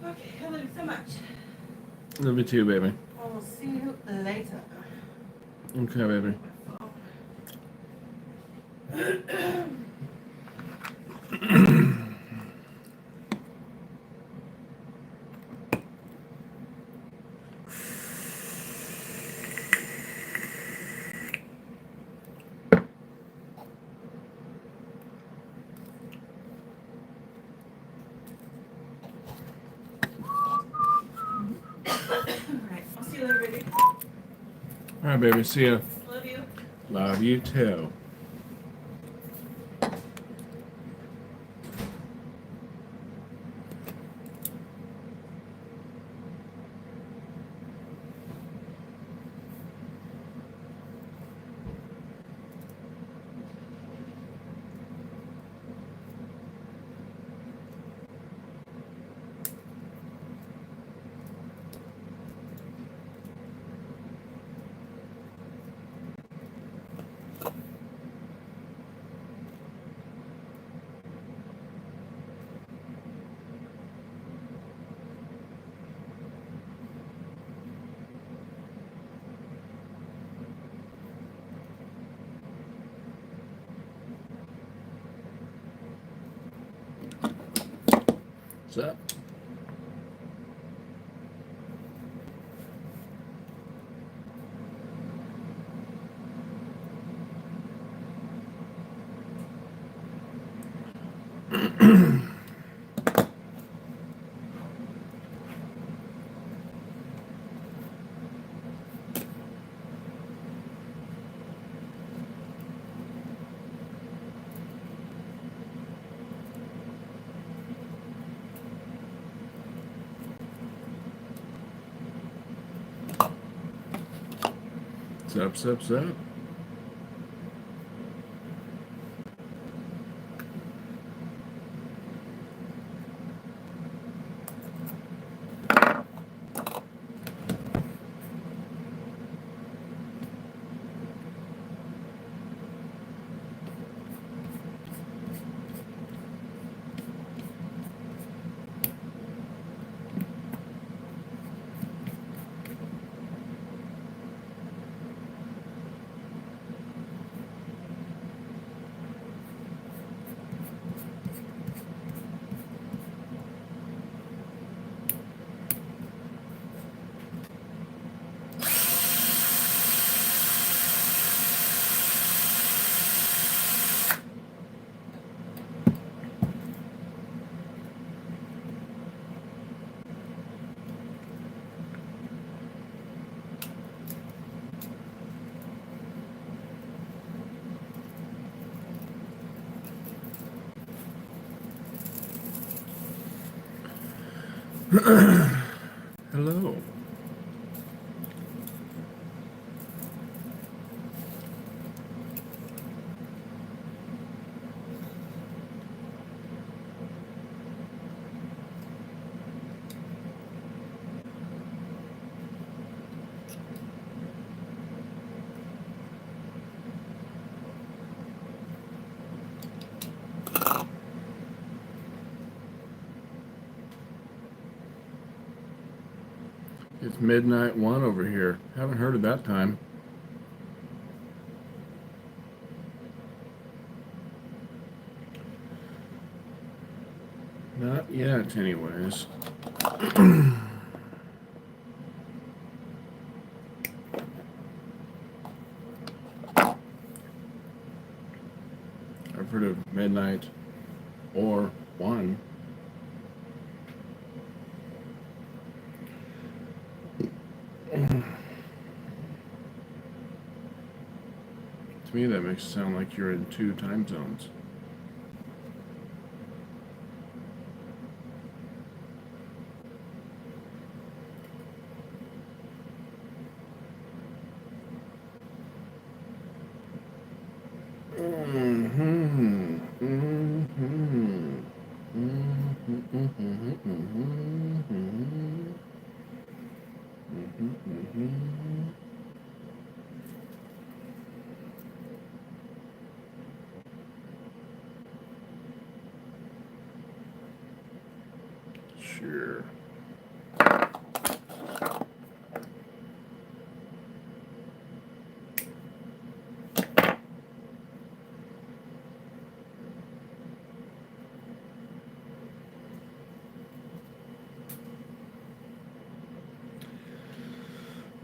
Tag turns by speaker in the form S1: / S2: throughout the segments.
S1: Okay, I love you so much.
S2: Love you too, baby.
S1: I'll see you later.
S2: Okay, baby.
S1: Alright, I'll see you later, baby.
S2: All right, baby. See ya.
S1: Love you.
S2: Love you too. What's up? Sup. Hello. It's midnight 1 over here. Haven't heard of that time. Not yet, anyways. I've heard of midnight or 1. To me, that makes it sound like you're in 2 time zones. Mm-hmm. Mm-hmm. Mm-hmm. Mm-hmm. Sure.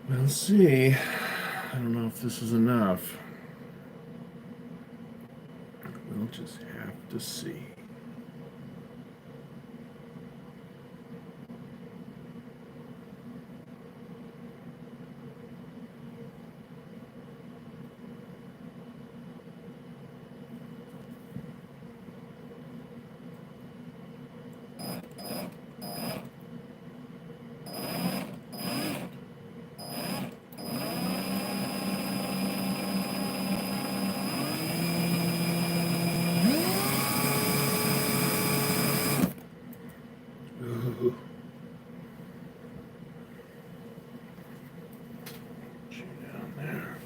S2: We'll see. I don't know if this is enough. We'll just have to see. Ooh. Shoot down there.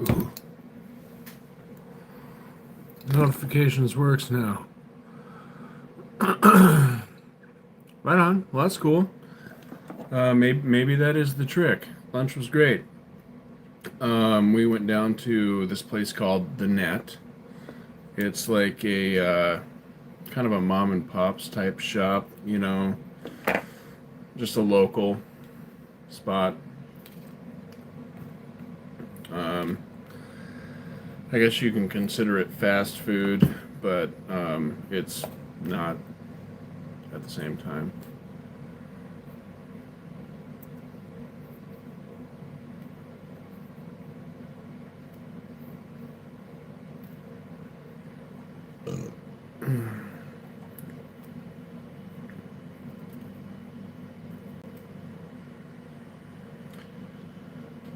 S2: Ooh. Notifications works now. Right on. Well, that's cool. Maybe that is the trick. Lunch was great. We went down to this place called The Net. It's like a kind of a mom and pops type shop, you know, just a local spot. Um, I guess you can consider it fast food, but it's not at the same time.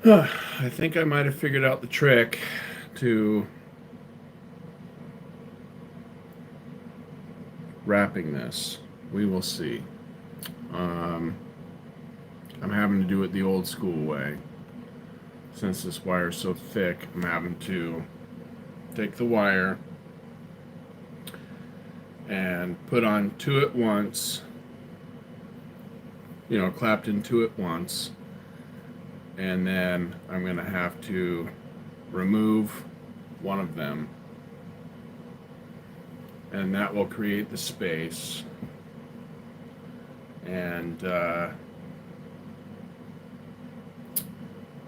S2: I think I might have figured out the trick to wrapping this. We will see. Um, I'm having to do it the old school way. Since this wire is so thick, I'm having to take the wire and put on two at once, you know, clapped in two at once, and then I'm going to have to remove one of them, and that will create the space. And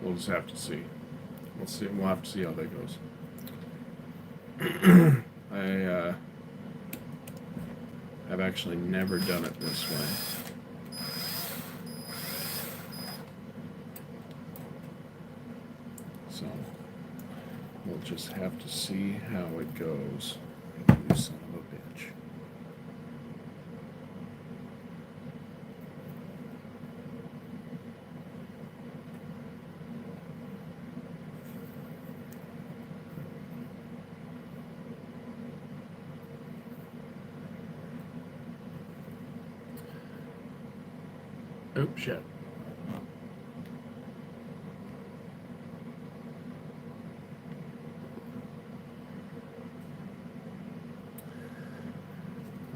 S2: we'll just have to see. We'll see. We'll have to see how that goes. I've actually never done it this way. So we'll just have to see how it goes. You son of a bitch. Oh, shit.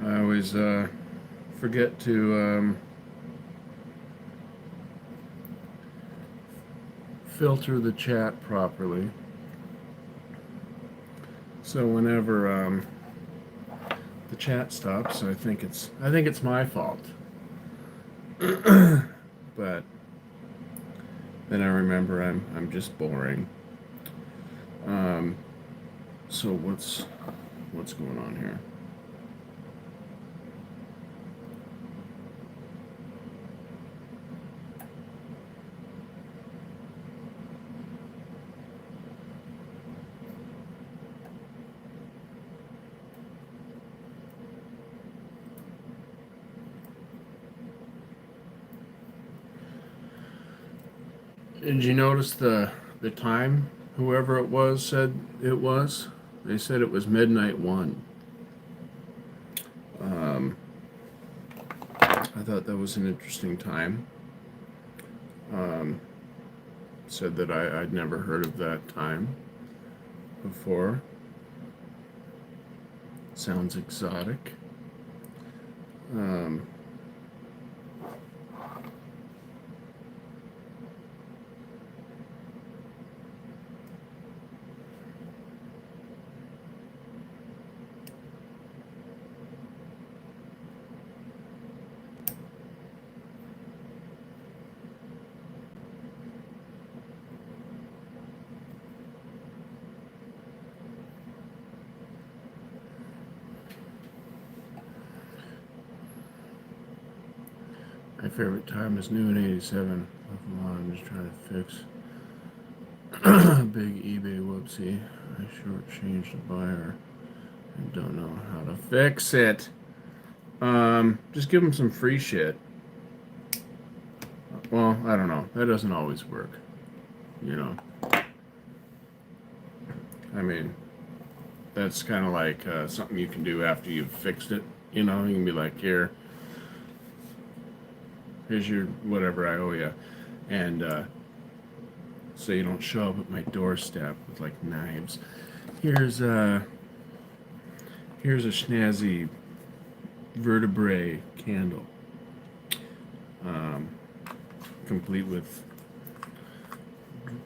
S2: I always forget to filter the chat properly. So whenever the chat stops, I think it's my fault. But then I remember I'm just boring. So what's going on here? Did you notice the time? Whoever it was said it was. They said it was midnight 1. I thought that was an interesting time. Said that I'd never heard of that time before. Sounds exotic. My favorite time is noon 87. I'm just trying to fix a big eBay whoopsie. I shortchanged the buyer and don't know how to fix it. Just give them some free shit. Well, I don't know. That doesn't always work. You know. I mean, that's kind of like something you can do after you've fixed it. You know, you can be like, here's your whatever I owe you, and so you don't show up at my doorstep with like knives. Here's a snazzy vertebrae candle, complete with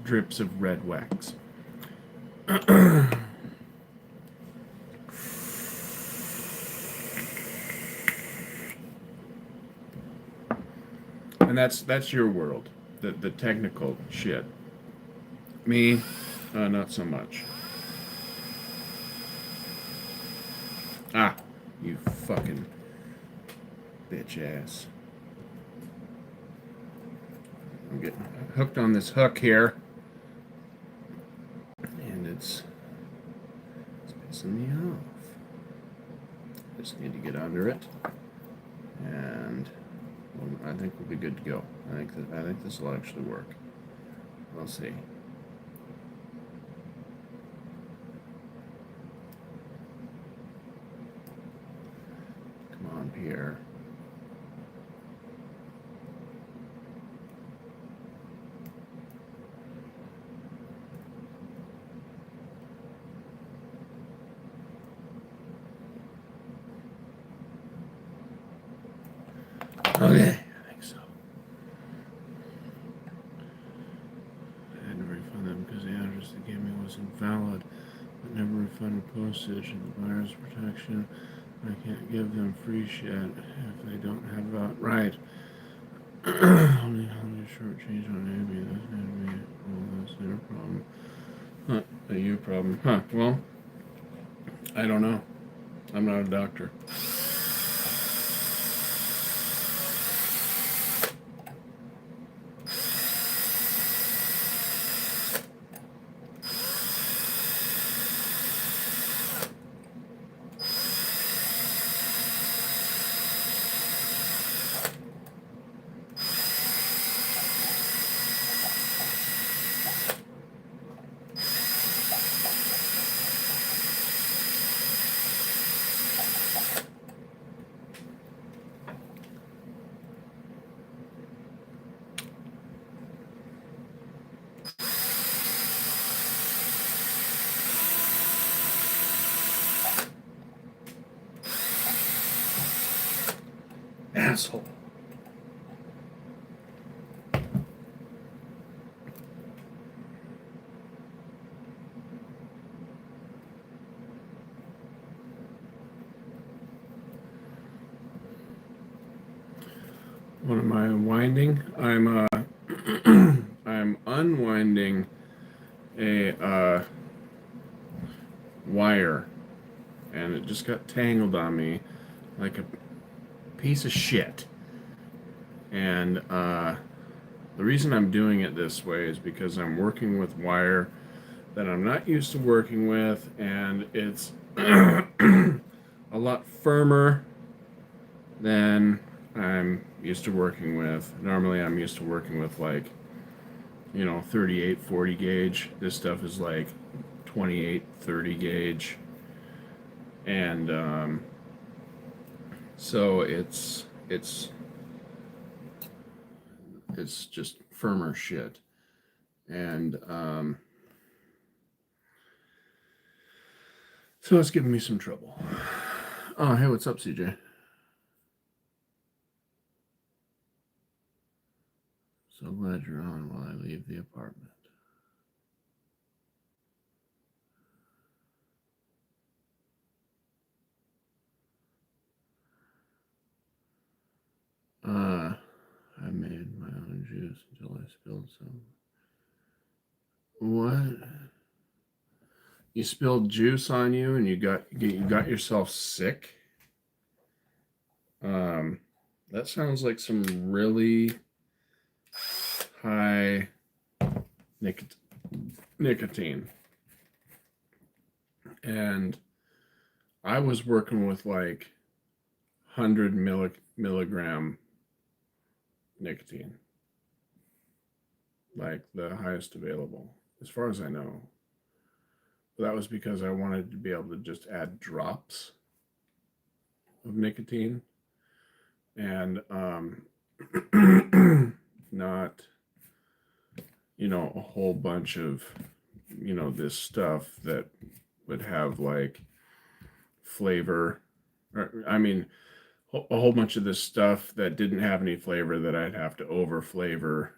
S2: drips of red wax. And that's your world, the technical shit. Me, not so much. Ah, you fucking bitch ass. I'm getting hooked on this hook here, and it's pissing me off. Just need to get under it, and I think we'll be good to go. I think this will actually work. We'll see. Come on, Pierre. Okay, I think so. I had to refund them because the address they gave me was invalid, but never refunded postage and the buyer's protection. I can't give them free shit if they don't have that right. Only short change on Amy. That's gonna be that's their problem. Huh? A you problem? Huh? Well, I don't know. I'm not a doctor. Asshole. What am I unwinding? I'm unwinding a wire, and it just got tangled on me like a piece of shit. And the reason I'm doing it this way is because I'm working with wire that I'm not used to working with, and it's a lot firmer than I'm used to working with. Normally I'm used to working with 38, 40 gauge. This stuff is like 28, 30 gauge. And so it's just firmer shit. And so it's giving me some trouble. Oh, hey, what's up, CJ? So glad you're on while I leave the apartment. I made my own juice until I spilled some. What? You spilled juice on you and you got yourself sick? That sounds like some really high nicotine. And I was working with like 100 milligram nicotine, like the highest available, as far as I know. But that was because I wanted to be able to just add drops of nicotine and not, a whole bunch of, this stuff that would have like flavor. I mean, a whole bunch of this stuff that didn't have any flavor that I'd have to over flavor,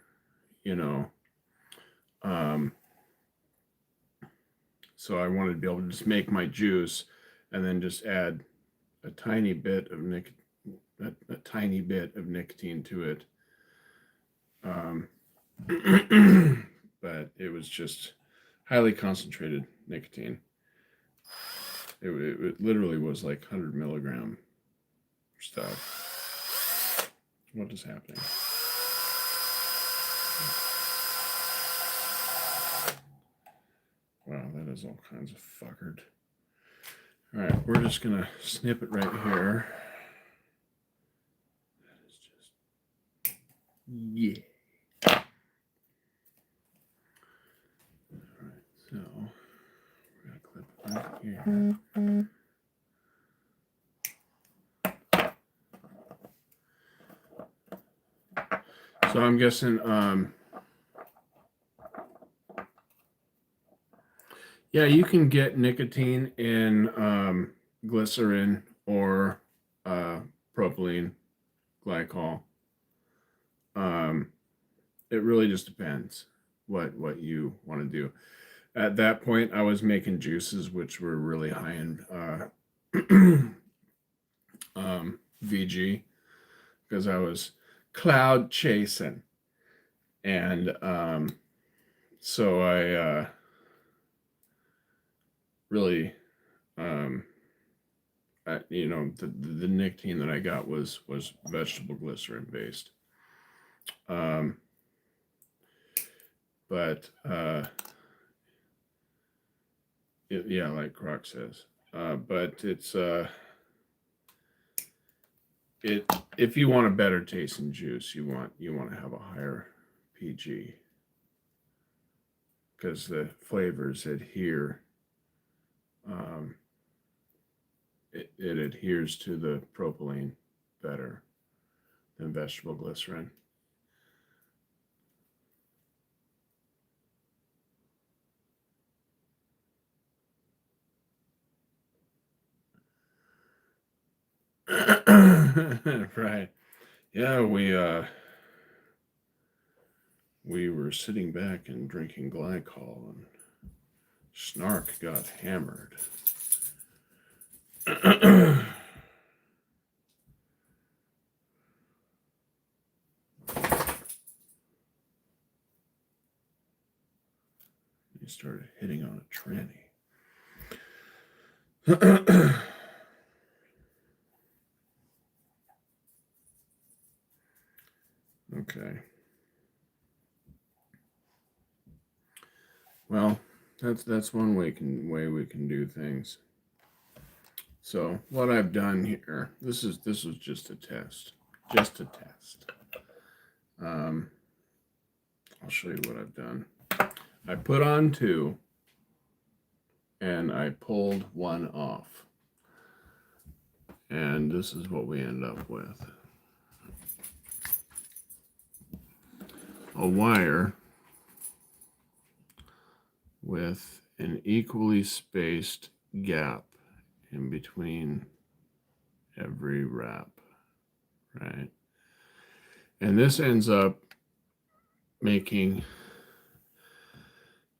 S2: so I wanted to be able to just make my juice and then just add a tiny bit of nicotine to it, Um, but it was just highly concentrated nicotine. It literally was like 100 milligram stuff. What is happening? Wow, that is all kinds of fuckered. All right, we're just gonna snip it right here. That is just, yeah. All right, so we're gonna clip it right here. So I'm guessing, yeah, you can get nicotine in glycerin or propylene glycol. It really just depends what you want to do. At that point, I was making juices which were really high in VG because I was cloud chasing, and so I really the nicotine that I got was vegetable glycerin based. But yeah, like Croc says. But it's if you want a better tasting juice, you want to have a higher PG because the flavors adhere. It adheres to the propylene better than vegetable glycerin. Right. Yeah, we were sitting back and drinking glycol, and Snark got hammered. He started hitting on a tranny. Okay. Well, that's one way we can do things. So what I've done here, this was just a test. I'll show you what I've done. I put on 2 and I pulled 1 off. And this is what we end up with. A wire with an equally spaced gap in between every wrap, right? And this ends up making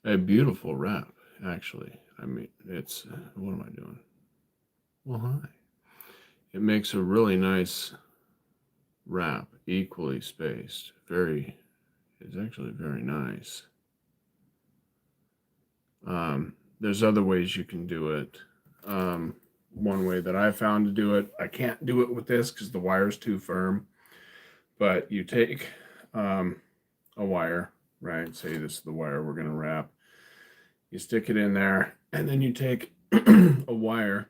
S2: a beautiful wrap, actually. I mean, it's, what am I doing? Well, hi. It makes a really nice wrap, equally spaced. It's actually very nice. There's other ways you can do it. One way that I found to do it, I can't do it with this because the wire's too firm, but you take a wire, right? Say this is the wire we're going to wrap. You stick it in there, and then you take a wire,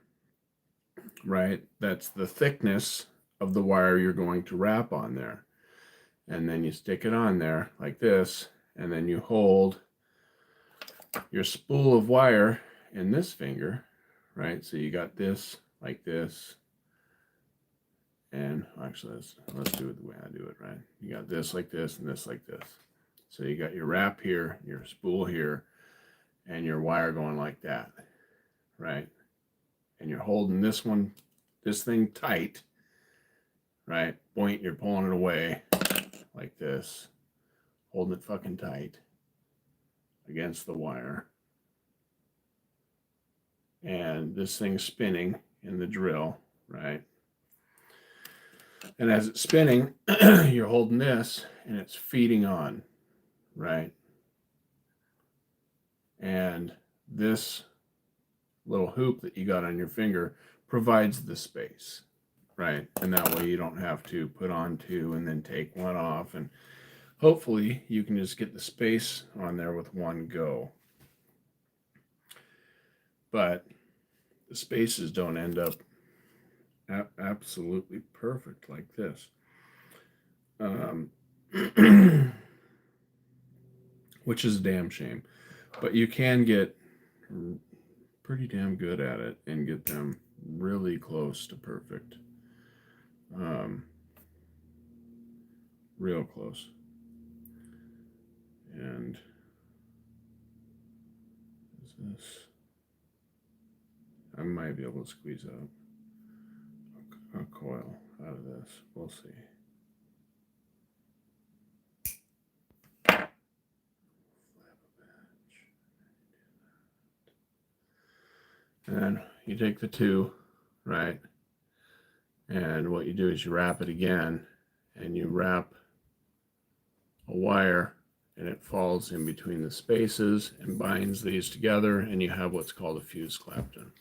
S2: right? That's the thickness of the wire you're going to wrap on there. And then you stick it on there like this, and then you hold your spool of wire in this finger, right? So you got this like this, and actually let's do it the way I do it, right? You got this like this and this like this. So you got your wrap here, your spool here, and your wire going like that, right? And you're holding this thing tight, right? Point, you're pulling it away like this, holding it fucking tight against the wire. And this thing's spinning in the drill, right? And as it's spinning, you're holding this and it's feeding on, right? And this little hoop that you got on your finger provides the space, right? And that way you don't have to put on two and then take one off. And hopefully you can just get the space on there with one go. But the spaces don't end up absolutely perfect like this. Which is a damn shame. But you can get pretty damn good at it and get them really close to perfect. Real close. And is this? I might be able to squeeze out a coil out of this. We'll see. And you take the two, right? And what you do is you wrap it again, and you wrap a wire, and it falls in between the spaces and binds these together, and you have what's called a fuse Clapton.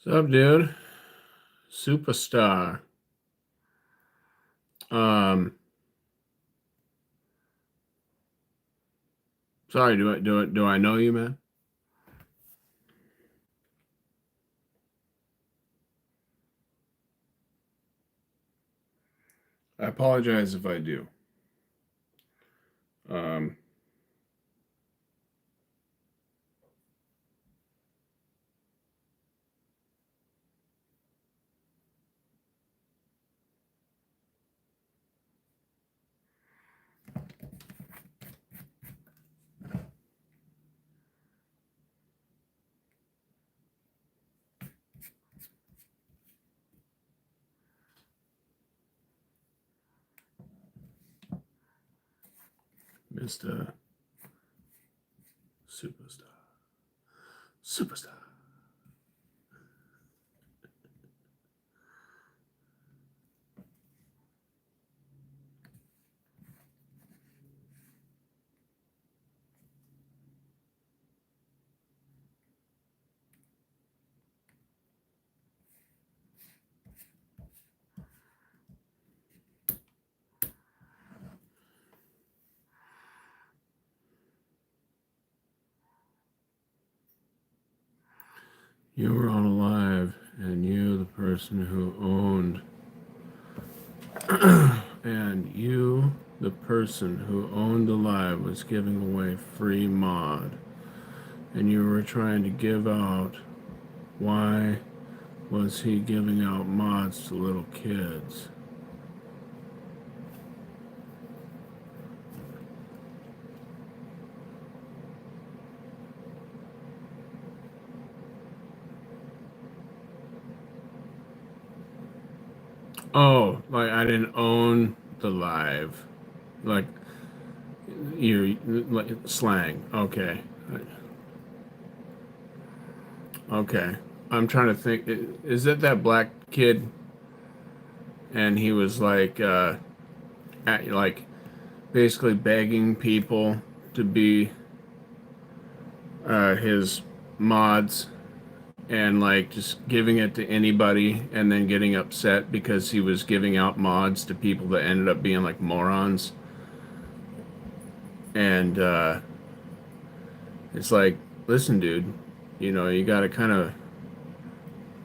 S2: What's up, dude? Superstar. Sorry, do I know you, man? I apologize if I do. Mr. Superstar. Superstar. You were on alive, and you, the person who owned, and you, the person who owned Alive, was giving away free mod, and you were trying to give out. Why was he giving out mods to little kids? Oh, like I didn't own the live, like you like slang. Okay, okay. I'm trying to think. Is it that black kid? And he was like, like basically begging people to be his mods, and like just giving it to anybody and then getting upset because he was giving out mods to people that ended up being like morons. And it's like, listen, dude, you got to kind of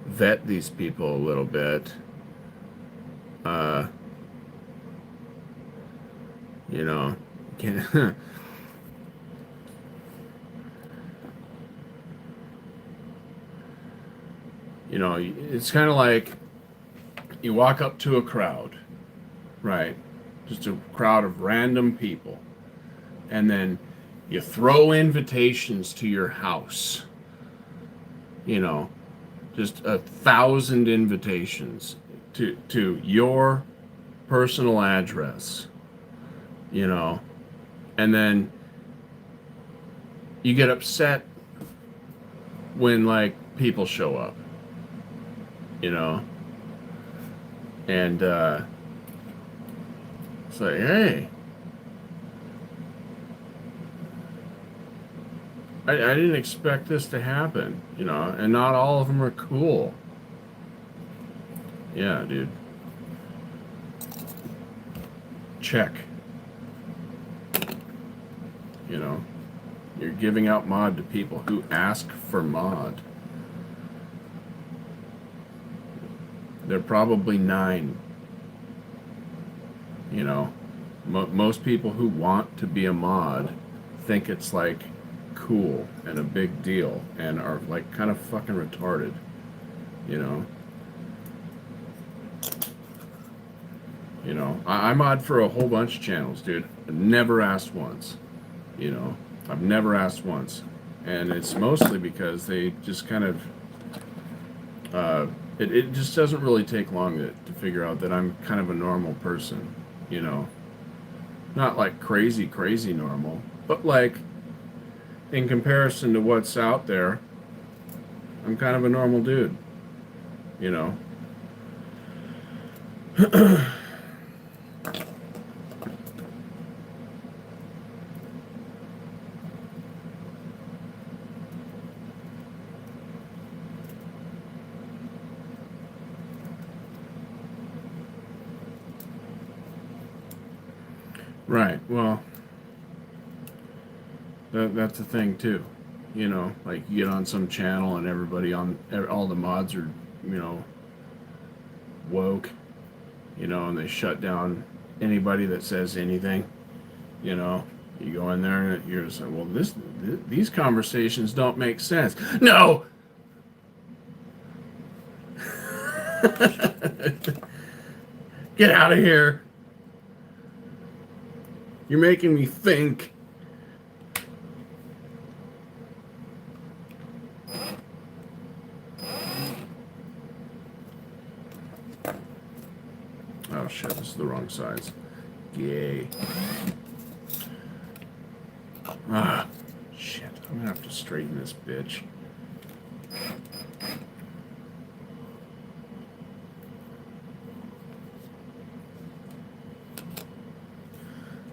S2: vet these people a little bit. Can't it's kind of like you walk up to a crowd, right? Just a crowd of random people. And then You throw invitations to your house. You know, just 1,000 invitations to your personal address. You know, and then you get upset when like people show up. You know, and say, hey, I didn't expect this to happen, you know, and not all of them are cool. Yeah, dude. Check. You know, you're giving out mod to people who ask for mod. They're probably 9. You know, most people who want to be a mod think it's like cool and a big deal and are like kind of fucking retarded. You know. You know, I mod for a whole bunch of channels, dude. I never asked once. You know, I've never asked once, and it's mostly because they just kind of. It just doesn't really take long to figure out that I'm kind of a normal person. You know, not like crazy normal, but like in comparison to what's out there, I'm kind of a normal dude. You know. Right. Well, that's the thing too. You know, like you get on some channel and everybody all the mods are, you know, woke, you know, and they shut down anybody that says anything. You know, you go in there and you're just like, well, these conversations don't make sense. No. Get out of here. You're making me think. Oh shit, this is the wrong size. Yay. Ah, shit. I'm gonna have to straighten this bitch.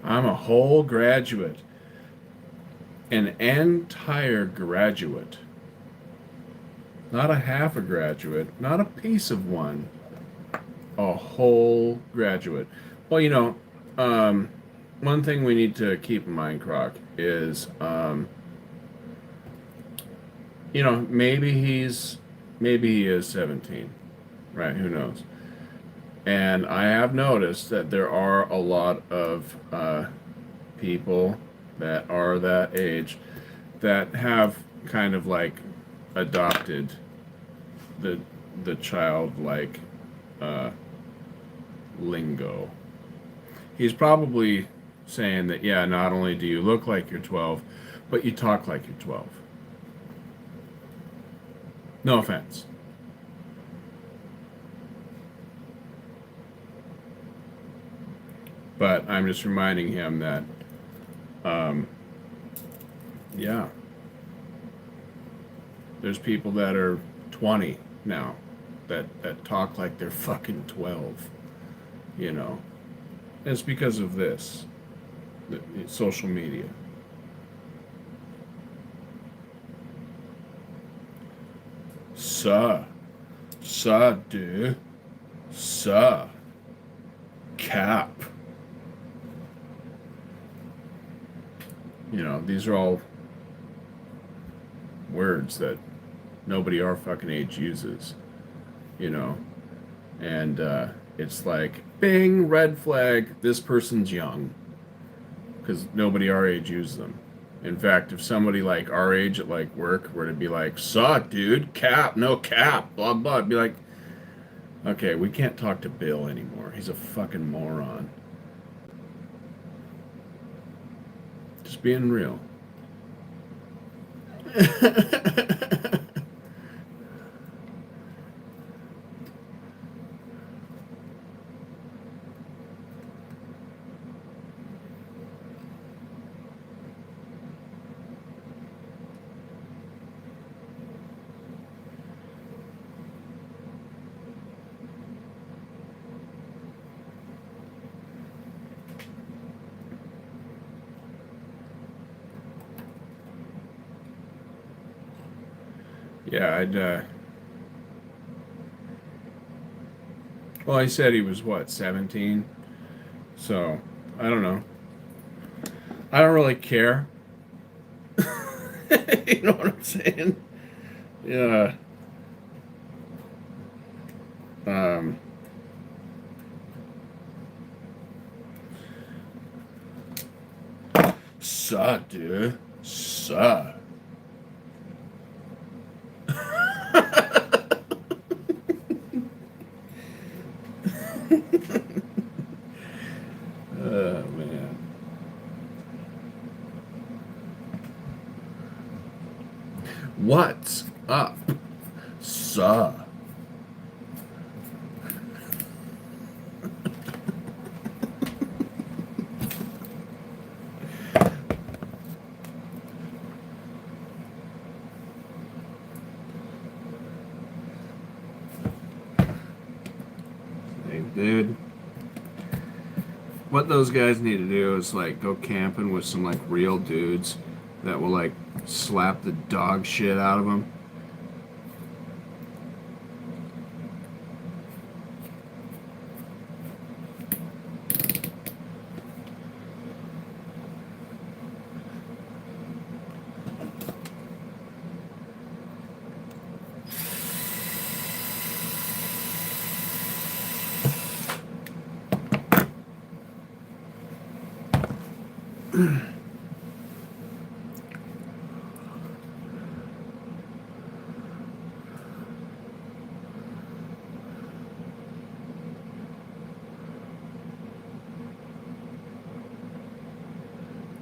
S2: I'm a whole graduate. An entire graduate. Not a half a graduate. Not a piece of one. A whole graduate. Well, you know, one thing we need to keep in mind, Croc, is, you know, maybe he is 17, right? Who knows? And I have noticed that there are a lot of people that are that age that have kind of like adopted the childlike lingo. He's probably saying that, yeah, not only do you look like you're 12, but you talk like you're 12. No offense. But I'm just reminding him that, yeah, there's people that are 20 now that talk like they're fucking 12, you know. And it's because of this, social media. Dude. Cap. You know, these are all words that nobody our fucking age uses, you know. And it's like, bing, red flag, this person's young. Because nobody our age uses them. In fact, if somebody like our age at like work were to be like, suck, dude, cap, no cap, blah, blah, I'd be like, okay, we can't talk to Bill anymore. He's a fucking moron. Just being real. Yeah, well, he said he was, what, 17? So, I don't know. I don't really care. You know what I'm saying? Yeah. Um, Suck, dude. Suck. Oh, man. What's up, suh? Hey, dude. What those guys need to do is like go camping with some like real dudes that will like slap the dog shit out of them.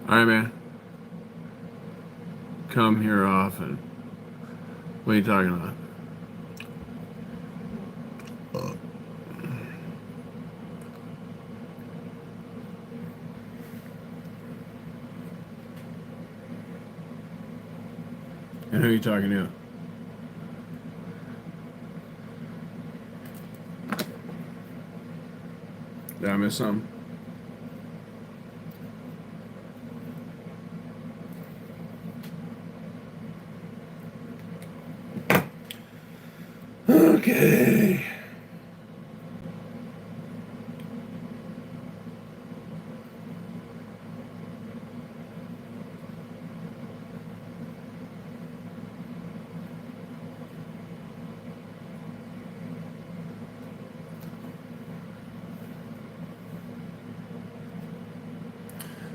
S2: All right, man. Come here often. What are you talking about? And who are you talking to? Did I miss something? Okay.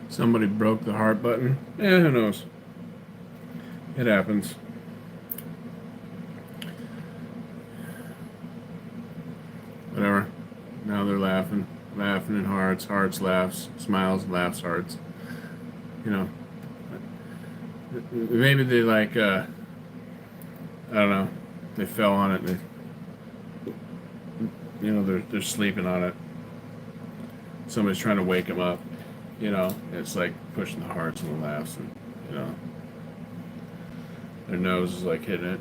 S2: Somebody broke the heart button. Yeah, who knows? It happens. Whatever. Now they're laughing. Laughing in hearts. Hearts laughs. Smiles, laughs, hearts. You know. Maybe they like, I don't know. They fell on it. They're sleeping on it. Somebody's trying to wake them up. It's like pushing the hearts and the laughs, and their nose is like hitting it.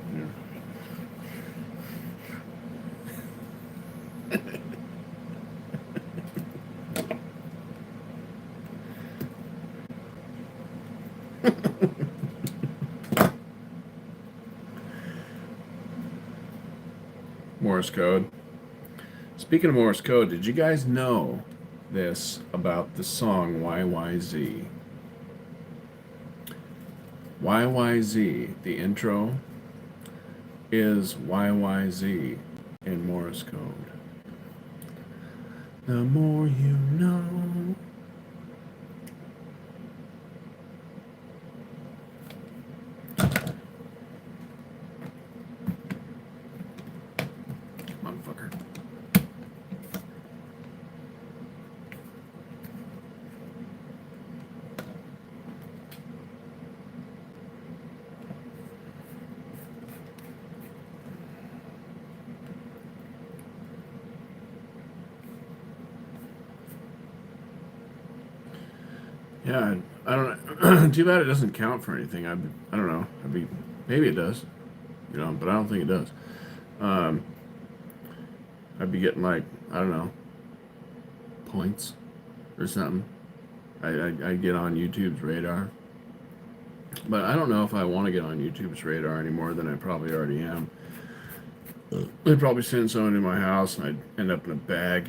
S2: Morse code. Speaking of Morse code, did you guys know this about the song YYZ? YYZ, the intro, is YYZ in Morse code. The more you know. Motherfucker. Yeah, I don't know. Too bad it doesn't count for anything. I don't know. Maybe it does, but I don't think it does. Um, I'd be getting like, I don't know, points or something. I get on YouTube's radar, but I don't know if I want to get on YouTube's radar any more than I probably already am. They'd probably send someone to my house and I'd end up in a bag.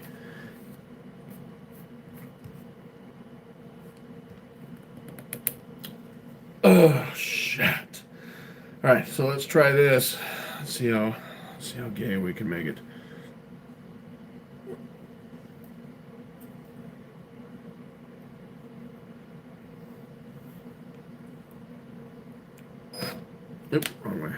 S2: Oh shit! All right, so let's try this. See how gay we can make it. Yep, wrong way.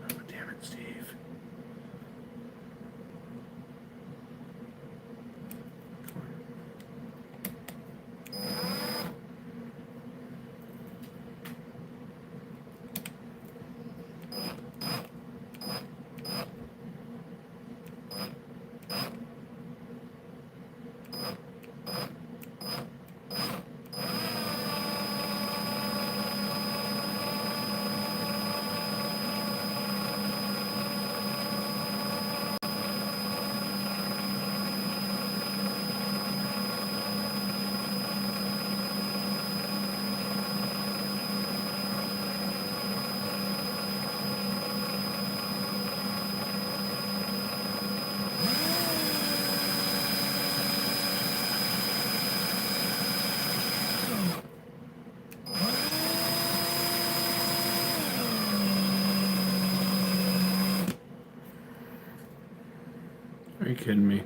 S2: Oh, damn it, Steve. Are you kidding me?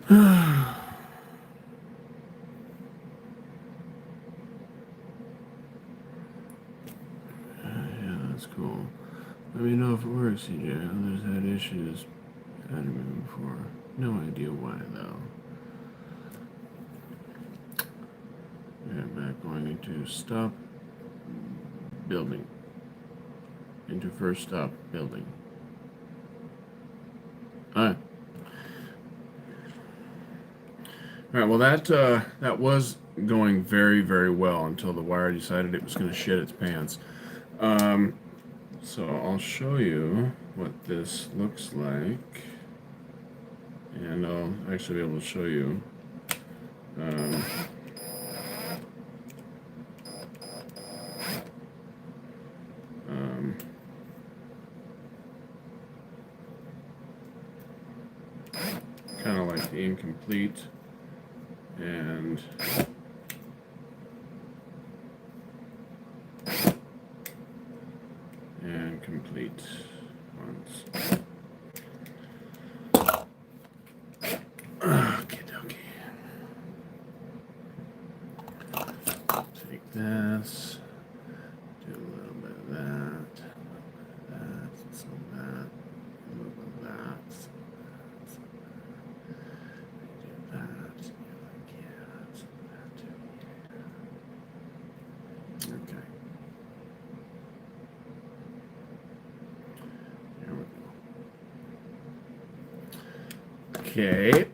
S2: Yeah, that's cool. Let me know if it works, CJ. Others had issues Adam before. No idea why, though. Yeah, back going into stop building. Into first stop building. Alright. Alright, well that was going very, very well until the wire decided it was going to shit its pants. So I'll show you what this looks like. And I'll actually be able to show you kind of like the incomplete and complete ones. Okay, dokie. Take this, do a little bit of that, some of that, a little bit of that, some of that, do that, yeah, some of that too. Okay. There we go. Okay.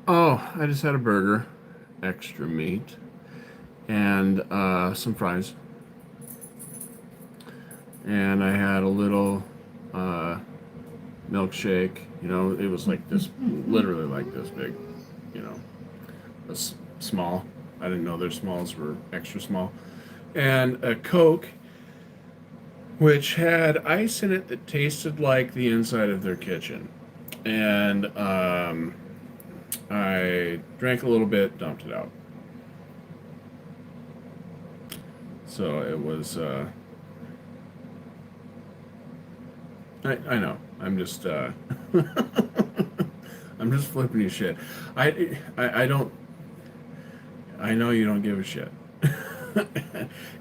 S2: Oh, I just had a burger, extra meat, and some fries. And I had a little milkshake. It was like this, literally like this big, small. I didn't know their smalls were extra small. And a Coke, which had ice in it that tasted like the inside of their kitchen. And I drank a little bit, dumped it out. So it was. I know. I'm just. I'm just flipping you shit. I don't. I know you don't give a shit.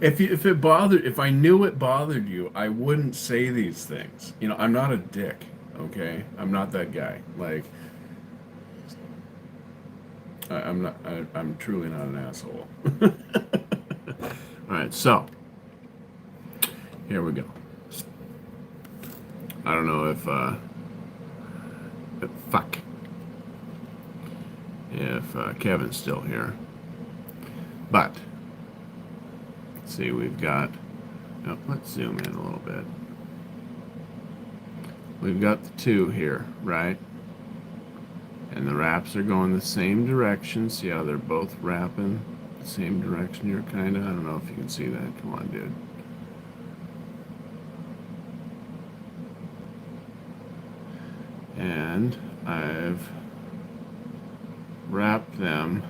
S2: If I knew it bothered you, I wouldn't say these things. You know, I'm not a dick, okay? I'm not that guy. Like, I'm not. I'm truly not an asshole. All right, so here we go. I don't know if Kevin's still here, but let's see. We've got. Oh, let's zoom in a little bit. We've got the two here, right? And the wraps are going the same direction. See how they're both wrapping the same direction here, kind of? I don't know if you can see that. Come on, dude. And I've wrapped them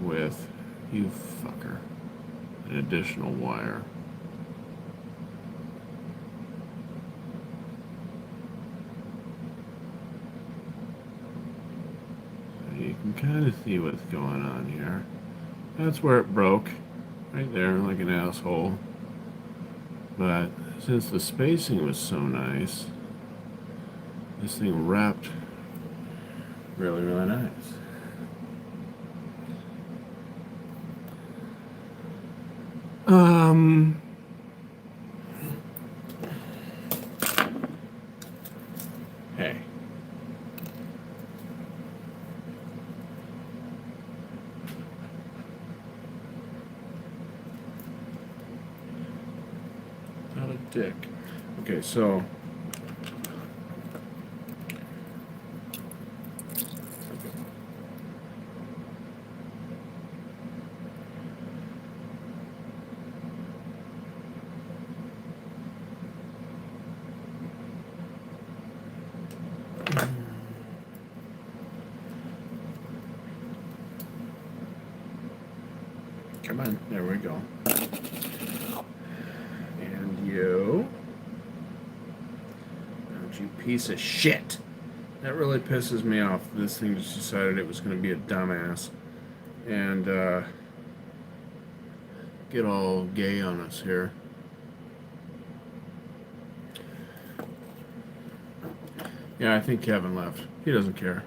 S2: with, you fucker, an additional wire. You can kind of see what's going on here. That's where it broke, right there, like an asshole. But since the spacing was so nice, this thing wrapped really, really nice. Hey. Not a dick. Okay, so come on, there we go. And you, don't you piece of shit. That really pisses me off. This thing just decided it was going to be a dumbass and get all gay on us here. Yeah, I think Kevin left. He doesn't care.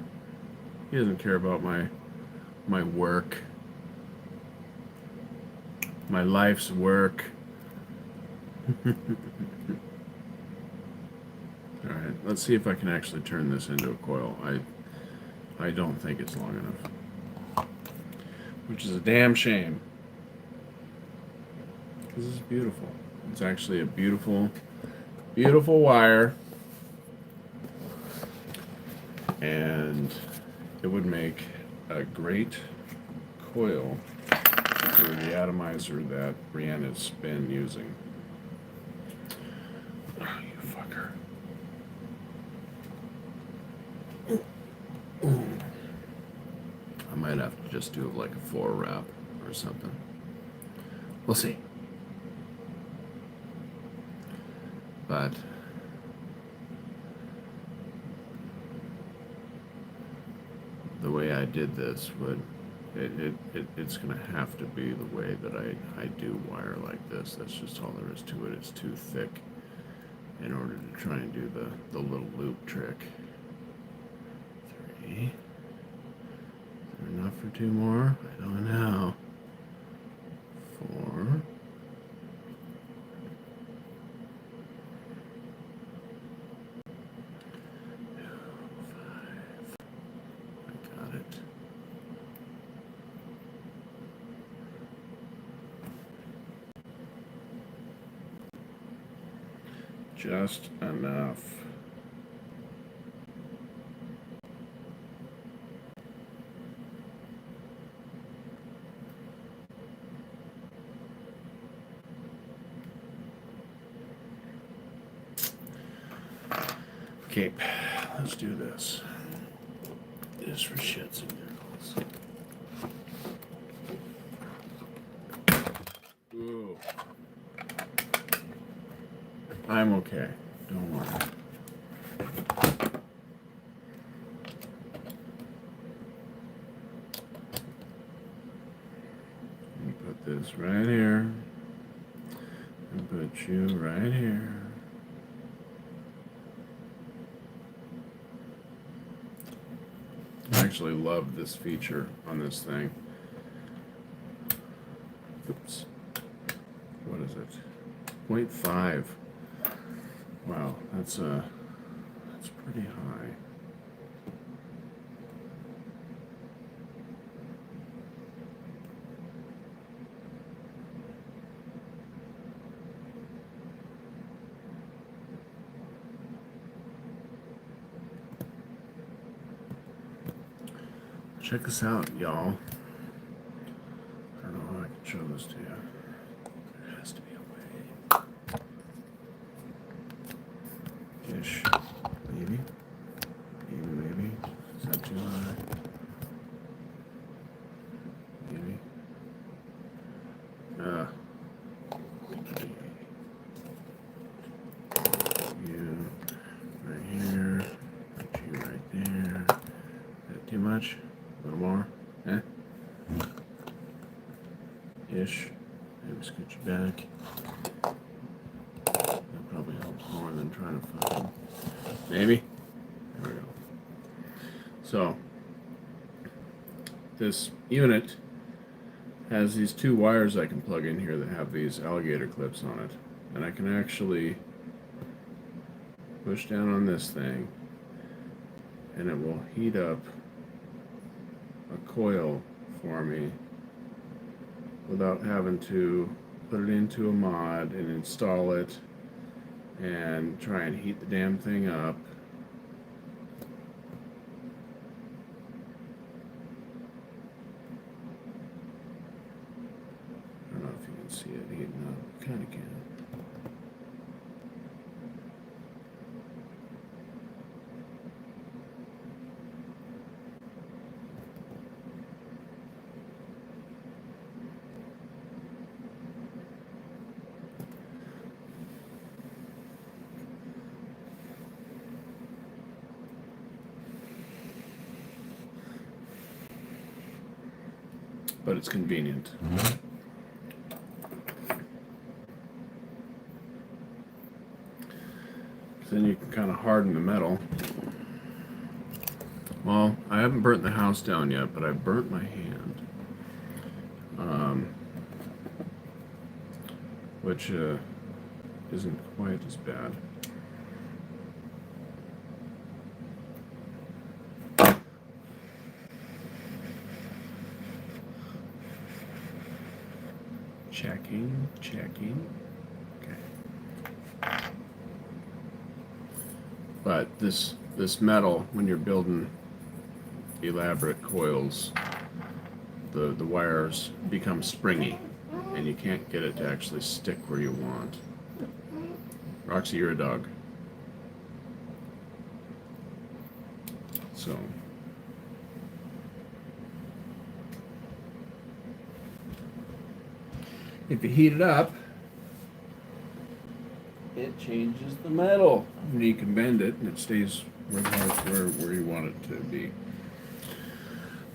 S2: He doesn't care about my work. My life's work. Alright, let's see if I can actually turn this into a coil. I don't think it's long enough. Which is a damn shame. Because it's beautiful. It's actually a beautiful, beautiful wire. And it would make a great coil for the atomizer that Brianna's been using. Oh, you fucker. I might have to just do like a 4 wrap or something. We'll see. But the way I did this would it's gonna have to be the way that I do wire like this. That's just all there is to it. It's too thick in order to try and do the little loop trick. 3. Is there enough for 2 more? I don't know. 4. Just enough. Okay, let's do this. Just for shits and giggles. Ooh. I'm okay. Don't worry. Let me put this right here. And put you right here. I actually love this feature on this thing. Oops. What is it? 0.5. Wow, that's pretty high. Check this out, y'all. I don't know how I can show this to you. There has to be a way. Ish. Maybe. Maybe. Is that too high? Maybe. You right here. Put you right there. Is that too much? A little more? Eh? Ish. Maybe scoot you back. That probably helps more than trying to fucking. Maybe? There we go. So, this unit has these two wires I can plug in here that have these alligator clips on it. And I can actually push down on this thing and it will heat up a coil for me without having to put it into a mod and install it and try and heat the damn thing up. I don't know if you can see it heating up. Kind of can. But it's convenient. Then you can kind of harden the metal. Well, I haven't burnt the house down yet, but I burnt my hand. Which isn't quite as bad. Checking. Okay. But this metal, when you're building elaborate coils, the wires become springy, and you can't get it to actually stick where you want. Roxy, you're a dog. So. If you heat it up, it changes the metal. And you can bend it, and it stays where you want it to be.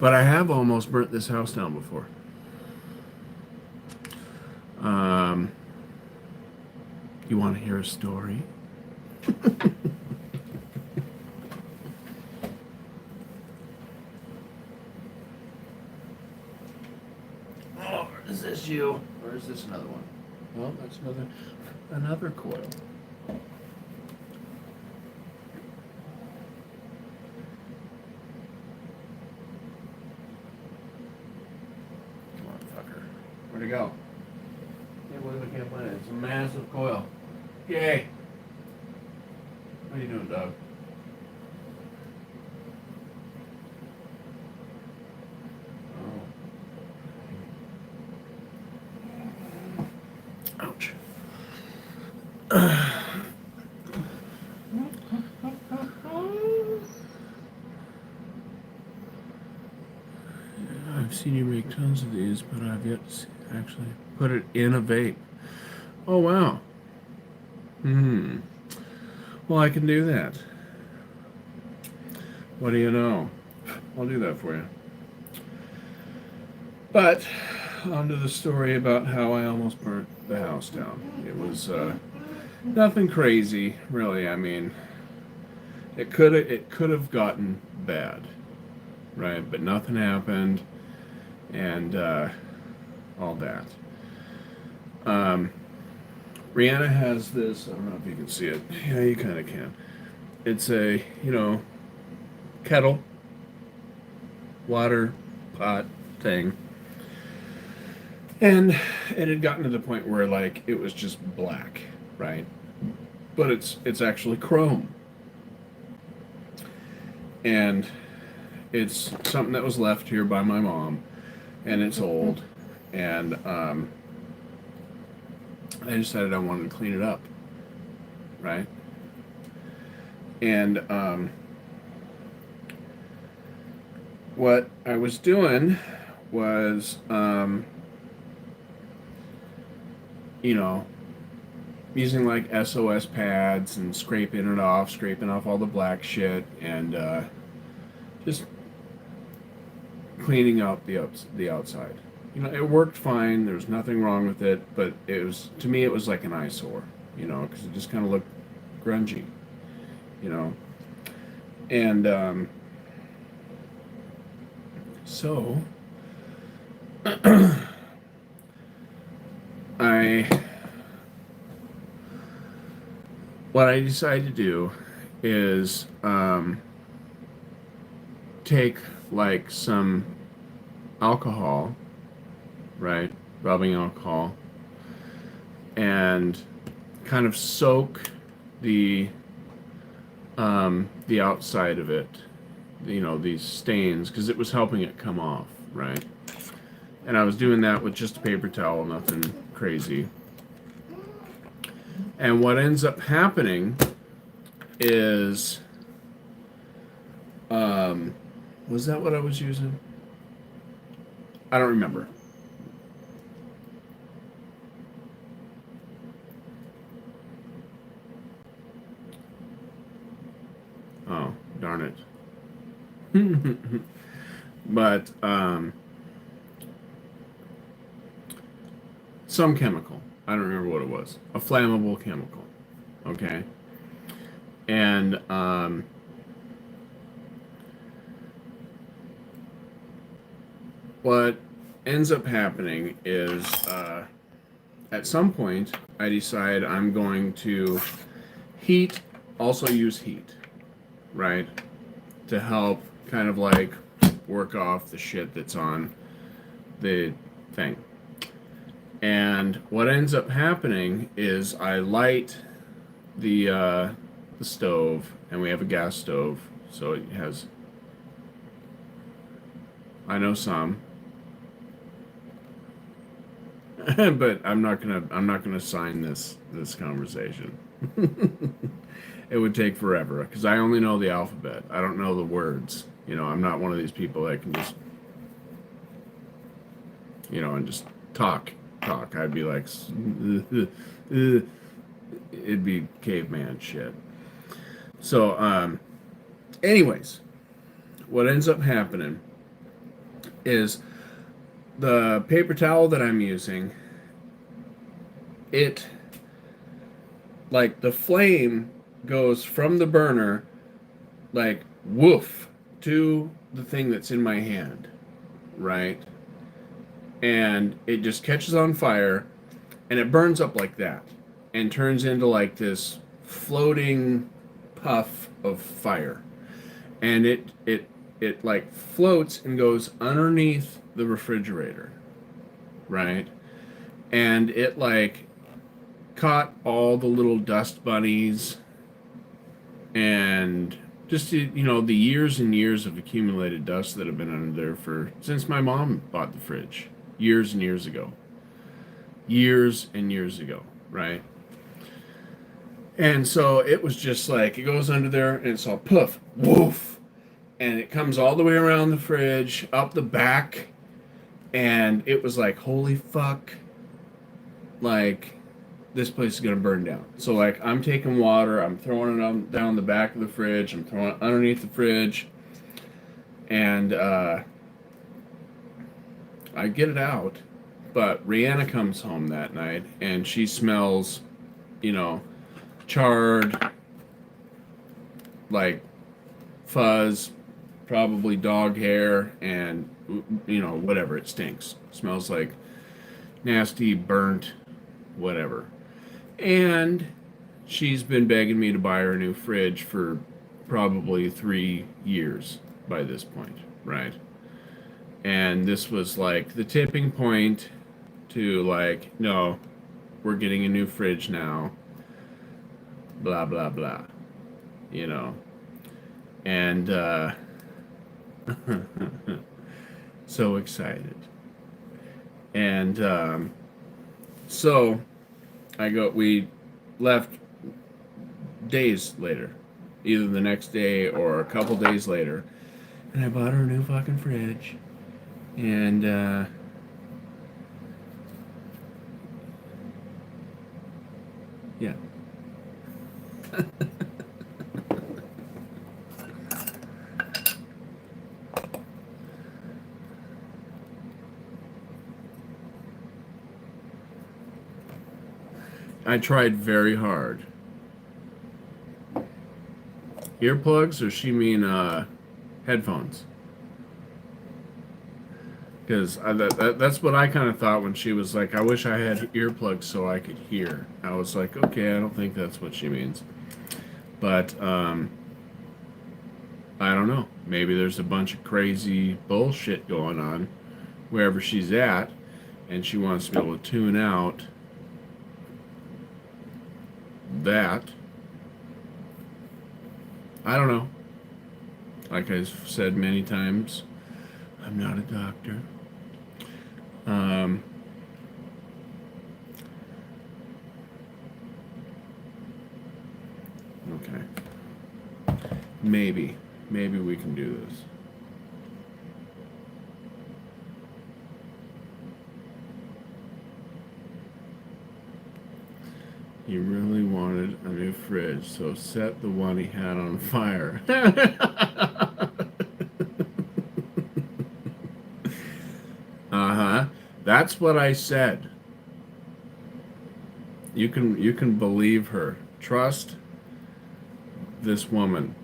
S2: But I have almost burnt this house down before. You want to hear a story? Oh, is this you? Or is this another one? Well, that's another coil. Come on, fucker. Where'd it go? Can't believe I can't find it. It's a massive coil. Yay! What are you doing, dog? Ouch. I've seen you make tons of these, but I've yet to actually put it in a vape. Oh, wow. Well, I can do that. What do you know? I'll do that for you. But onto the story about how I almost burnt the house down. It was nothing crazy, really. I mean, it could have gotten bad, right? But nothing happened, and all that. Um, Rihanna has this. I don't know if you can see it. Yeah, you kind of can. It's a kettle, water pot thing. And it had gotten to the point where like it was just black, right? But it's actually chrome. And it's something that was left here by my mom, and it's old. And I decided I wanted to clean it up, right? And what I was doing was, you know, using like SOS pads and scraping off all the black shit, and just cleaning out the outside. It worked fine. There was nothing wrong with it, but it was, to me, it was like an eyesore, because it just kind of looked grungy, and so I what I decided to do is take like some alcohol, right? Rubbing alcohol, and kind of soak the outside of it, these stains, because it was helping it come off, right? And I was doing that with just a paper towel, nothing crazy. And what ends up happening is, was that what I was using? I don't remember. Oh, darn it. But, some chemical. I don't remember what it was. A flammable chemical. Okay. And, what ends up happening is, at some point, I decide I'm going to also use heat, right? To help kind of like work off the shit that's on the thing. And what ends up happening is I light the stove, and we have a gas stove, so it has, I know some, but I'm not gonna sign this conversation. It would take forever because I only know the alphabet. I don't know the words. I'm not one of these people that can just, and just talk. I'd be like, it'd be caveman shit. So, anyways, what ends up happening is the paper towel that I'm using, it, like, the flame goes from the burner, like, woof, to the thing that's in my hand, right? And it just catches on fire, and it burns up like that, and turns into like this floating puff of fire, and it like floats and goes underneath the refrigerator, right? And it like caught all the little dust bunnies, and just the years and years of accumulated dust that have been under there since my mom bought the fridge years and years ago. Years and years ago, right? And so it was just like, it goes under there and it's all poof, woof, and it comes all the way around the fridge, up the back, and it was like, holy fuck, like, this place is gonna burn down. So like, I'm taking water, I'm throwing it down the back of the fridge, I'm throwing it underneath the fridge, and I get it out, But Rihanna comes home that night and she smells, you know, charred, like fuzz, probably dog hair, and, you know, whatever. It stinks. Smells like nasty, burnt, whatever. And she's been begging me to buy her a new fridge for probably 3 years by this point, right? And this was like the tipping point to like, no, we're getting a new fridge now, blah, blah, blah, you know. And so excited. And so we left days later, either the next day or a couple days later, and I bought her a new fucking fridge. And yeah. I tried very hard. Earplugs, or she mean headphones? Because that's what I kind of thought when she was like, I wish I had earplugs so I could hear. I was like, okay, I don't think that's what she means. But I don't know. Maybe there's a bunch of crazy bullshit going on wherever she's at, and she wants to be able to tune out that. I don't know. Like I've said many times, I'm not a doctor. Okay. Maybe we can do this. He really wanted a new fridge, so set the one he had on fire. Uh-huh. That's what I said. You can believe her. Trust this woman.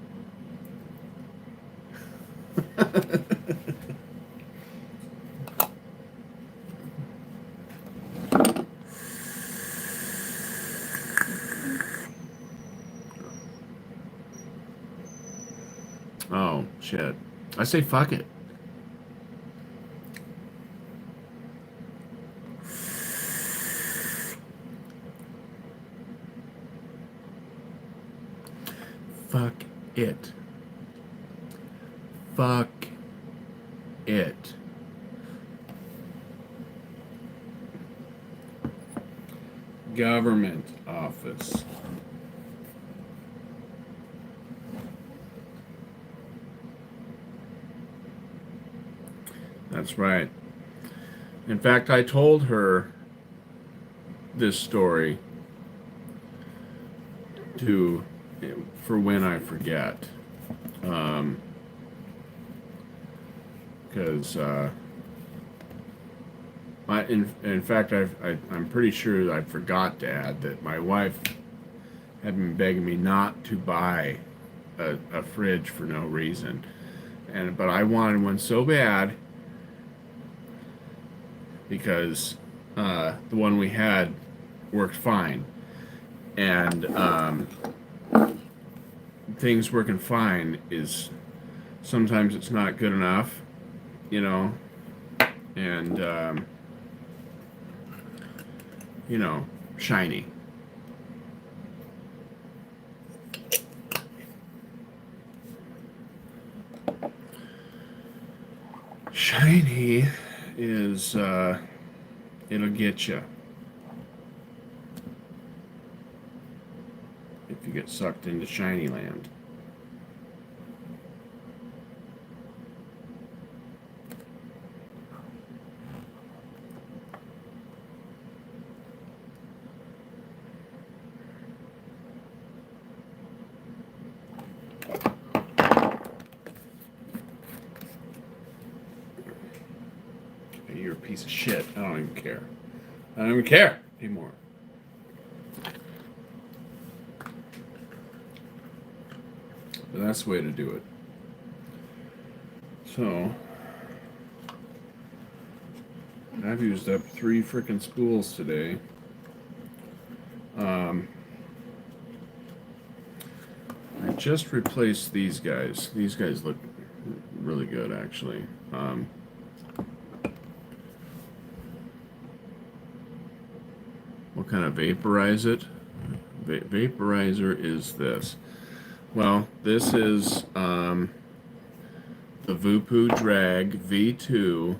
S2: Oh, shit. I say fuck it. Fuck it. Fuck it. Government office. That's right. In fact, I told her this story for when I forget. Because in fact, I'm pretty sure I forgot to add that my wife had been begging me not to buy a fridge for no reason, but I wanted one so bad because the one we had worked fine, and things working fine is sometimes it's not good enough, you know, and you know, shiny. Shiny is it'll get you if you get sucked into shiny land. You're a piece of shit. I don't even care. I don't even care anymore. But that's the way to do it. So, I've used up 3 freaking spools today. I just replaced these guys. These guys look really good, actually. What kind of vaporize it? Vaporizer is this. Well, this is the Vupu Drag V2.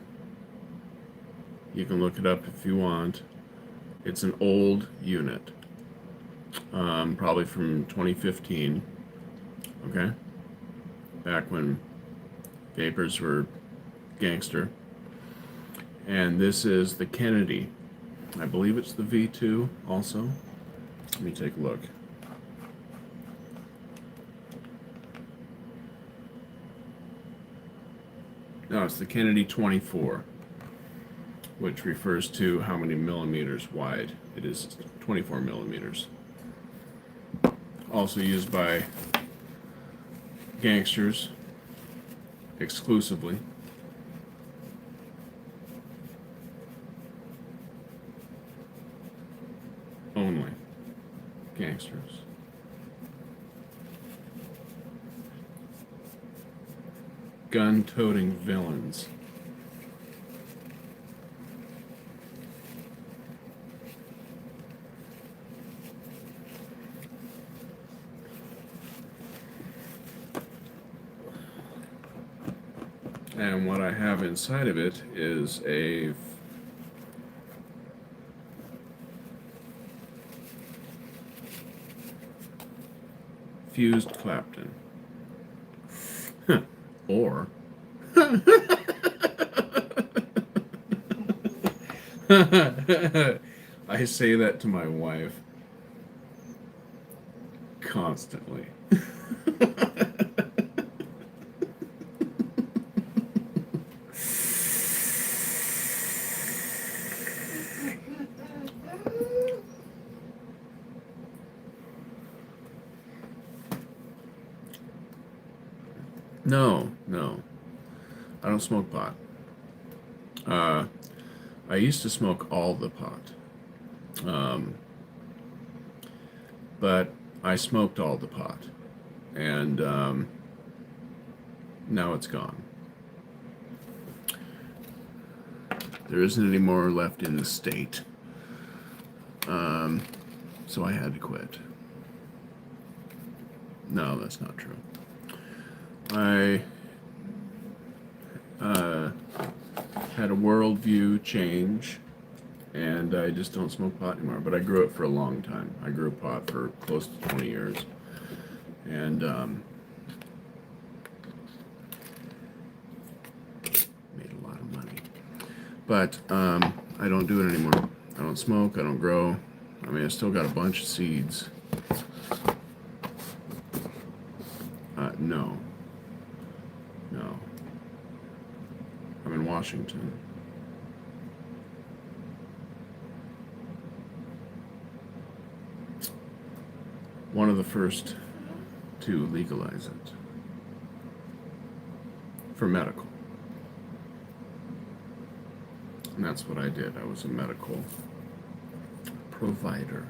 S2: You can look it up if you want. It's an old unit, probably from 2015. Okay, back when vapors were gangster. And this is the Kennedy. I believe it's the V2 also. Let me take a look. No, it's the Kennedy 24, which refers to how many millimeters wide. It is 24 millimeters. Also used by gangsters exclusively. Only gangsters. Gun-toting villains. And what I have inside of it is a fused Clapton. Or I say that to my wife constantly. No. I don't smoke pot. I used to smoke all the pot. But I smoked all the pot. And now it's gone. There isn't any more left in the state. So I had to quit. No, that's not true. I had a worldview change, and I just don't smoke pot anymore. But I grew it for a long time. I grew pot for close to 20 years, and made a lot of money. But I don't do it anymore. I don't smoke. I don't grow. I mean, I still got a bunch of seeds. No. I'm in Washington. One of the first to legalize it for medical. And that's what I did. I was a medical provider.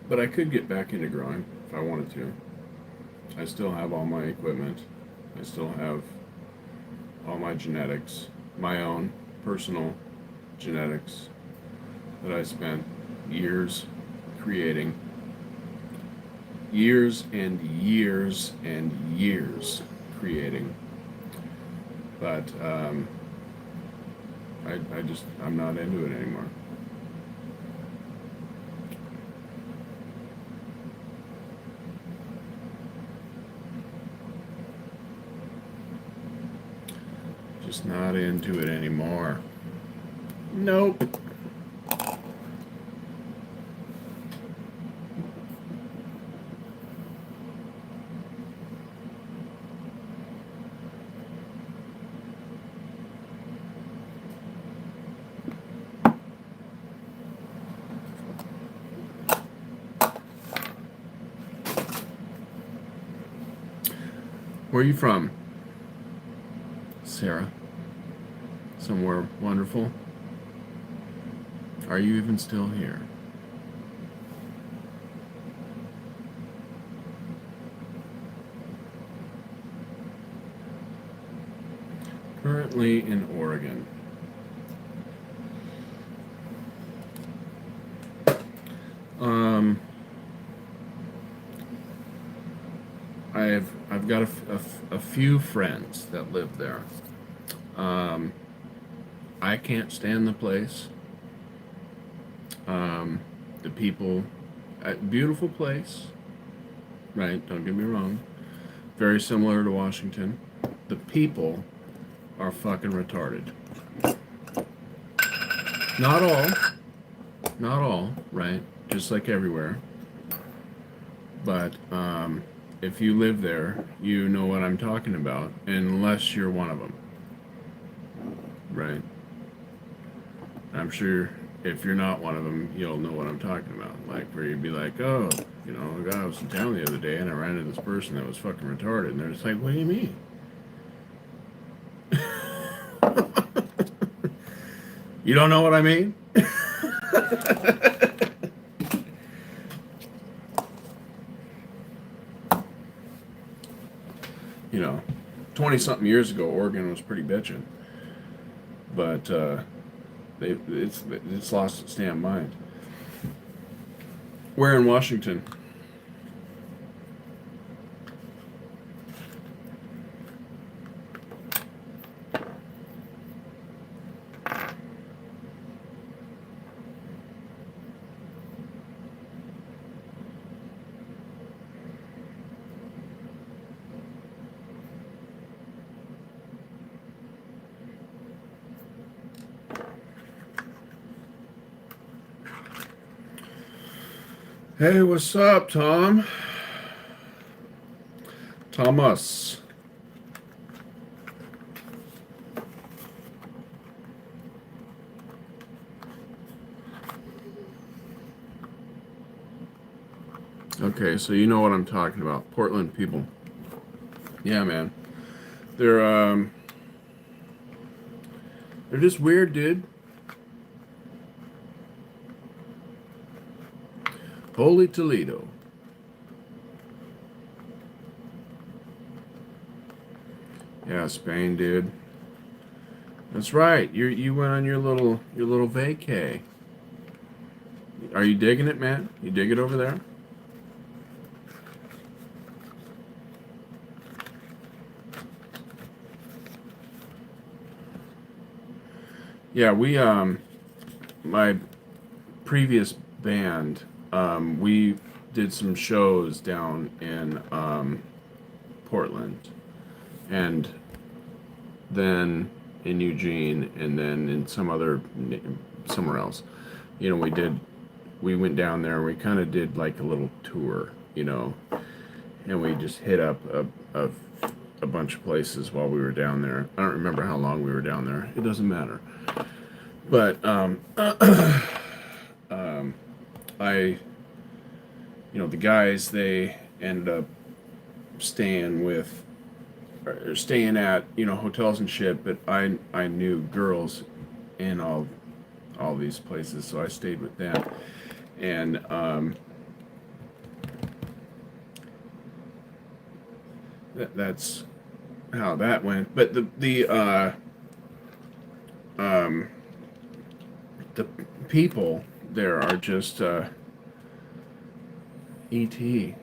S2: But I could get back into growing if I wanted to. I still have all my equipment. I still have all my genetics, my own personal genetics that I spent years creating. Years and years and years creating. But I'm not into it anymore. Just not into it anymore. Nope. Where are you from, Sarah? Somewhere wonderful? Are you even still here? Currently in Oregon. Um, I've got a few friends that live there. Um, I can't stand the place. The people, beautiful place, right? Don't get me wrong. Very similar to Washington. The people are fucking retarded. Not all, not all, right? Just like everywhere. But if you live there, you know what I'm talking about, unless you're one of them, right? I'm sure if you're not one of them, you'll know what I'm talking about. Like, where you'd be like, oh, you know, I was in town the other day and I ran into this person that was fucking retarded. And they're just like, what do you mean? You don't know what I mean? You know, 20-something years ago, Oregon was pretty bitchin'. But it's lost its damn mind. Where in Washington? Hey, what's up, Tom? Thomas. Okay, so you know what I'm talking about. Portland people. Yeah, man. They're they're just weird, dude. Holy Toledo. Yeah, Spain, dude. That's right. You went on your little vacay. Are you digging it, man? You dig it over there? Yeah, we my previous band, we did some shows down in Portland, and then in Eugene, and then in somewhere else. You know, we went down there and we kind of did like a little tour, you know, and we just hit up a bunch of places while we were down there. I don't remember how long we were down there. It doesn't matter. But I, you know, the guys, they ended up staying with or staying at, you know, hotels and shit. But I knew girls in all these places, so I stayed with them. And that's how that went. But the people there are just E.T.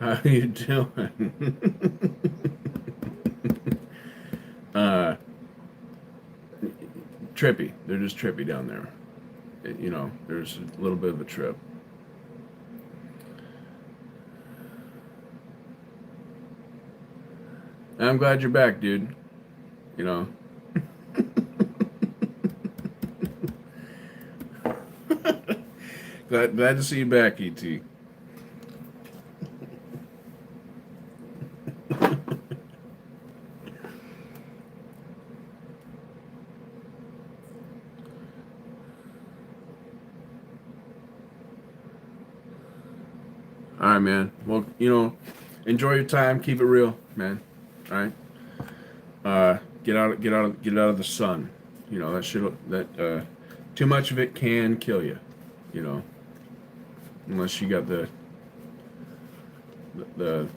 S2: How you doing? uh, Trippy. They're just trippy down there. You know, there's a little bit of a trip. I'm glad you're back, dude. You know, Glad to see you back, ET. All right, man. Well, enjoy your time. Keep it real, man. All right. Get out of the sun. That shit. Too much of it can kill you. You know, unless you got the the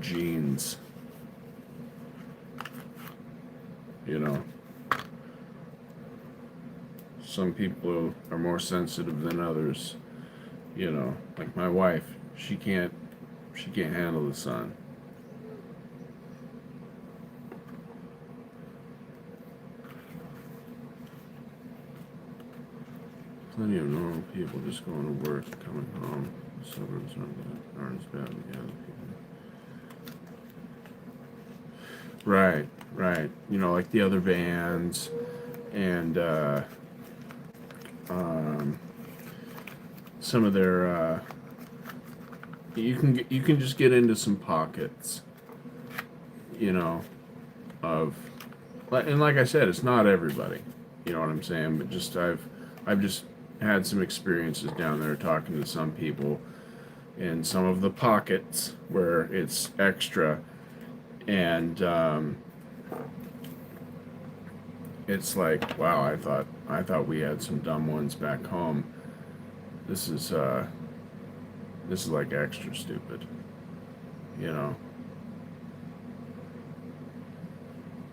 S2: genes. Some people are more sensitive than others. Like my wife, she can't handle the sun. Plenty of normal people just going to work, coming home. The suburbs aren't as bad as the other people. Right. Like the other bands, and some of their. You can just get into some pockets. Of, and like I said, it's not everybody. You know what I'm saying? But I've just had some experiences down there talking to some people in some of the pockets where it's extra, and it's like, wow, I thought we had some dumb ones back home. This is like extra stupid,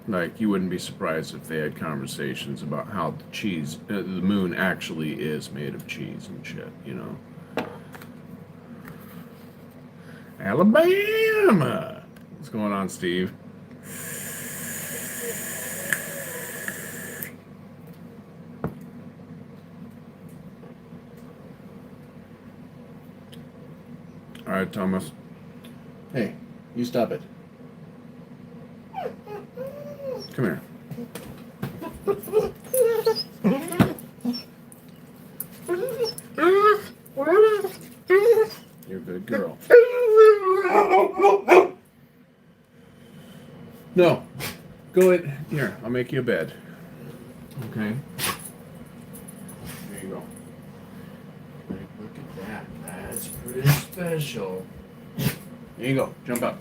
S2: Like, you wouldn't be surprised if they had conversations about how the moon actually is made of cheese and shit, Alabama! What's going on, Steve? All right, Thomas. Hey, you stop it. Come here. You're a good girl. No. Go in. Here, I'll make you a bed. Okay? There you go. Look at that. That's pretty special. There you go. Jump up.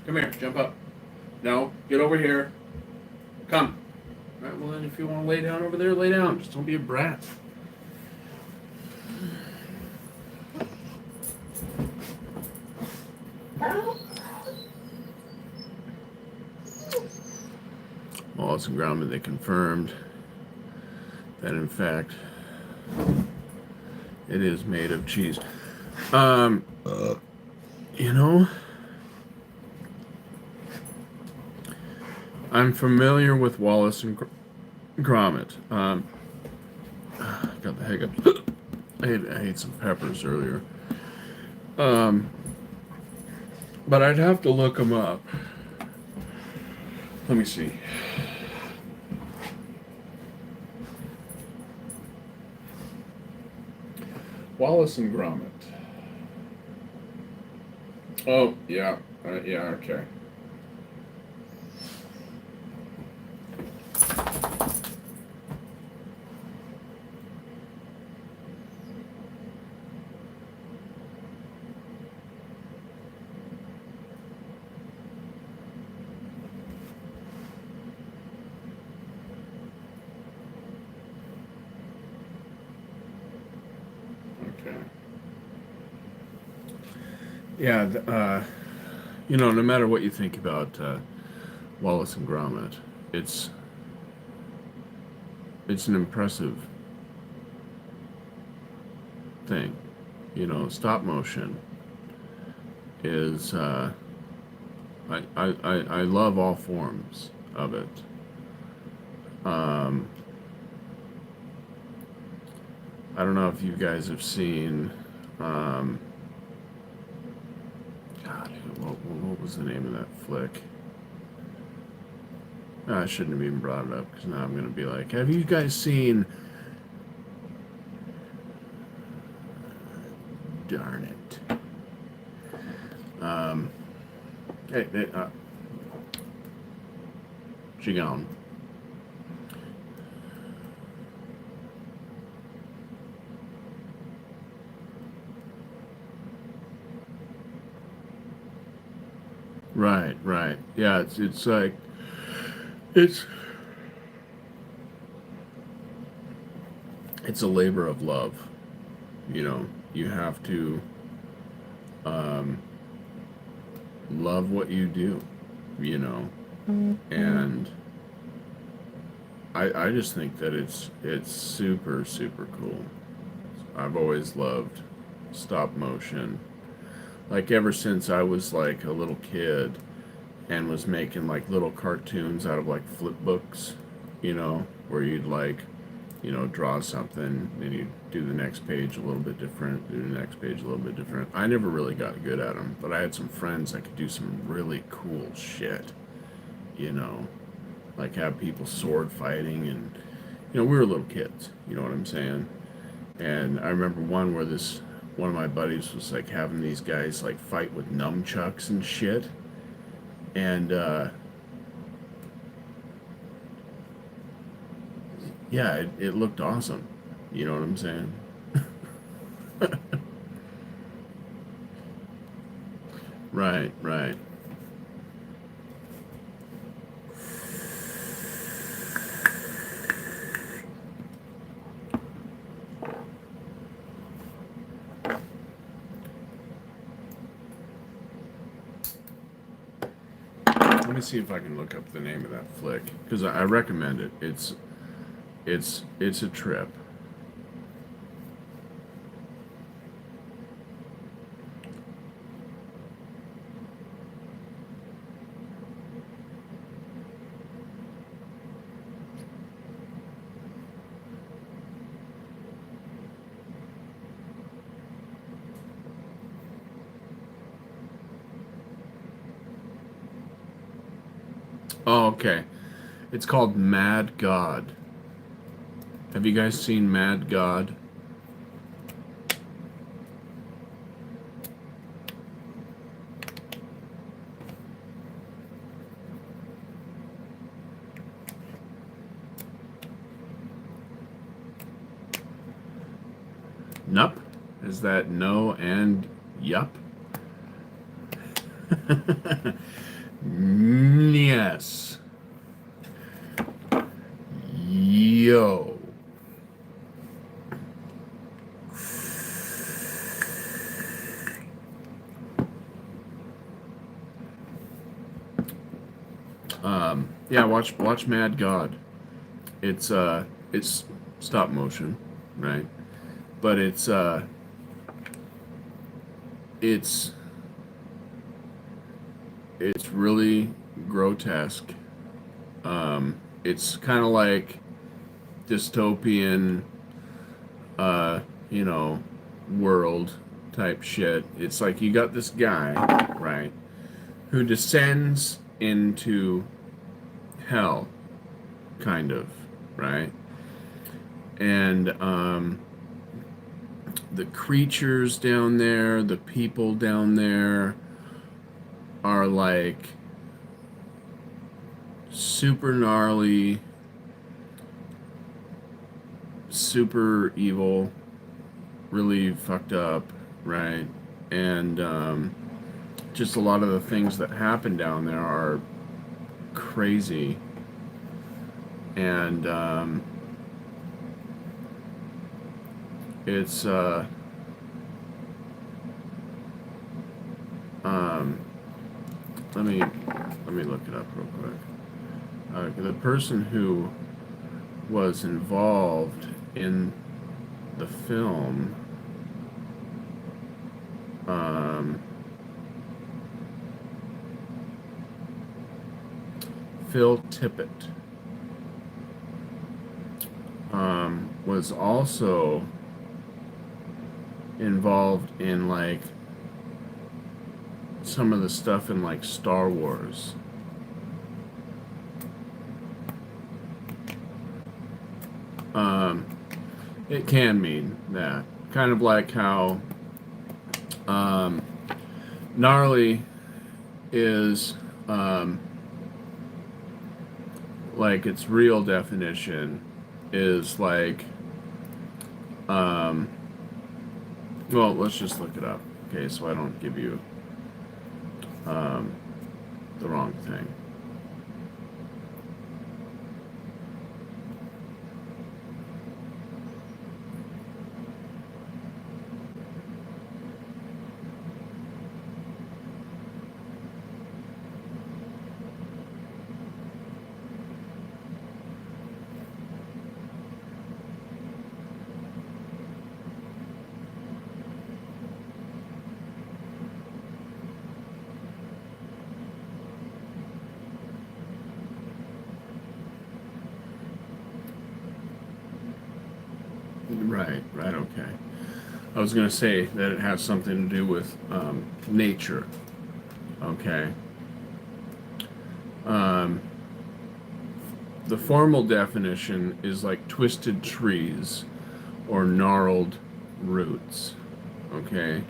S2: Come here. Jump up. No. Get over here. Come. All right, well, then if you want to lay down over there, lay down. Just don't be a brat. Wallace and Gromit, they confirmed that, in fact, it is made of cheese. I'm familiar with Wallace and Gromit. Got the hiccup. I ate some peppers earlier. But I'd have to look them up. Let me see. Wallace and Gromit. Oh, yeah. Yeah, okay. Yeah, no matter what you think about Wallace and Gromit, it's an impressive thing. Stop motion is I love all forms of it. I don't know if you guys have seen. What was the name of that flick? I shouldn't have even brought it up, because now I'm going to be like, have you guys seen Darn it. Hey, she gone. Right. Yeah, it's like it's it's a labor of love. You know, you have to um, love what you do. You know, and I just think that it's super cool. I've always loved stop motion. Like ever since I was like a little kid and was making like little cartoons out of like flip books, you know, where you'd like, you know, draw something and you do the next page a little bit different, do the next page a little bit different. I never really got good at them, but I had some friends that could do some really cool shit, you know, like have people sword fighting and, you know, we were little kids, you know what I'm saying? And I remember one where one of my buddies was like having these guys like fight with nunchucks and shit. And yeah, it looked awesome. You know what I'm saying? Right. Let me see if I can look up the name of that flick because I recommend it. It's a trip. Oh, okay. It's called Mad God. Have you guys seen Mad God? Nup? Is that no and yup? Yes. Yo. Yeah, watch Mad God. It's stop motion, right? But it's it's really grotesque. It's kind of like dystopian, uh, you know, world type shit. It's like you got this guy, right, who descends into hell, kind of, right? And the creatures down there, the people down there are like super gnarly, super evil, really fucked up, right? And just a lot of the things that happen down there are crazy. And it's um, let me look it up real quick. The person who was involved in the film, Phil Tippett, was also involved in like some of the stuff in like Star Wars. It can mean that. Kind of like how Um, gnarly is like its real definition is like um, well, let's just look it up, okay, so I don't give you um, the wrong thing. Right, okay. I was going to say that it has something to do with nature, okay. Um, the formal definition is like twisted trees or gnarled roots, okay.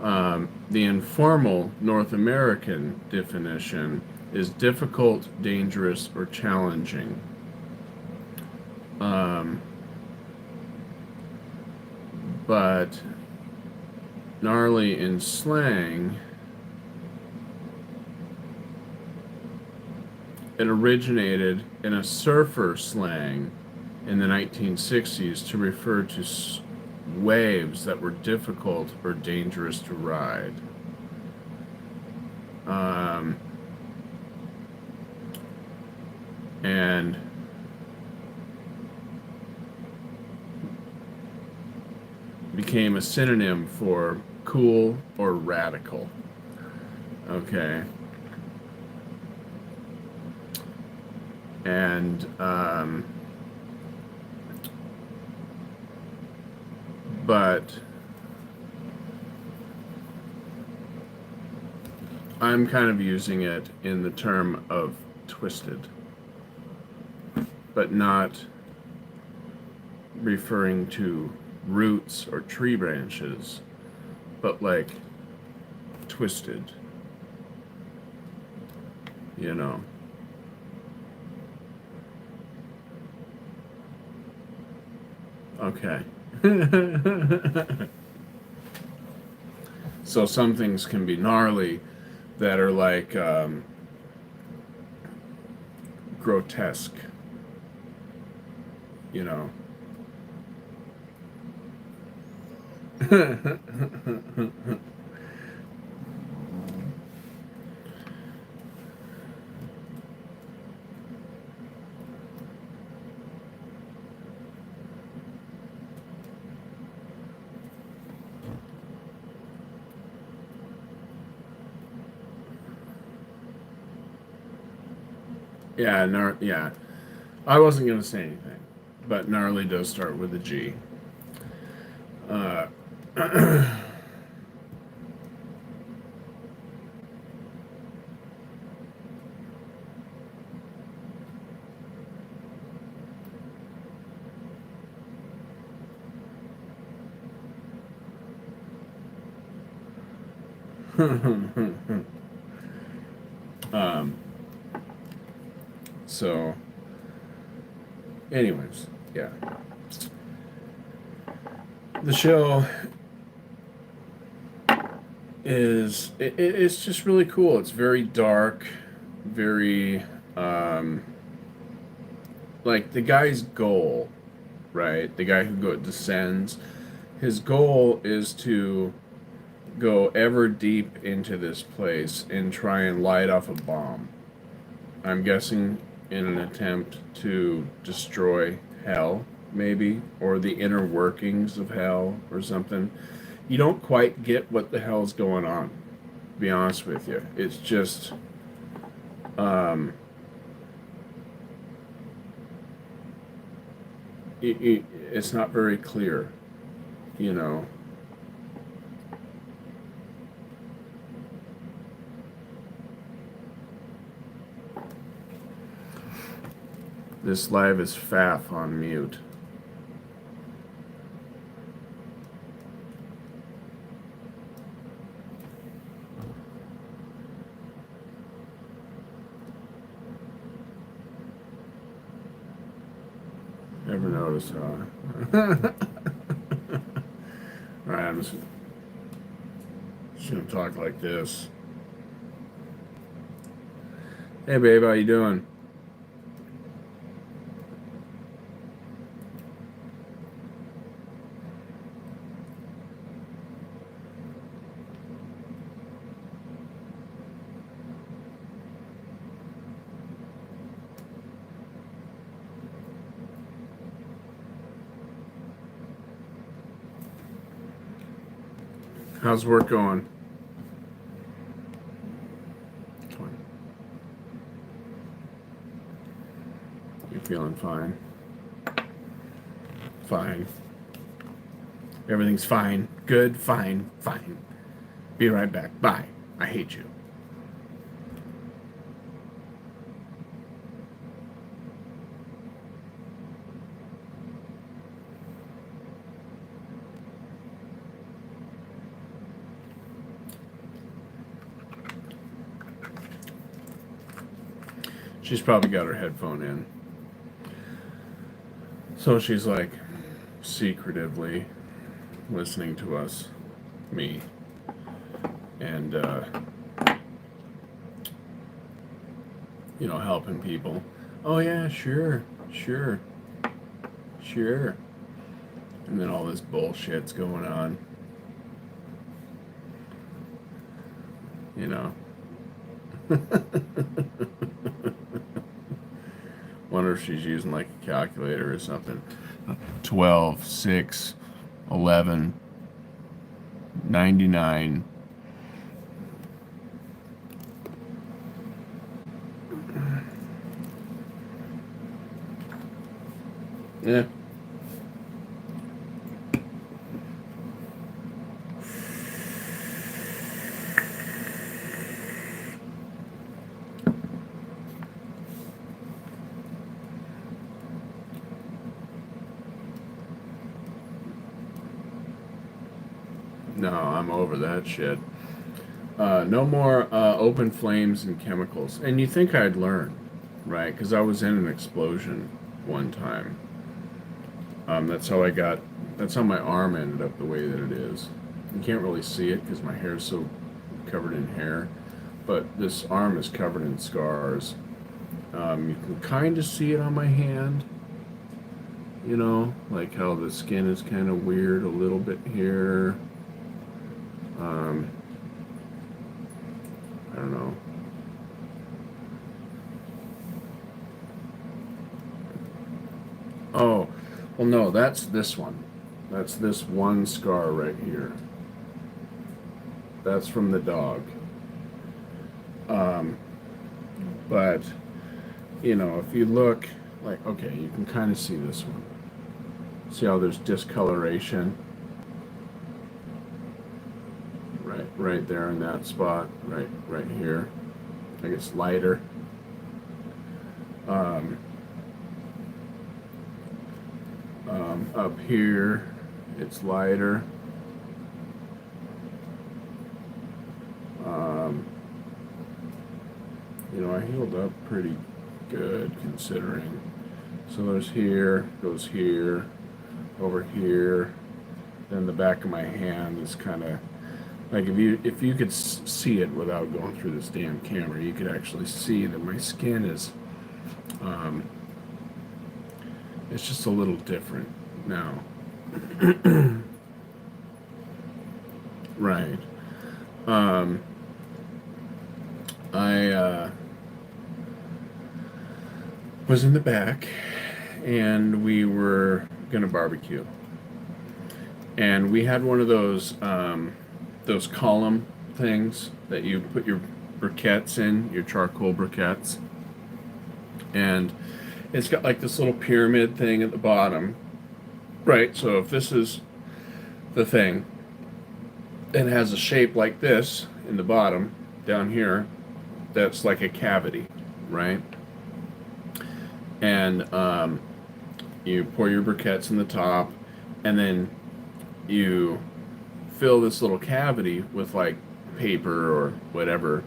S2: The informal North American definition is difficult, dangerous, or challenging. Um, but gnarly in slang, it originated in a surfer slang in the 1960s to refer to waves that were difficult or dangerous to ride. And became a synonym for cool or radical. Okay. And but I'm kind of using it in the term of twisted, but not referring to roots or tree branches, but like twisted, you know. Okay. So some things can be gnarly that are like grotesque, you know. Yeah. I wasn't gonna say anything, but gnarly does start with a G. Uh, um, so, anyways, yeah. The show it's just really cool. It's very dark, very um, like the guy's goal, right? The guy who descends, his goal is to go ever deep into this place and try and light off a bomb. I'm guessing in an attempt to destroy hell, maybe, or the inner workings of hell or something. You don't quite get what the hell's going on, to be honest with you. It's just um, it's not very clear, you know. This live is faff on mute. Ever notice how? Alright, I'm just gonna talk like this. Hey babe, how you doing? How's work going? Fine. You feeling fine? Fine. Everything's fine. Good, fine, fine. Be right back. Bye. I hate you. She's probably got her headphone in. So she's like secretively listening to us, me, and helping people. Oh yeah, sure, sure, sure. And then all this bullshit's going on. You know. Wonder if she's using like a calculator or something. 12, 6, 11, 99. Yeah. No, I'm over that shit. No more open flames and chemicals. And you think I'd learn, right? Because I was in an explosion one time. That's how my arm ended up the way that it is. You can't really see it because my hair's so covered in hair. But this arm is covered in scars. You can kind of see it on my hand. Like how the skin is kind of weird a little bit here. I don't know. Oh, well, no, that's this one. That's this one scar right here. That's from the dog. But, if you look, like, okay, you can kind of see this one. See how there's discoloration? Right there in that spot, right here. I guess lighter. Up here, it's lighter. I healed up pretty good considering. So there's here, goes here, over here. Then the back of my hand is kind of like if you could see it without going through this damn camera, you could actually see that my skin is it's just a little different now. Right. I was in the back and we were gonna barbecue. And we had one of those column things that you put your briquettes in, your charcoal briquettes. And it's got like this little pyramid thing at the bottom. Right, so if this is the thing, it has a shape like this in the bottom, down here, that's like a cavity, right? And you pour your briquettes in the top, and then you fill this little cavity with like paper or whatever,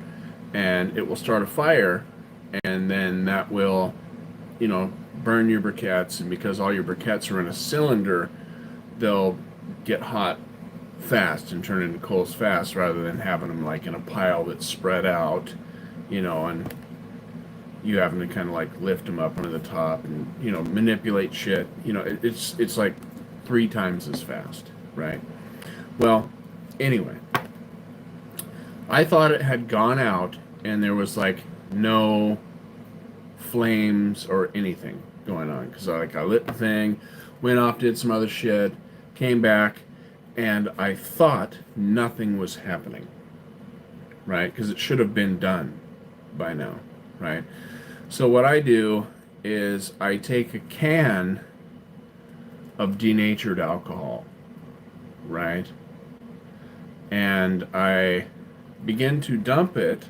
S2: and it will start a fire, and then that will burn your briquettes, and because all your briquettes are in a cylinder, they'll get hot fast and turn into coals fast rather than having them like in a pile that's spread out, and you having to kind of like lift them up onto the top and manipulate shit. It's like 3 times as fast, right? Well, anyway, I thought it had gone out and there was like no flames or anything going on because I lit the thing, went off, did some other shit, came back, and I thought nothing was happening, right? Because it should have been done by now, right? So what I do is I take a can of denatured alcohol, right? And I begin to dump it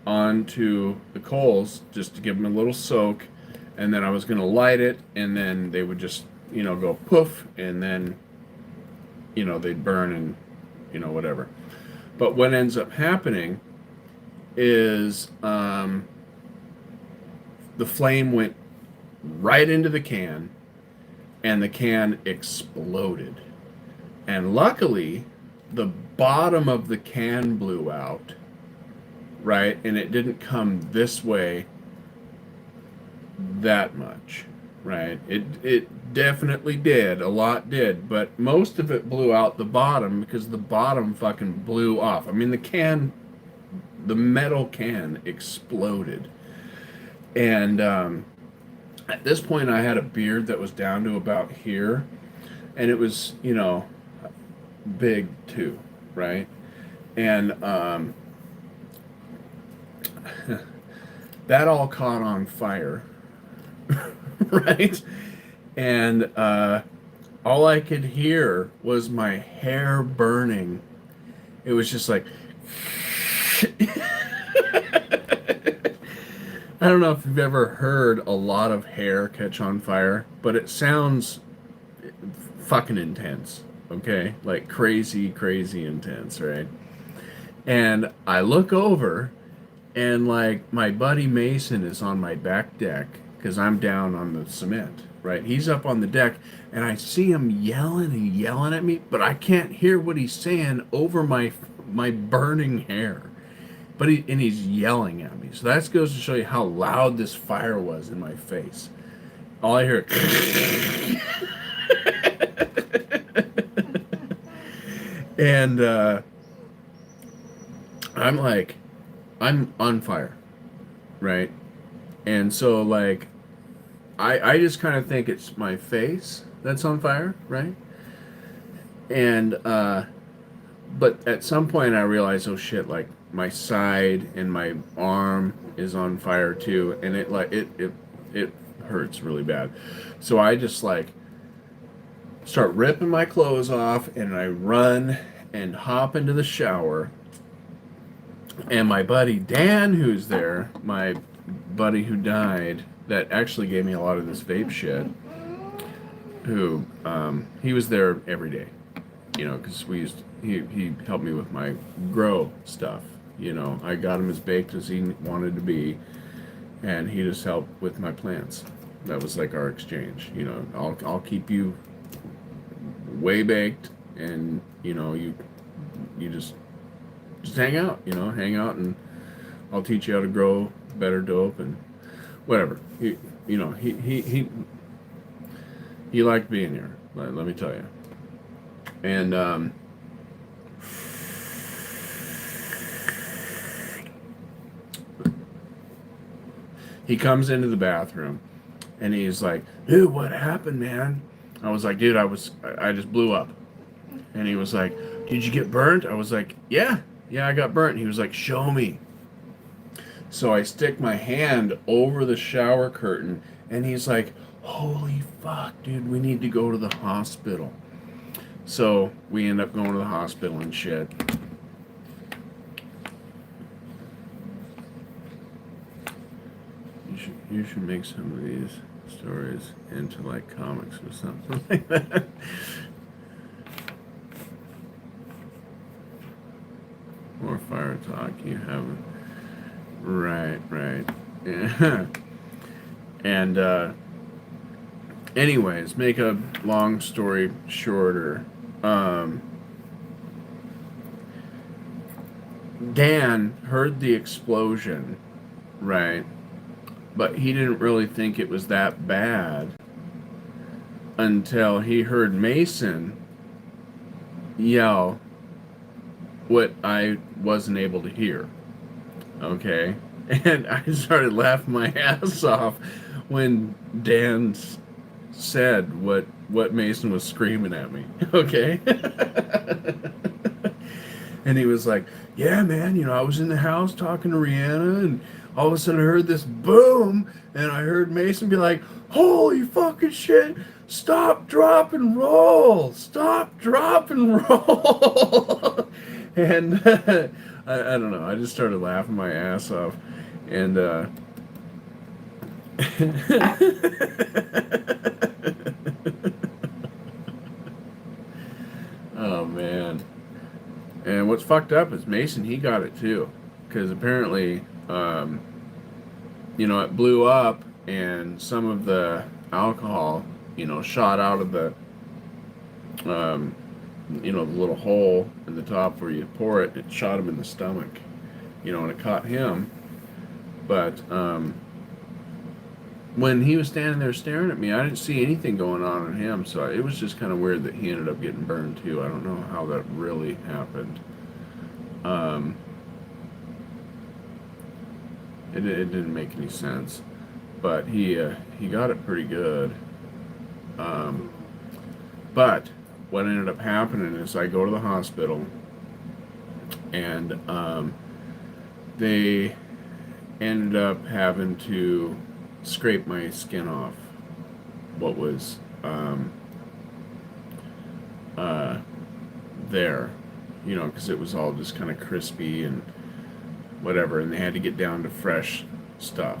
S2: onto the coals just to give them a little soak, and then I was going to light it, and then they would just, go poof, and then, they'd burn and, whatever. But what ends up happening is the flame went right into the can, and the can exploded. And luckily, the bottom of the can blew out, right? And it didn't come this way that much, right? It definitely did. A lot did. But most of it blew out the bottom because the bottom fucking blew off. I mean, the metal can exploded. And at this point, I had a beard that was down to about here. And it was, big too, right? And that all caught on fire, right? And all I could hear was my hair burning. It was just like I don't know if you've ever heard a lot of hair catch on fire, but it sounds fucking intense, okay? Like crazy, crazy intense, right? And I look over, and like my buddy Mason is on my back deck because I'm down on the cement, right? He's up on the deck, and I see him yelling and yelling at me, but I can't hear what he's saying over my burning hair. But he's yelling at me. So that goes to show you how loud this fire was in my face. All I hear and I'm on fire, right? And so like I just kind of think it's my face that's on fire, right? And but at some point I realized, oh shit, like my side and my arm is on fire too, and it hurts really bad. So I just like start ripping my clothes off, and I run and hop into the shower. And my buddy Dan, who's there, my buddy who died, that actually gave me a lot of this vape shit, who he was there every day, because he helped me with my grow stuff. I got him as baked as he wanted to be, and he just helped with my plants. That was like our exchange. I'll keep you way baked, and you just hang out. And I'll teach you how to grow better dope and whatever. He liked being here. Let me tell you. And he comes into the bathroom, and he's like, "Dude, what happened, man?" I was like, "Dude, I just blew up." And he was like, "Did you get burnt?" I was like, "Yeah, I got burnt." He was like, "Show me." So I stick my hand over the shower curtain, and he's like, "Holy fuck, dude, we need to go to the hospital." So we end up going to the hospital and shit. You should make some of these stories into like comics or something like that. More fire talk. You haven't. Right. Yeah. And anyways, make a long story shorter. Dan heard the explosion, right? But he didn't really think it was that bad until he heard Mason yell what I wasn't able to hear. Okay? And I started laughing my ass off when Dan said what Mason was screaming at me. Okay? And he was like, yeah, man, I was in the house talking to Rihanna, and all of a sudden I heard this boom, and I heard Mason be like, holy fucking shit, stop, drop, and roll. Stop, drop, and roll. And I don't know, I just started laughing my ass off. And, oh, man. And what's fucked up is Mason, he got it too. Because apparently, it blew up and some of the alcohol, shot out of the, the little hole in the top where you pour it. It shot him in the stomach, and it caught him. But when he was standing there staring at me, I didn't see anything going on him. So it was just kind of weird that he ended up getting burned too. I don't know how that really happened. It didn't make any sense, but he got it pretty good. But what ended up happening is I go to the hospital, and they ended up having to scrape my skin off. What was there, because it was all just kind of crispy and whatever, and they had to get down to fresh stuff,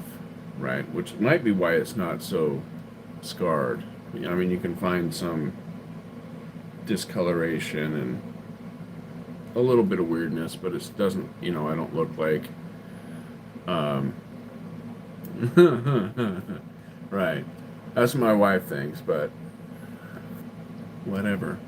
S2: right? Which might be why it's not so scarred. I mean, you can find some discoloration and a little bit of weirdness, but it doesn't, I don't look like, right. That's what my wife thinks, but whatever.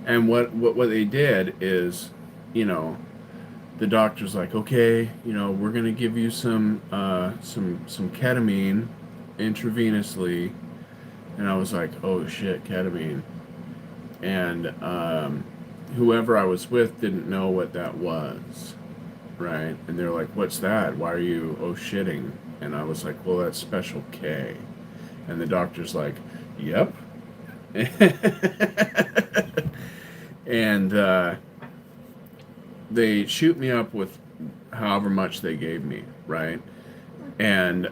S2: And what they did is, the doctor's like, okay, we're gonna give you some ketamine intravenously, and I was like, oh shit, ketamine, and whoever I was with didn't know what that was, right? And they're like, what's that? Why are you shitting? And I was like, well, that's Special K, and the doctor's like, yep. And they shoot me up with however much they gave me, right? And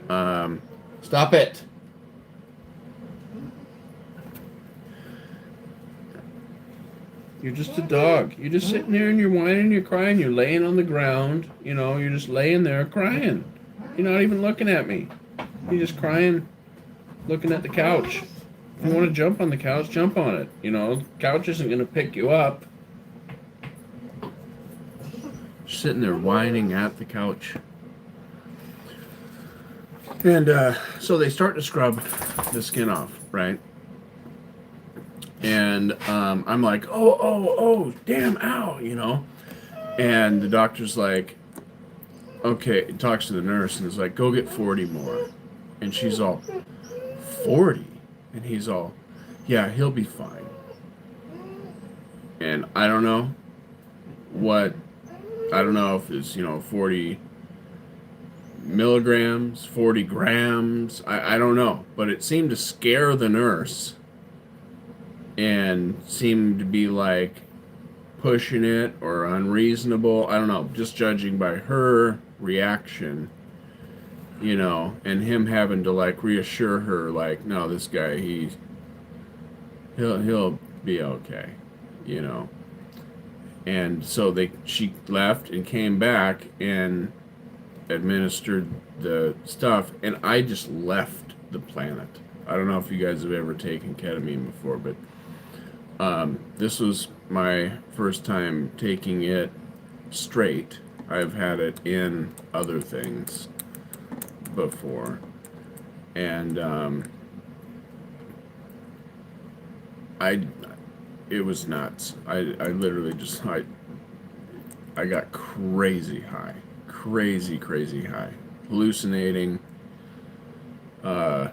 S2: stop it. You're just a dog. You're just sitting there and you're whining, you're crying, you're laying on the ground, you're just laying there crying. You're not even looking at me. You're just crying, looking at the couch. If you want to jump on the couch, jump on it. The couch isn't going to pick you up. Sitting there whining at the couch. And so they start to scrub the skin off, right? And I'm like, oh, damn, ow, And the doctor's like, okay, talks to the nurse and is like, go get 40 more. And she's all, 40? And he's all, yeah, he'll be fine. And I don't know if it's, 40 milligrams, 40 grams. I don't know. But it seemed to scare the nurse and seemed to be like pushing it or unreasonable. I don't know. Just judging by her reaction, and him having to like reassure her, like, no, this guy, he'll be okay, And so she left and came back and administered the stuff, and I just left the planet. I don't know if you guys have ever taken ketamine before, but this was my first time taking it straight. I've had it in other things before, and I it was nuts. I literally just I got crazy high, crazy high, hallucinating. Uh,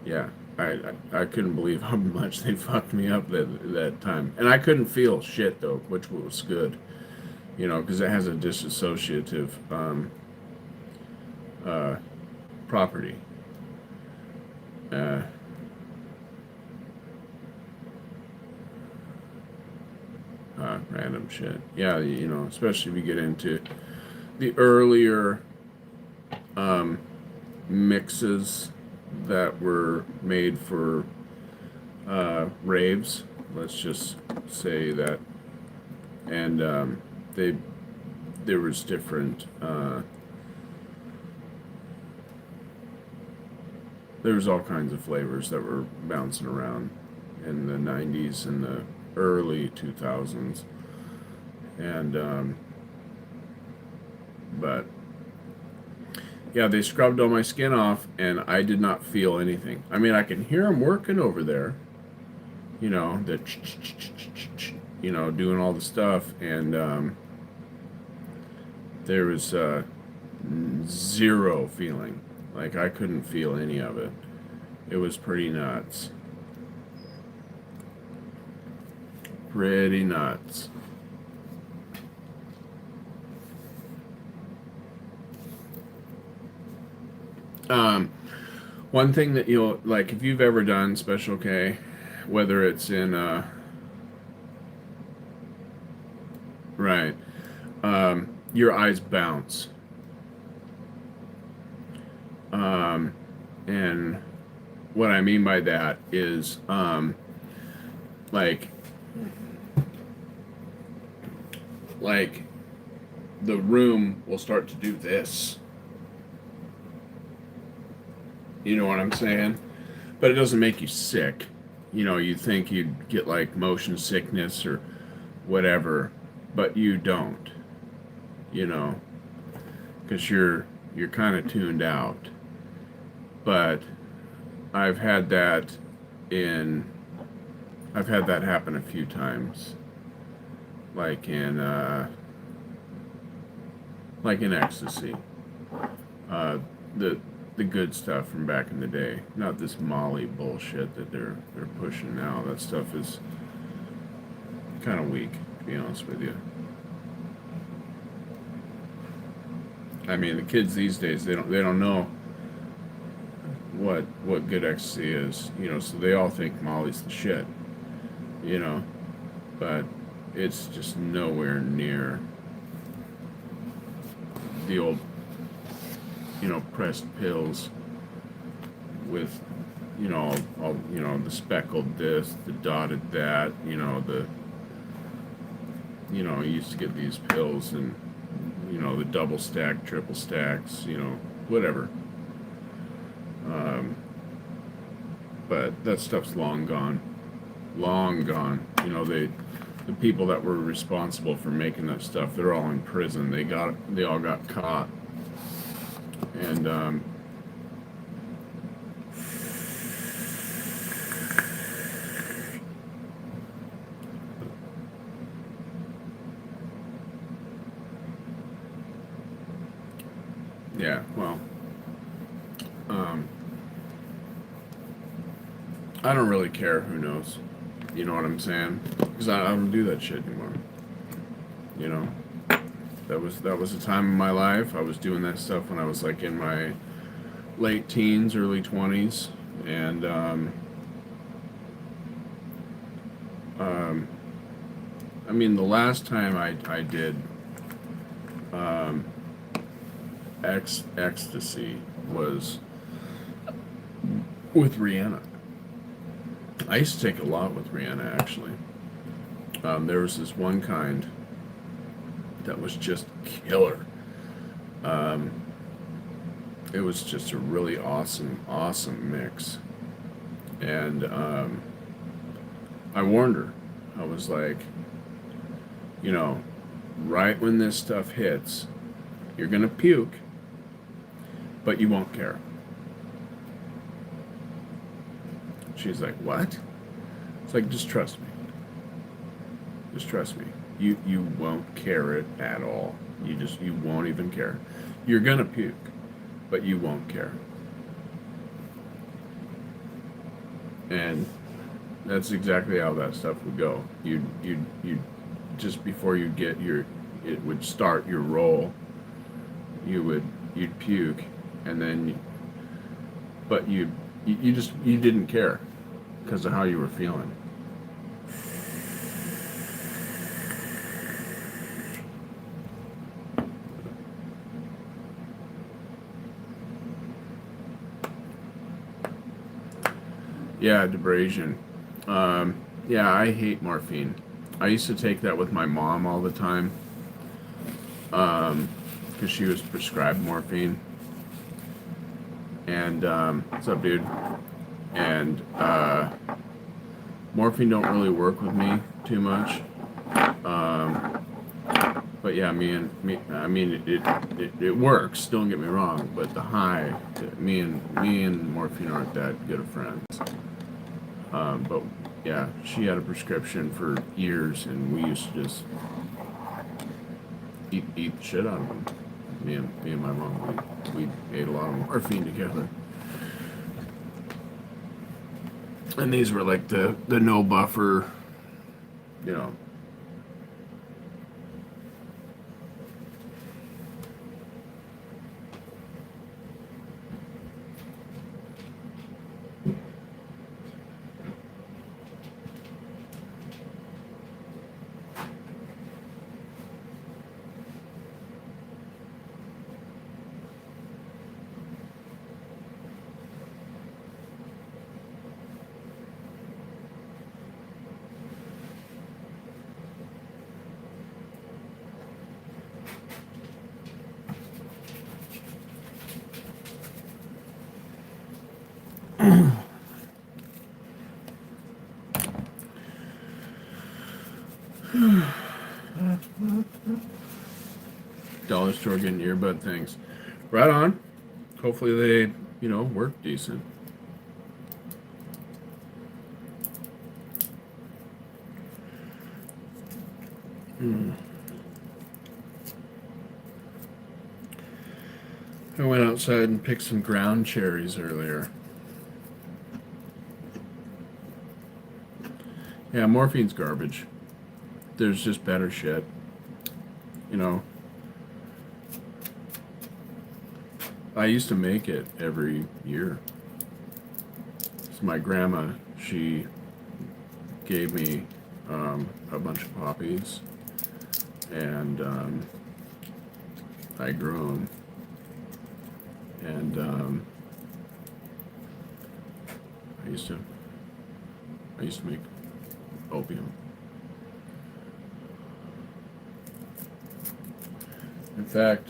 S2: yeah, I couldn't believe how much they fucked me up that time, and I couldn't feel shit though, which was good, because it has a dissociative uh, property. Uh, Random shit. Yeah, especially if you get into the earlier um, mixes that were made for raves. Let's just say that, and they there was different. There was all kinds of flavors that were bouncing around in the '90s and the early 2000s, and but yeah, they scrubbed all my skin off, and I did not feel anything. I mean, I can hear them working over there, the doing all the stuff, and there was zero feeling. Like, I couldn't feel any of it. It was pretty nuts. Pretty nuts. One thing that like, if you've ever done Special K, whether it's in right, your eyes bounce. And what I mean by that is, like the room will start to do this. You know what I'm saying? But it doesn't make you sick. You think you'd get like motion sickness or whatever, but you don't. Because you're kind of tuned out. But I've had that happen a few times, like in ecstasy, the good stuff from back in the day, not this Molly bullshit that they're pushing now. That stuff is kind of weak, to be honest with you. I mean, the kids these days, they don't know what good ecstasy is, so they all think Molly's the shit, but it's just nowhere near the old, pressed pills with, all the speckled this, the dotted that, you used to get these pills and, the double stack, triple stacks, whatever. But that stuff's long gone. Long gone. The people that were responsible for making that stuff, they're all in prison. They all got caught. And yeah, well, I don't really care who knows. You know what I'm saying? Because I don't do that shit anymore. You know, that was a time in my life. I was doing that stuff when I was like in my late teens, early 20s, and I mean, the last time I did ecstasy was with Rihanna. I used to take a lot with Rihanna, actually. There was this one kind that was just killer. It was just a really awesome mix. And I warned her. I was like, you know, right when this stuff hits, you're going to puke, but you won't care. She's like, what? It's like, just trust me. Just trust me. You won't care it at all. You won't even care. You're gonna puke, but you won't care. And that's exactly how that stuff would go. You just before you get it would start your roll. You'd puke, and then, but you didn't care because of how you were feeling. Yeah, Debrasion. Yeah, I hate morphine. I used to take that with my mom all the time because she was prescribed morphine. And what's up, dude? And morphine don't really work with me too much. But yeah, I mean, it works. Don't get me wrong. But the high, me and morphine aren't that good of friends. But yeah, she had a prescription for years, and we used to just eat the shit out of them. Me and my mom, we ate a lot of morphine together. And these were like the no buffer, you know. Dollar store getting earbud things. Right on. Hopefully they, work decent. I went outside and picked some ground cherries earlier. Yeah, morphine's garbage. There's just better shit. I used to make it every year. So my grandma, she gave me a bunch of poppies, and I grew them. And I used to make opium. In fact,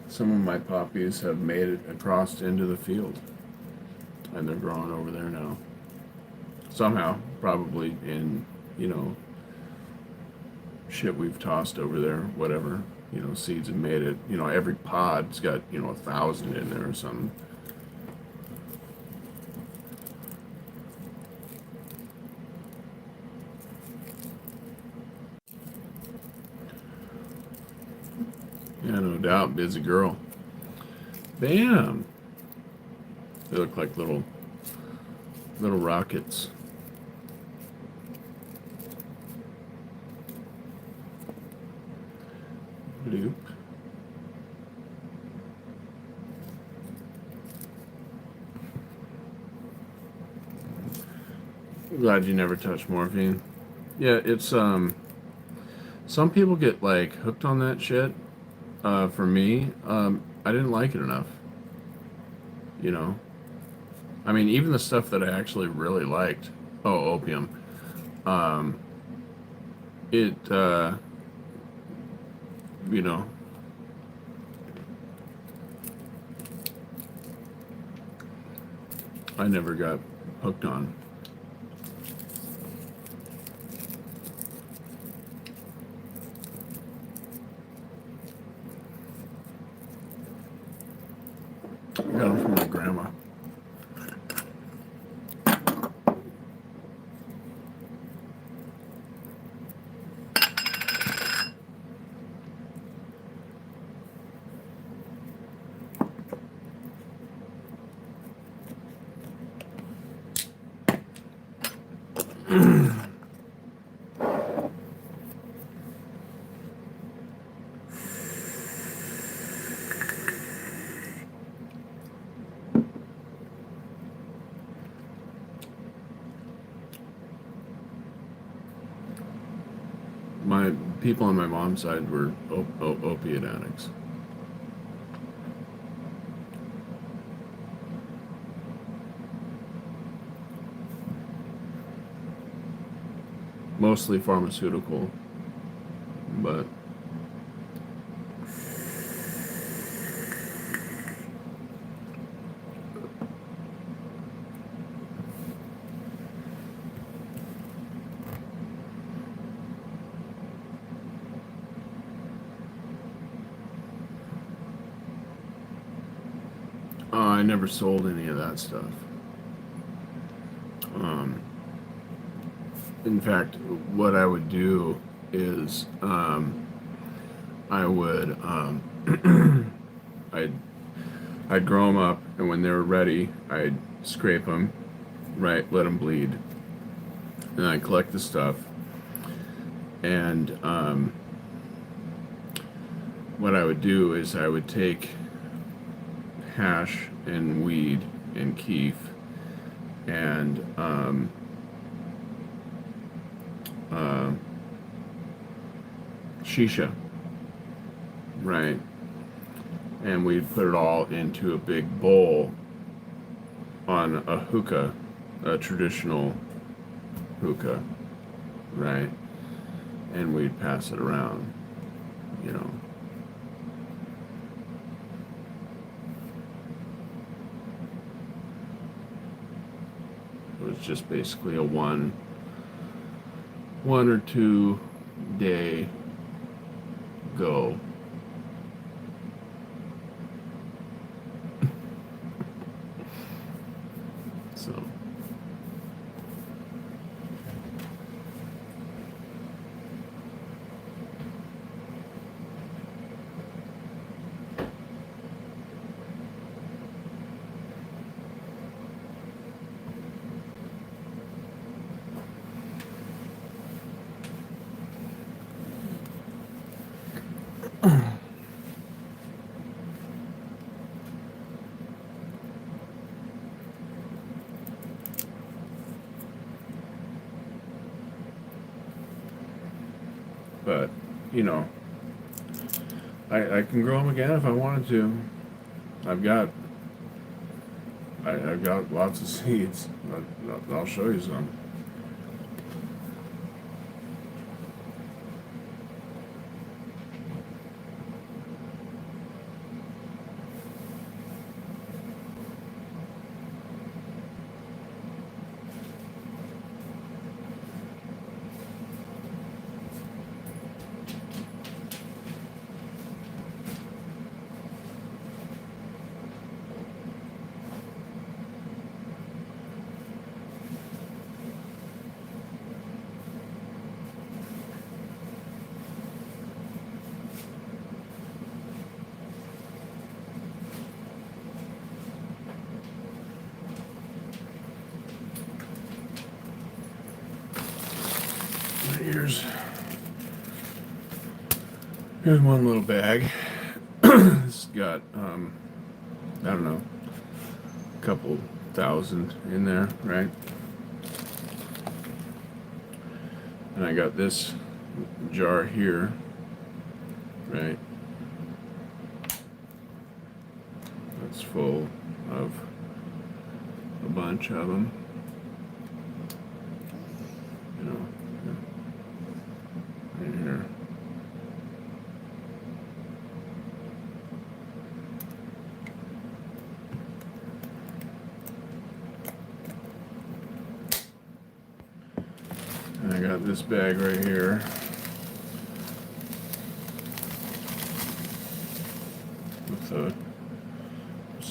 S2: some of my poppies have made it across into the field, and they're growing over there now. Somehow, probably in, shit we've tossed over there, whatever, seeds have made it. Every pod's got, 1,000 in there or something. Yeah, no doubt. Busy girl. Bam! They look like little rockets. Bloop. I'm glad you never touched morphine. Yeah, it's some people get like hooked on that shit. For me, I didn't like it enough. You know, I mean, even the stuff that I actually really liked. Oh, opium. Um, it, you know, I never got hooked on. I got them from my grandma. My people on my mom's side were opiate addicts. Mostly pharmaceutical, but I never sold any of that stuff. In fact, what I would do is I would I'd grow them up, and when they were ready, I'd scrape them, right, let them bleed, and I'd collect the stuff. And what I would do is I would take hash and weed and keef and shisha, right? And we'd put it all into a big bowl on a hookah, a traditional hookah, right? And we'd pass it around, you know. It was just basically a one or 2 day go. So but, you know, I can grow them again if I wanted to. I've got lots of seeds. I'll show you some. Here's one little bag. It's got I don't know, a couple thousand in there, right? And I got this jar here, right? That's full of a bunch of them. You know, in here. And I got this bag right here. With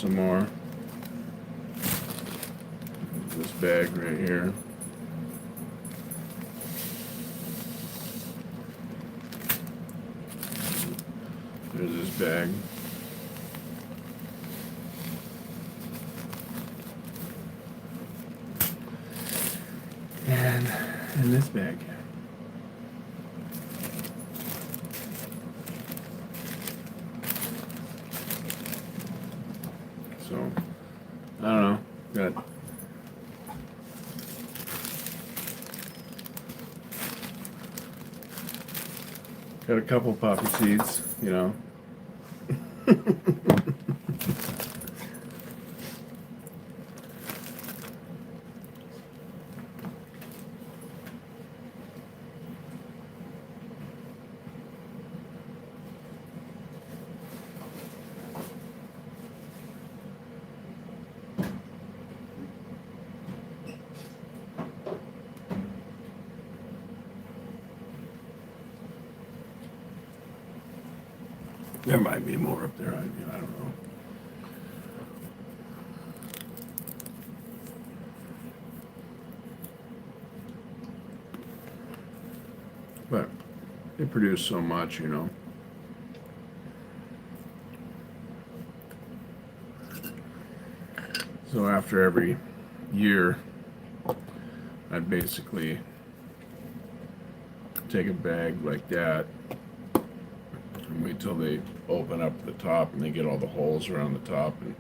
S2: some more. This bag right here. There's this bag. And in this bag. So, I don't know. Got a couple poppy seeds, you know. There might be more up there. I don't know. But they produce so much, you know. So after every year, I'd basically take a bag like that and wait till they open up the top and they get all the holes around the top, and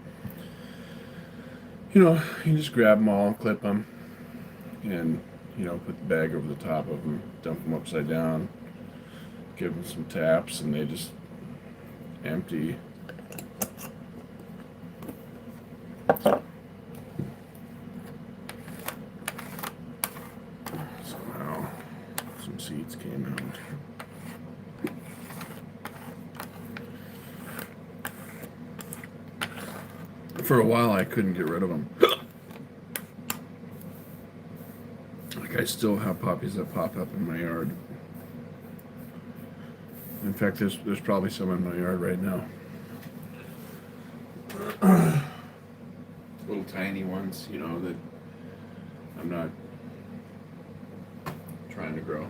S2: you know, you just grab them all, clip them, and you know, put the bag over the top of them, dump them upside down, give them some taps, and they just empty. Somehow some seeds came out. For a while, I couldn't get rid of them. Like, I still have poppies that pop up in my yard. In fact, there's probably some in my yard right now. Little tiny ones, you know, that I'm not trying to grow.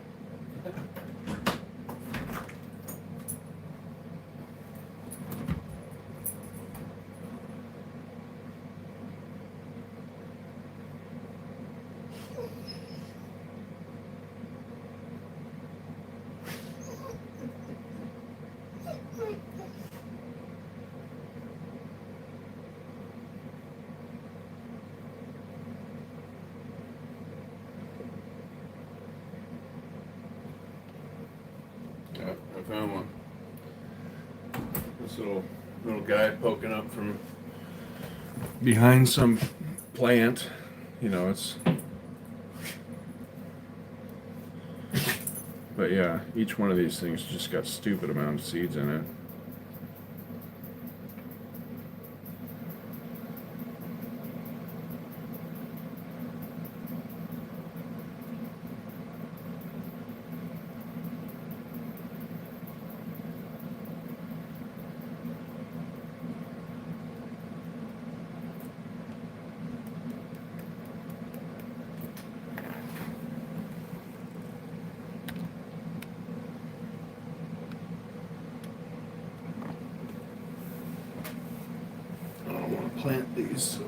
S2: I found one. This little guy poking up from behind some plant. You know, it's. But yeah, each one of these things just got stupid amount of seeds in it. Plant these, so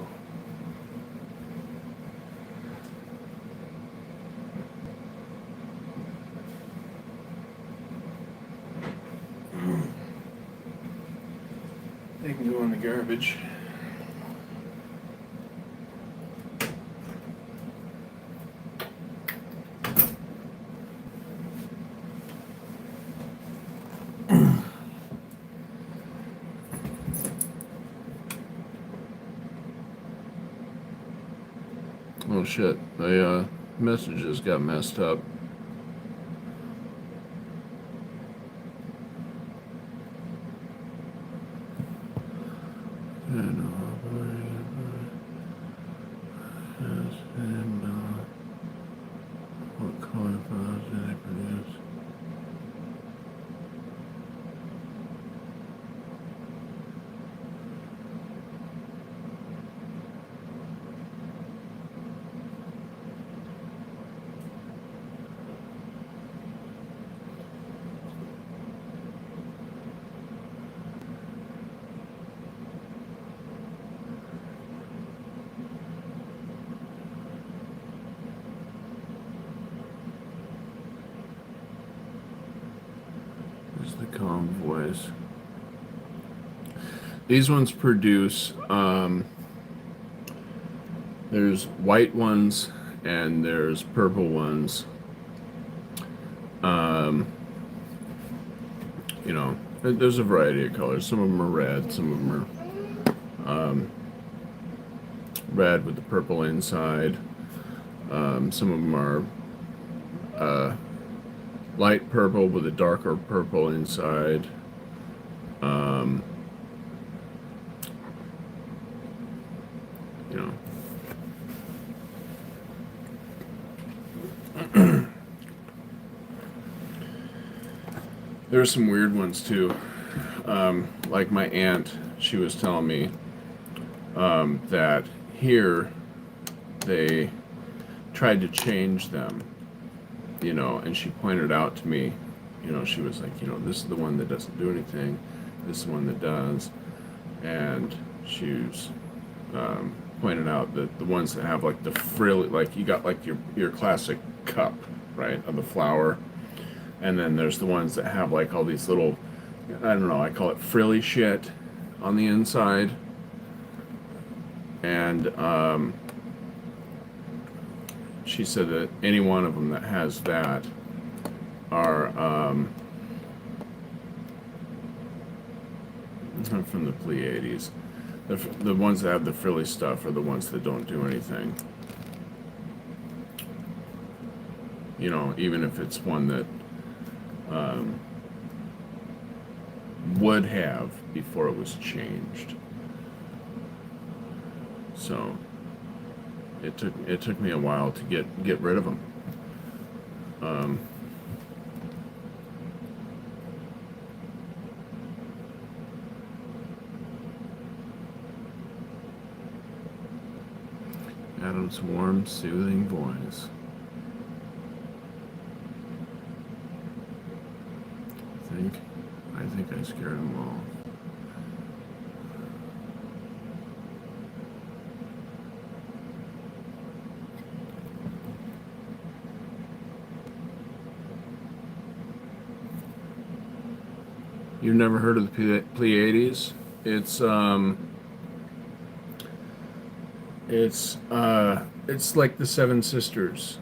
S2: they can go in the garbage. Oh shit, my messages got messed up. What color files did they produce? There's the calm voice. These ones produce, there's white ones and there's purple ones. You know, there's a variety of colors. Some of them are red, some of them are red with the purple inside. Some of them are light purple with a darker purple inside. You know. There's some weird ones too. Like my aunt, she was telling me that here they tried to change them, you know, and she pointed out to me, you know, she was like, you know, this is the one that doesn't do anything, this is the one that does, and she was pointed out that the ones that have like the frilly, like you got like your classic cup, right, of the flower, and then there's the ones that have like all these little, I don't know, I call it frilly shit on the inside. And she said that any one of them that has that are from the Pleiades. The ones that have the frilly stuff are the ones that don't do anything. You know, even if it's one that would have before it was changed. So it took me a while to get rid of them. Adam's warm, soothing voice. I think I scared them all. You've never heard of the Pleiades? It's like the Seven Sisters.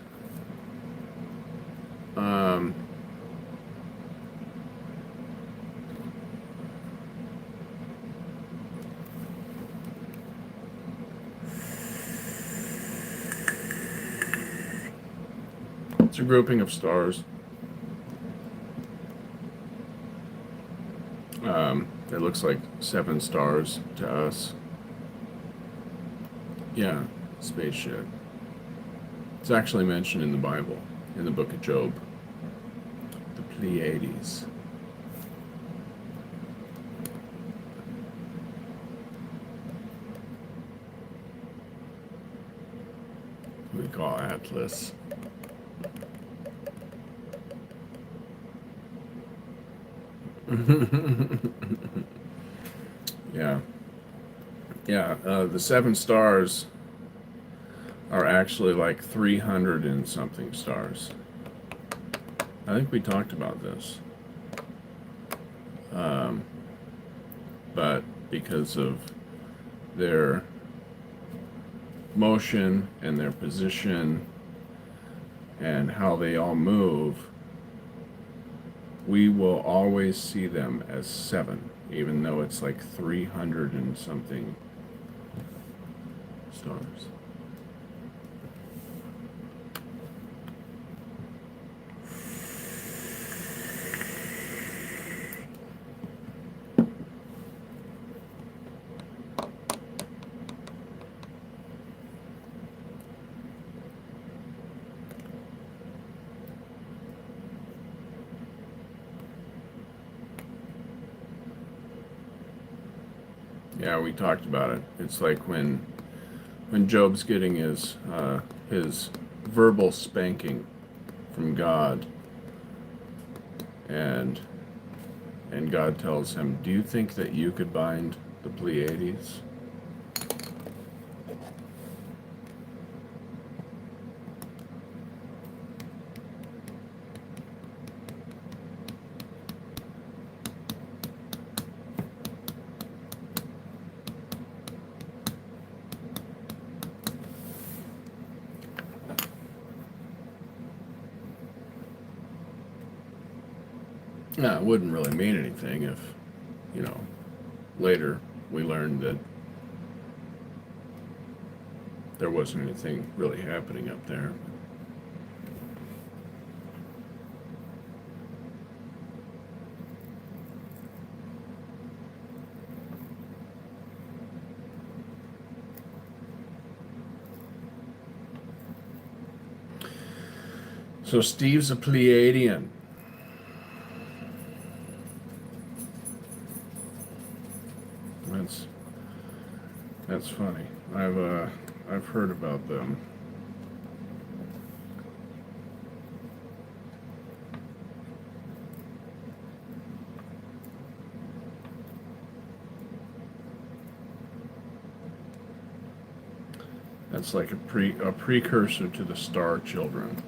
S2: It's a grouping of stars. It looks like 7 stars to us. Yeah, spaceship. It's actually mentioned in the Bible, in the book of Job. The Pleiades. We call Atlas. Yeah, the 7 stars are actually like 300 and something stars. I think we talked about this. But because of their motion and their position and how they all move, we will always see them as 7, even though it's like 300 and something stars. Yeah, we talked about it. It's like when Job's getting his verbal spanking from God, and God tells him, "Do you think that you could bind the Pleiades?" Now, it wouldn't really mean anything if, later we learned that there wasn't anything really happening up there. So Steve's a Pleiadian. That's funny. I've heard about them. That's like a precursor to the star children.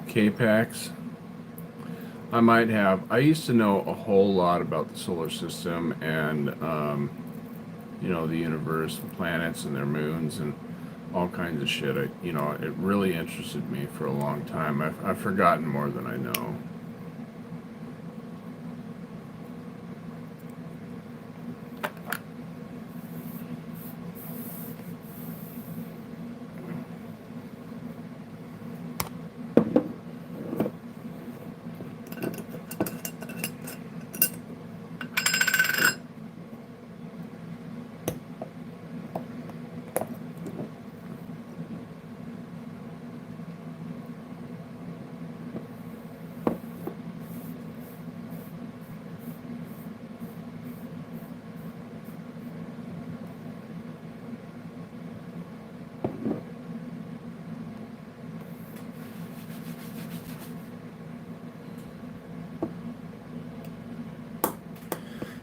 S2: K-Pax. I might have. I used to know a whole lot about the solar system and, the universe, the planets and their moons and all kinds of shit. It really interested me for a long time. I've forgotten more than I know.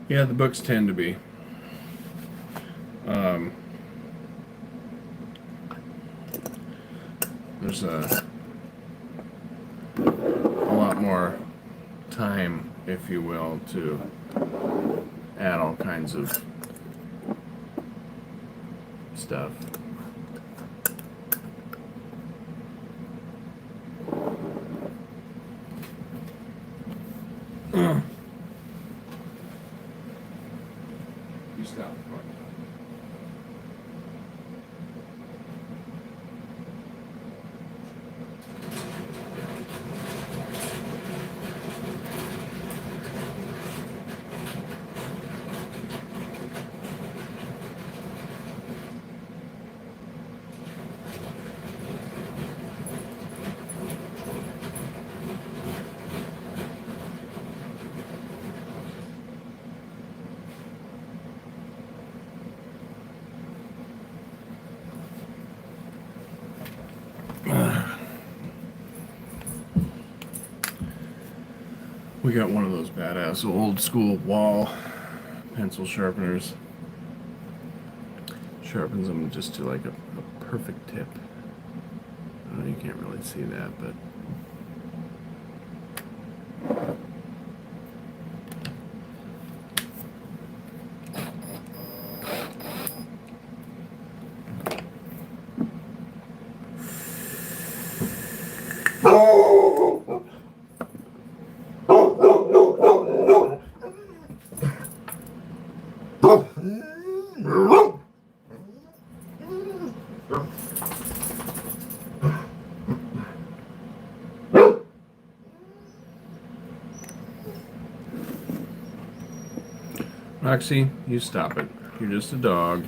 S2: Yeah, the books tend to be. There's a lot more time, if you will, to add all kinds of stuff. You stop. We got one of those badass old school wall pencil sharpeners. Sharpens them just to like a perfect tip. I know you can't really see that, but Roxy, you stop it. You're just a dog.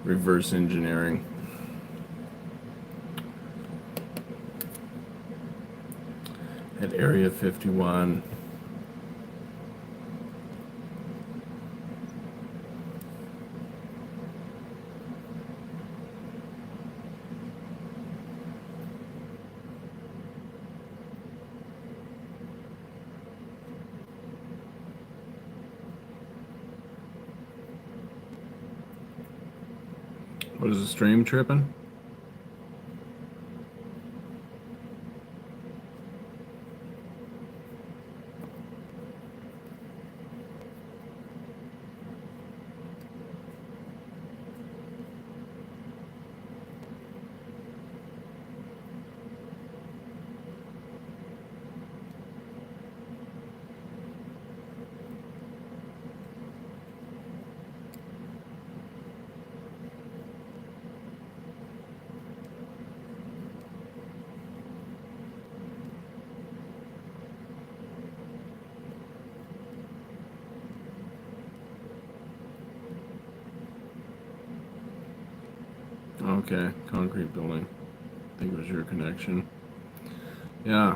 S2: Reverse engineering. At Area 51. What is the stream tripping? Okay, concrete building. I think it was your connection. Yeah.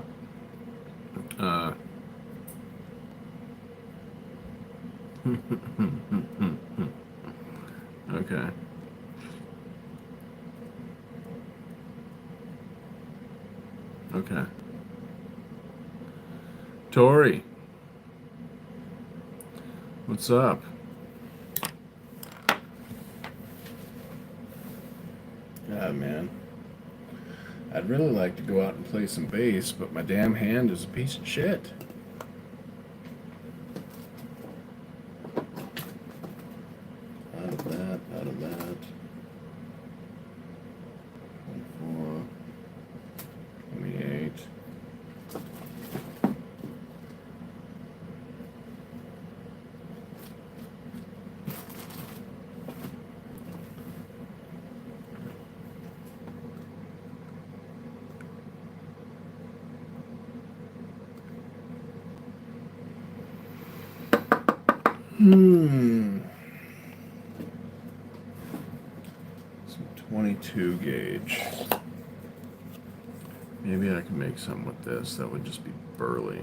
S2: Okay. Okay. Tori, what's up? Yeah, man. I'd really like to go out and play some bass, but my damn hand is a piece of shit. Out of that, out of that. 24, 28. Some 22 gauge. Maybe I can make some with this. That would just be burly.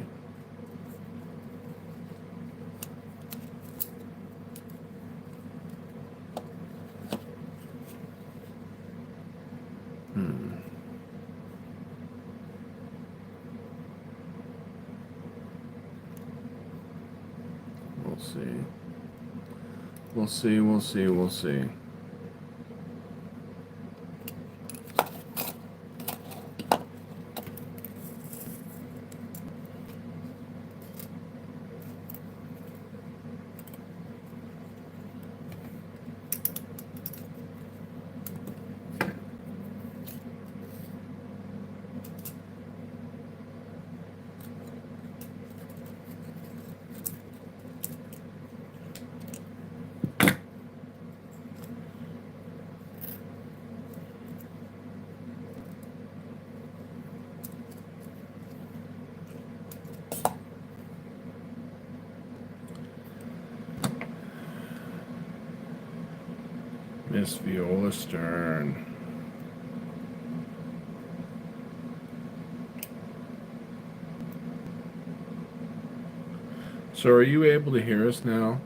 S2: We'll see. We'll see, we'll see, we'll see. Miss Viola Stern. So are you able to hear us now,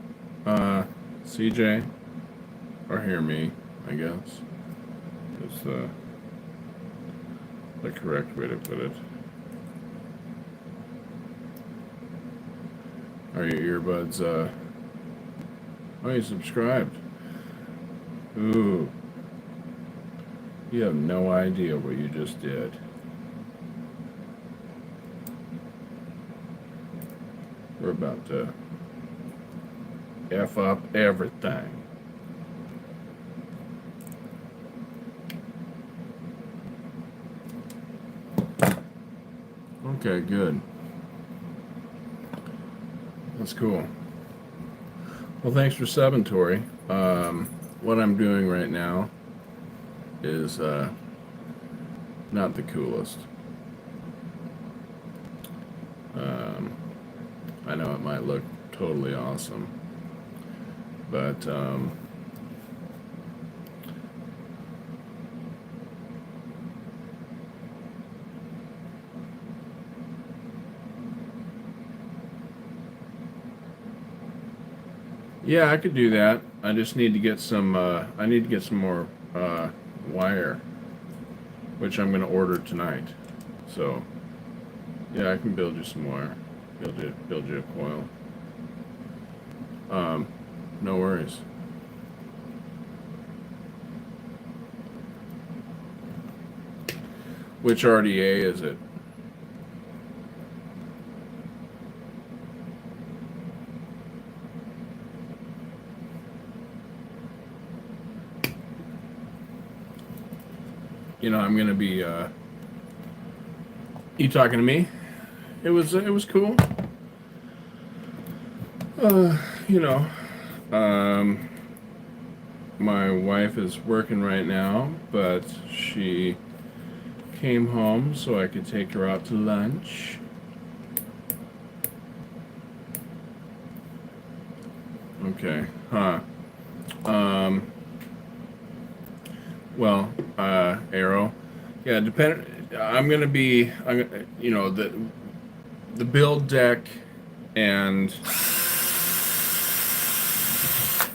S2: CJ? Or hear me, I guess. Is the correct way to put it. Are your earbuds, oh, you subscribed. Ooh. You have no idea what you just did. We're about to F up everything. Okay, good. That's cool. Well, thanks for subbing, Tori. What I'm doing right now is not the coolest. I know it might look totally awesome, But yeah, I could do that. I just need to get some. I need to get some more wire, which I'm going to order tonight. So yeah, I can build you some wire. Build you a coil. No worries. Which RDA is it? You know, I'm gonna be. You talking to me? It was cool. You know, my wife is working right now, but she came home so I could take her out to lunch. Okay, huh? Well, Arrow. Yeah, you know, the build deck and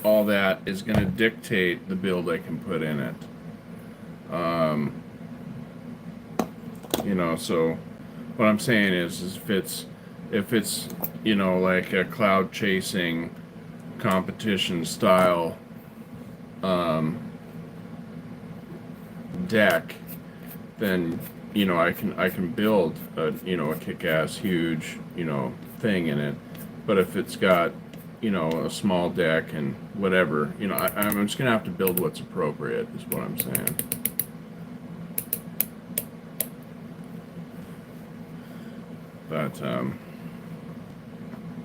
S2: all that is gonna dictate the build I can put in it. You know, so what I'm saying is if it's you know, like a cloud chasing competition style deck, then you know I can build a you know a kick-ass huge you know thing in it. But if it's got you know a small deck and whatever, you know I'm just gonna have to build what's appropriate is what I'm saying. But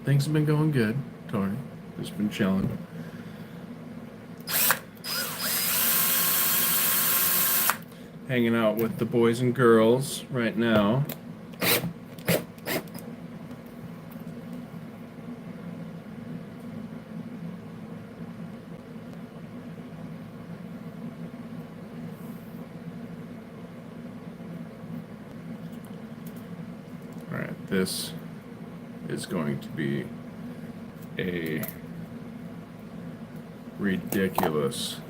S2: things have been going good, Tony. Just been chilling. Hanging out with the boys and girls right now. Alright, this is going to be a ridiculous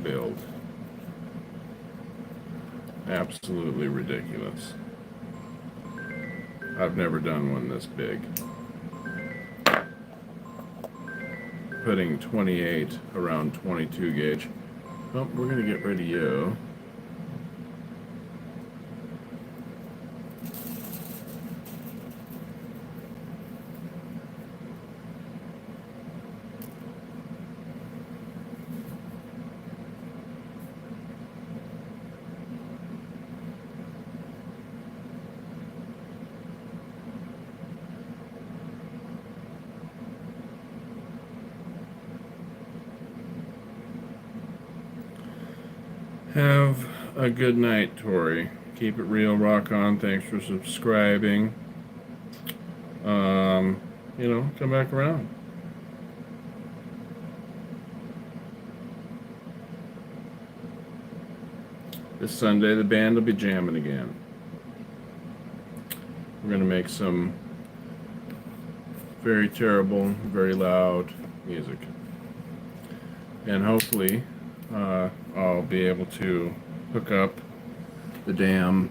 S2: build. Absolutely ridiculous. I've never done one this big. Putting 28 around 22 gauge. Oh, we're gonna get rid of you. Have a good night, Tori. Keep it real, rock on. Thanks for subscribing. You know, come back around. This Sunday, the band will be jamming again. We're going to make some very terrible, very loud music. And hopefully, I'll be able to hook up the damn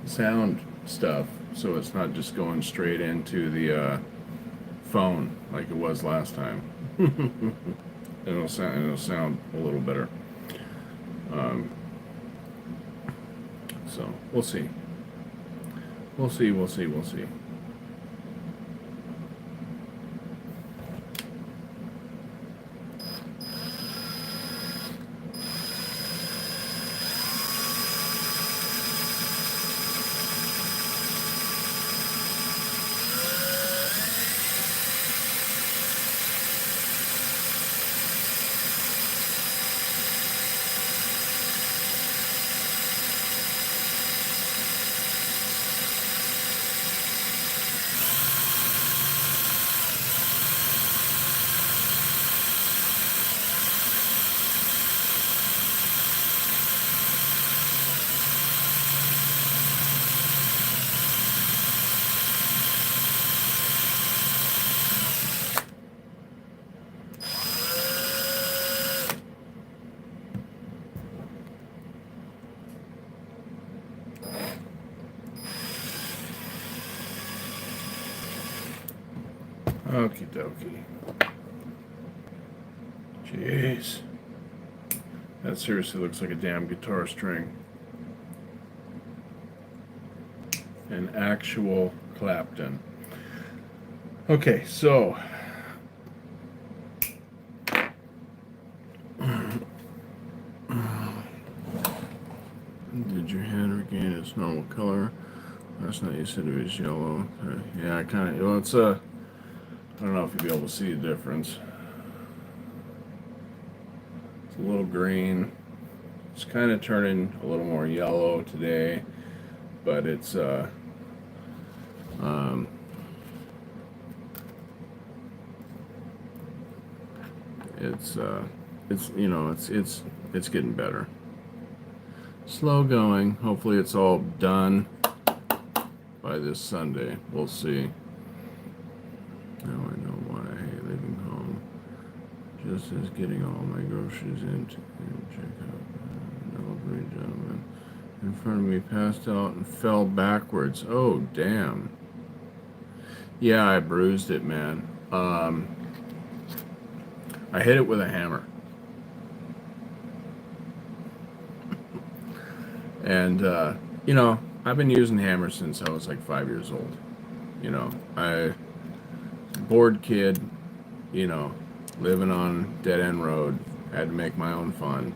S2: sound stuff so it's not just going straight into the phone like it was last time. It'll sound a little better. So we'll see. We'll see. Okie dokie. Jeez. That seriously looks like a damn guitar string. An actual Clapton. Okay, so did your head regain its normal color? Last night you said it was yellow. Yeah, I kind of. Well, it's a. I don't know if you'll be able to see the difference. It's a little green. It's kind of turning a little more yellow today, but it's um, it's you know it's getting better. Slow going. Hopefully it's all done by this Sunday. We'll see. Now I know why I hate leaving home. Just as getting all my groceries in to check out. An elderly gentleman in front of me passed out and fell backwards. Oh, damn. Yeah, I bruised it, man. I hit it with a hammer. And, you know, I've been using hammers since I was like 5 years old. You know, bored kid, you know, living on dead end road, had to make my own fun.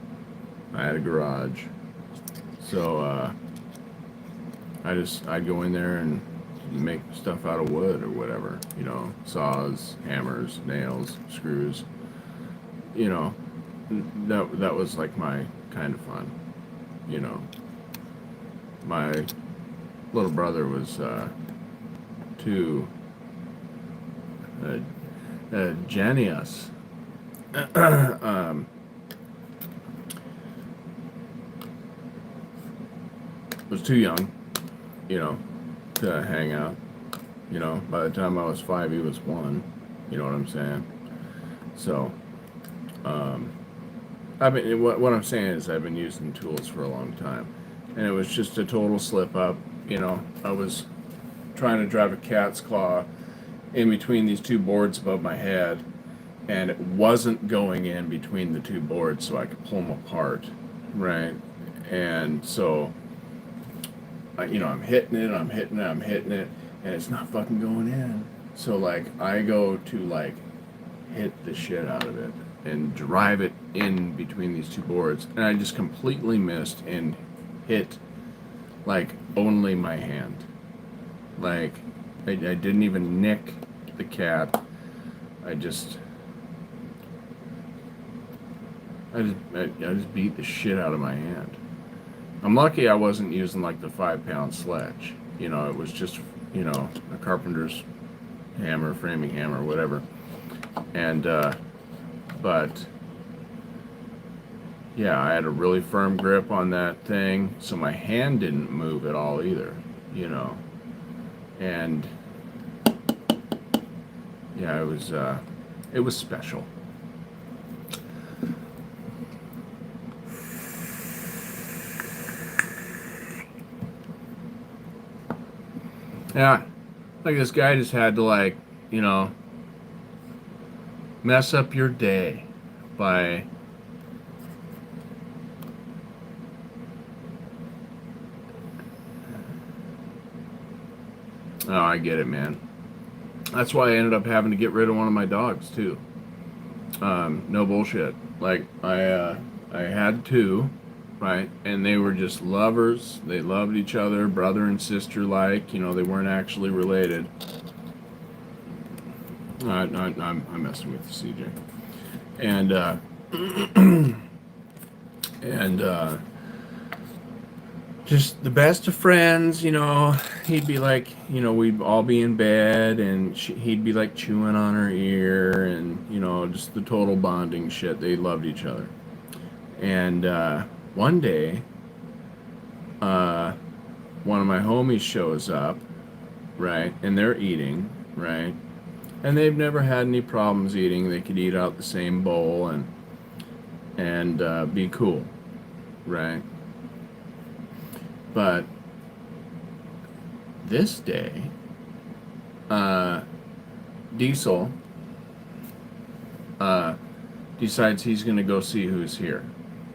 S2: I had a garage. So, I'd go in there and make stuff out of wood or whatever, you know, saws, hammers, nails, screws. You know, that was like my kind of fun, you know. My little brother was too genius. Was too young, you know, to hang out. You know, by the time I was 5, he was 1. You know what I'm saying? So, I mean, what I'm saying is I've been using tools for a long time, and it was just a total slip up. You know, I was trying to drive a cat's claw in between these two boards above my head, and it wasn't going in between the two boards so I could pull them apart, right? And so, you know, I'm hitting it, and it's not fucking going in. So, like, I go to, like, hit the shit out of it and drive it in between these two boards, and I just completely missed and hit, like, only my hand. Like, I didn't even nick the cat. I just beat the shit out of my hand. I'm lucky I wasn't using like the 5-pound sledge. You know, it was just, you know, a carpenter's hammer, framing hammer, whatever. And, but, yeah, I had a really firm grip on that thing, so my hand didn't move at all either, you know. And, yeah, it was special. Yeah, like this guy just had to, like, you know, mess up your day by oh, I get it, man. That's why I ended up having to get rid of one of my dogs too. No bullshit. Like I had 2, right? And they were just lovers. They loved each other, brother and sister like. You know, they weren't actually related. I'm messing with CJ. And and just the best of friends, you know. He'd be like, you know, we'd all be in bed, and he'd be like chewing on her ear, and, you know, just the total bonding shit. They loved each other. And one day, one of my homies shows up, right, and they're eating, right, and they've never had any problems eating. They could eat out the same bowl and be cool, right? But this day, Diesel decides he's going to go see who's here.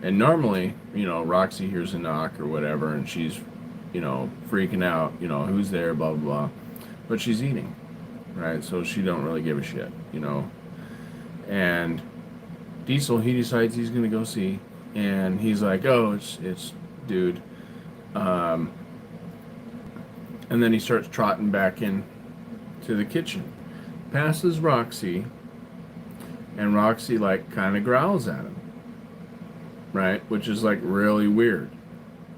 S2: And normally, Roxy hears a knock or whatever, and she's, freaking out, who's there, blah, blah, blah. But she's eating, right? So she don't really give a shit. And Diesel, he decides he's going to go see, and he's like, oh, it's dude. And then he starts trotting back in to the kitchen. Passes Roxy, and Roxy, like, kind of growls at him, right? Which is, like, really weird.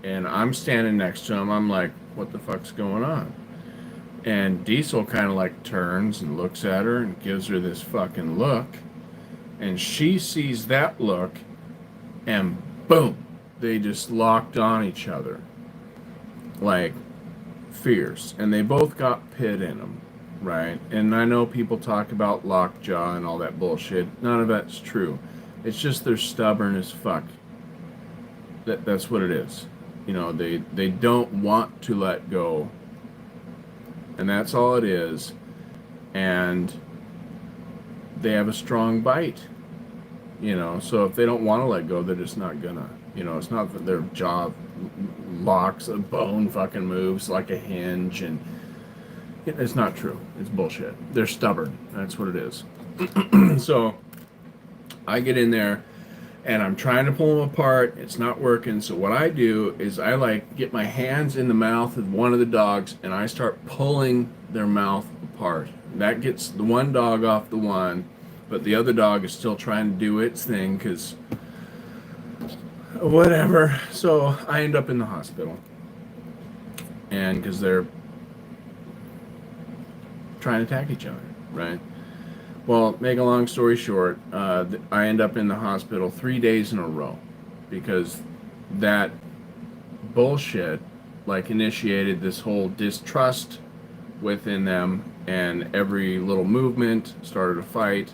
S2: And I'm standing next to him. I'm like, what the fuck's going on? And Diesel kind of, like, turns and looks at her and gives her this fucking look. And she sees that look, and boom, they just locked on each other. Like, fierce. And they both got pit in them. Right? And I know people talk about lockjaw and all that bullshit. None of that's true. It's just they're stubborn as fuck. That's what it is. They don't want to let go. And that's all it is. And they have a strong bite. So if they don't want to let go, they're just not gonna. It's not that their jaw locks, a bone fucking moves like a hinge, and it's not true. It's bullshit. They're stubborn. That's what it is. So I get in there and I'm trying to pull them apart. It's not working. So what I do is I get my hands in the mouth of one of the dogs and I start pulling their mouth apart. That gets the one dog off the one, but the other dog is still trying to do its thing because whatever. So I end up in the hospital. And because they're trying to attack each other, right? Well, make a long story short, I end up in the hospital 3 days in a row because that bullshit initiated this whole distrust within them, and every little movement started a fight.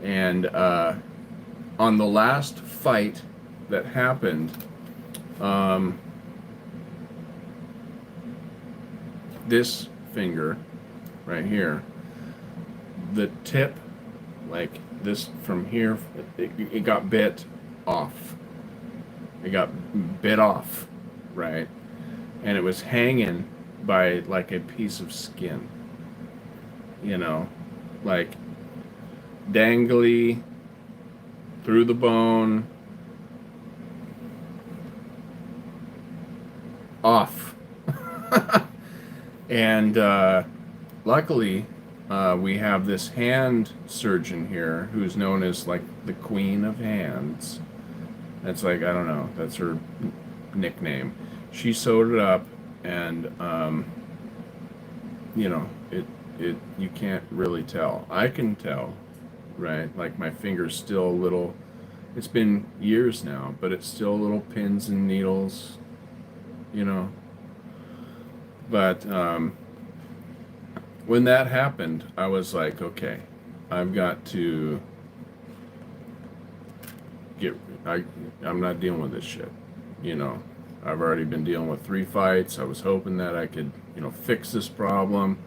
S2: And on the last fight that happened, this finger right here, the tip, like this from here, it got bit off. It got bit off, right? And it was hanging by like a piece of skin, like dangly through the bone, off. And luckily, we have this hand surgeon here who's known as like the Queen of Hands. That's like, I don't know, that's her nickname. She sewed it up, and it you can't really tell. I can tell, right? Like my finger's still a little. It's been years now, but it's still little pins and needles, But when that happened, I was like, okay, I've got to I'm not dealing with this shit, I've already been dealing with 3 fights. I was hoping that I could, fix this problem.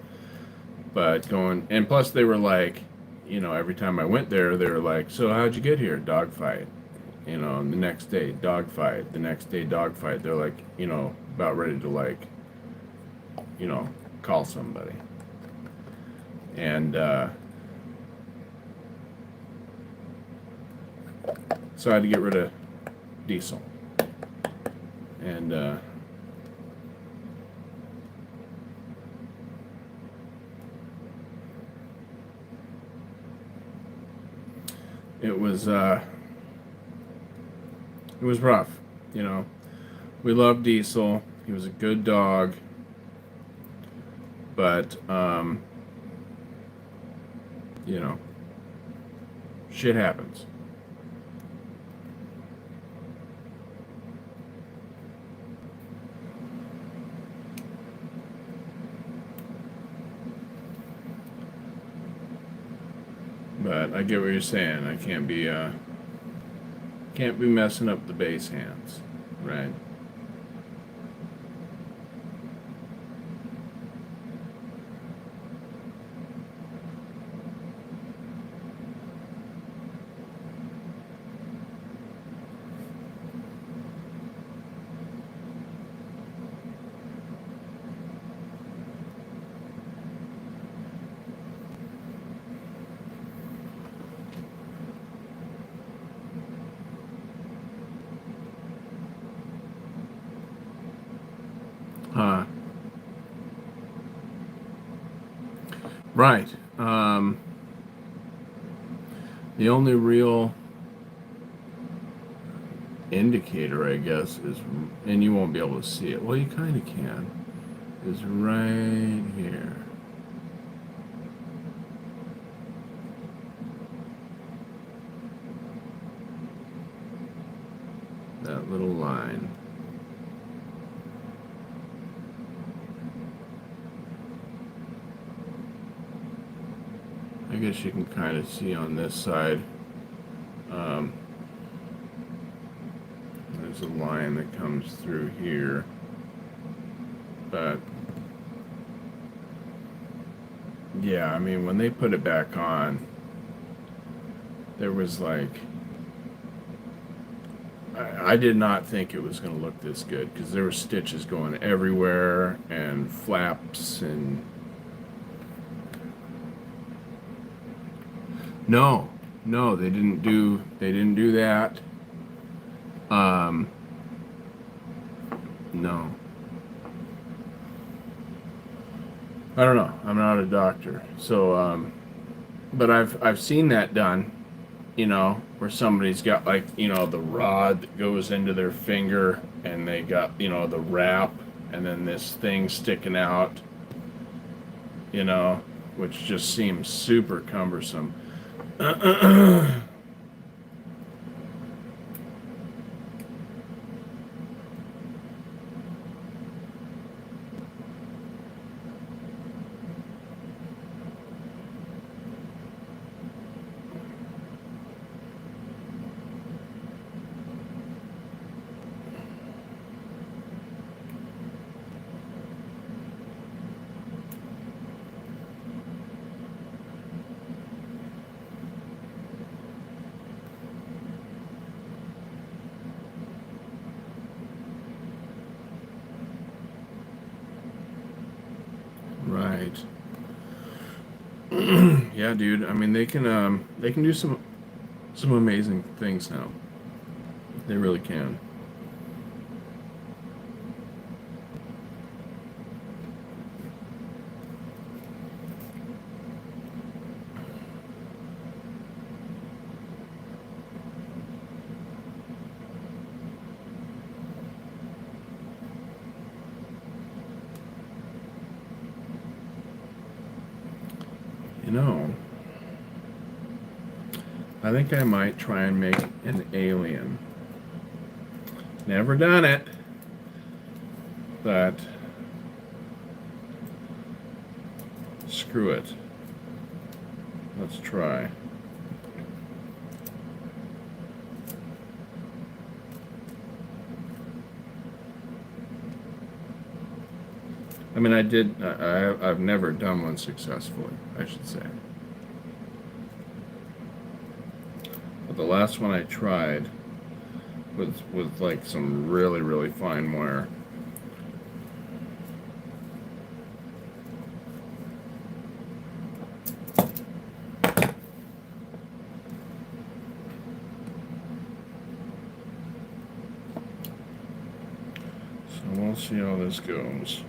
S2: But and plus they were like, every time I went there, they were like, so how'd you get here? Dog fight. And the next day, dog fight. The next day, dog fight. They're like, about ready to call somebody. And so I had to get rid of Diesel. And it was rough, We loved Diesel. He was a good dog. But shit happens. But I get what you're saying. I can't be messing up the base hands, right? Right. The only real indicator, I guess, is, and you won't be able to see it. Well, you kind of can. Is right here. That little line. I guess you can kind of see on this side. There's a line that comes through here, but yeah, I mean, when they put it back on, there was like, I did not think it was going to look this good because there were stitches going everywhere and flaps and no, they didn't do that. No. I don't know. I'm not a doctor. So but I've seen that done, where somebody's got like, the rod that goes into their finger and they got, the wrap and then this thing sticking out, which just seems super cumbersome. Right. Yeah, dude. I mean, they can do some amazing things now. They really can. I think I might try and make an alien. Never done it, but screw it. Let's try. I mean, I've never done one successfully, I should say. But the last one I tried was like some really, really fine wire. So we'll see how this goes.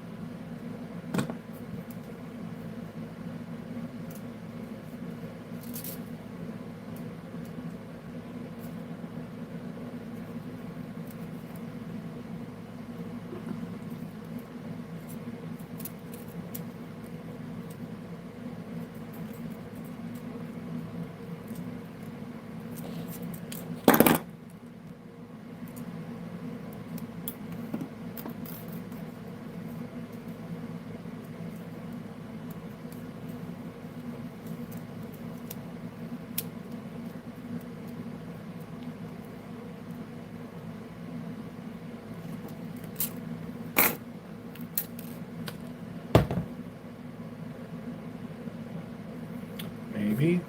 S2: Maybe.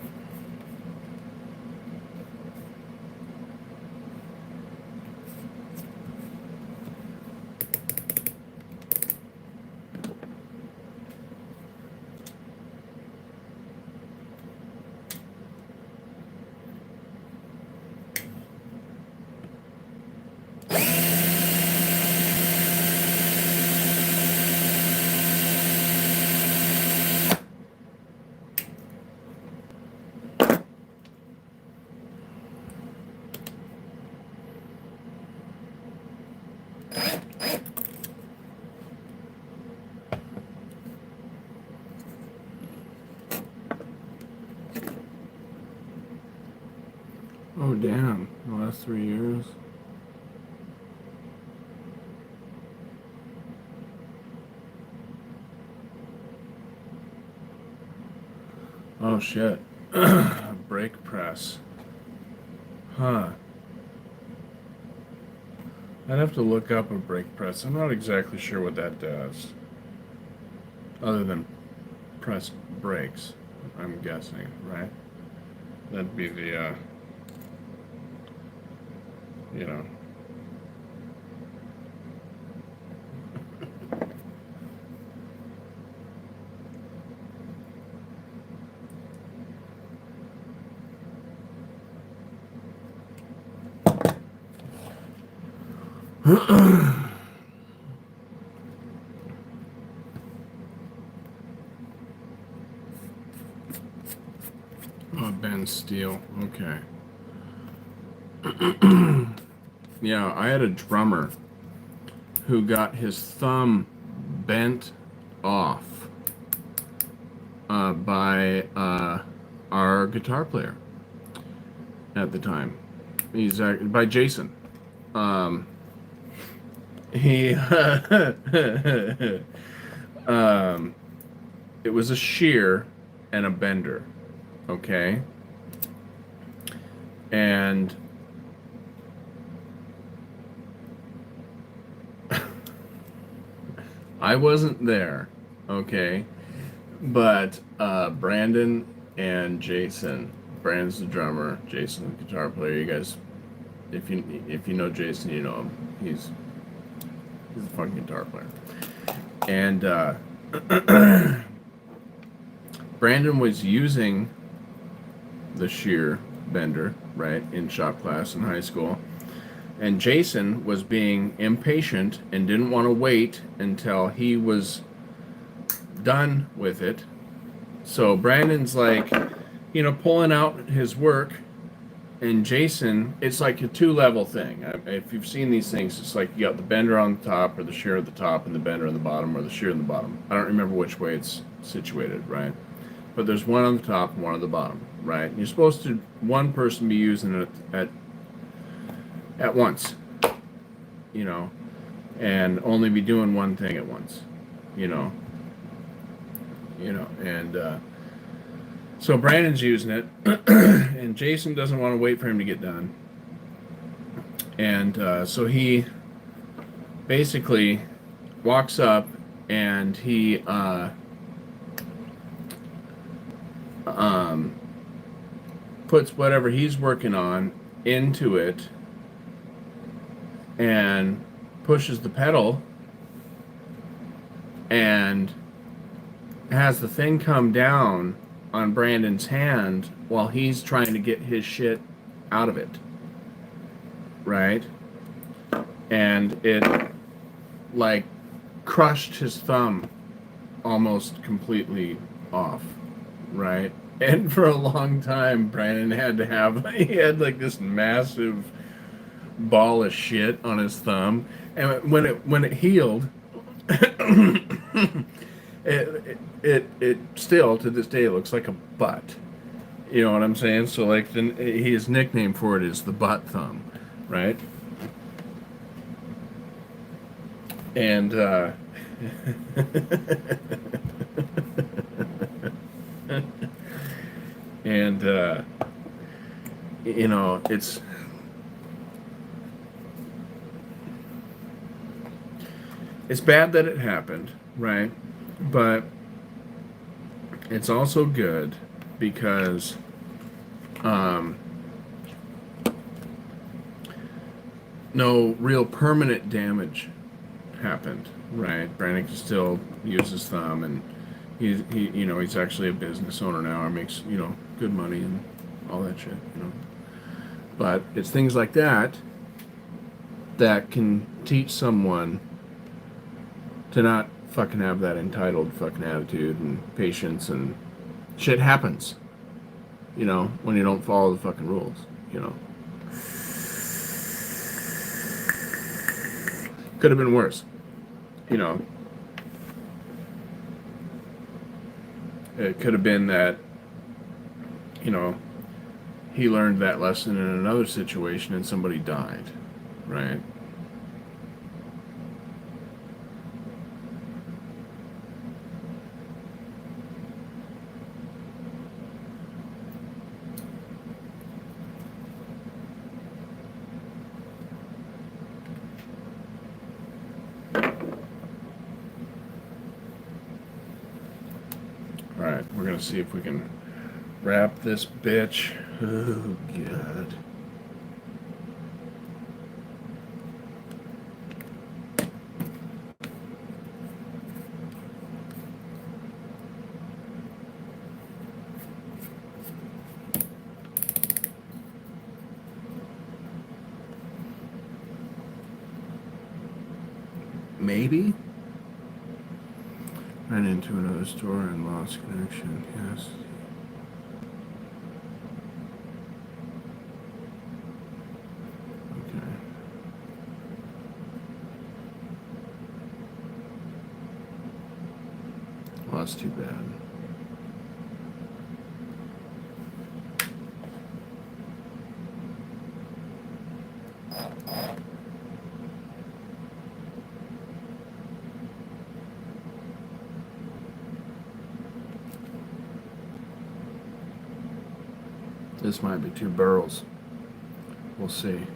S2: damn. The last 3 years. Oh shit. Brake press. Huh. I'd have to look up a brake press. I'm not exactly sure what that does. Other than press brakes, I'm guessing, right? That'd be the, you know. Oh, Ben Steele. Okay. Yeah, I had a drummer who got his thumb bent off by our guitar player at the time. He's by Jason. He it was a shear and a bender, okay? And I wasn't there, okay? But Brandon and Jason, Brandon's the drummer, Jason's the guitar player. You guys, if you know Jason, you know him. He's a fucking guitar player. And Brandon was using the shear bender, right, in shop class in high school. And Jason was being impatient and didn't want to wait until he was done with it. So Brandon's like, pulling out his work, and Jason, it's like a two-level thing. If you've seen these things, it's like you got the bender on the top, or the shear at the top, and the bender on the bottom, or the shear on the bottom. I don't remember which way it's situated, right? But there's one on the top and one on the bottom, right? And you're supposed to, one person be using it at once, and only be doing one thing at once, and so Brandon's using it, and Jason doesn't want to wait for him to get done, and so he basically walks up and he puts whatever he's working on into it and pushes the pedal and has the thing come down on Brandon's hand while he's trying to get his shit out of it, right? And it like crushed his thumb almost completely off, right? And for a long time Brandon had like this massive ball of shit on his thumb, and when it healed, it still to this day looks like a butt. You know what I'm saying? So like his nickname for it is the butt thumb, right? And and it's bad that it happened, right? But it's also good because no real permanent damage happened, right? Brandon can still use his thumb, and he's actually a business owner now, and makes good money and all that shit, But it's things like that that can teach someone to not fucking have that entitled fucking attitude and patience, and shit happens, when you don't follow the fucking rules, Could have been worse, It could have been that, he learned that lesson in another situation and somebody died, right? Alright, we're going to see if we can wrap this bitch. Oh, God. Maybe? Ran into another store and lost connection. Yes. Okay. Well, that's too bad. This might be 2 barrels. We'll see.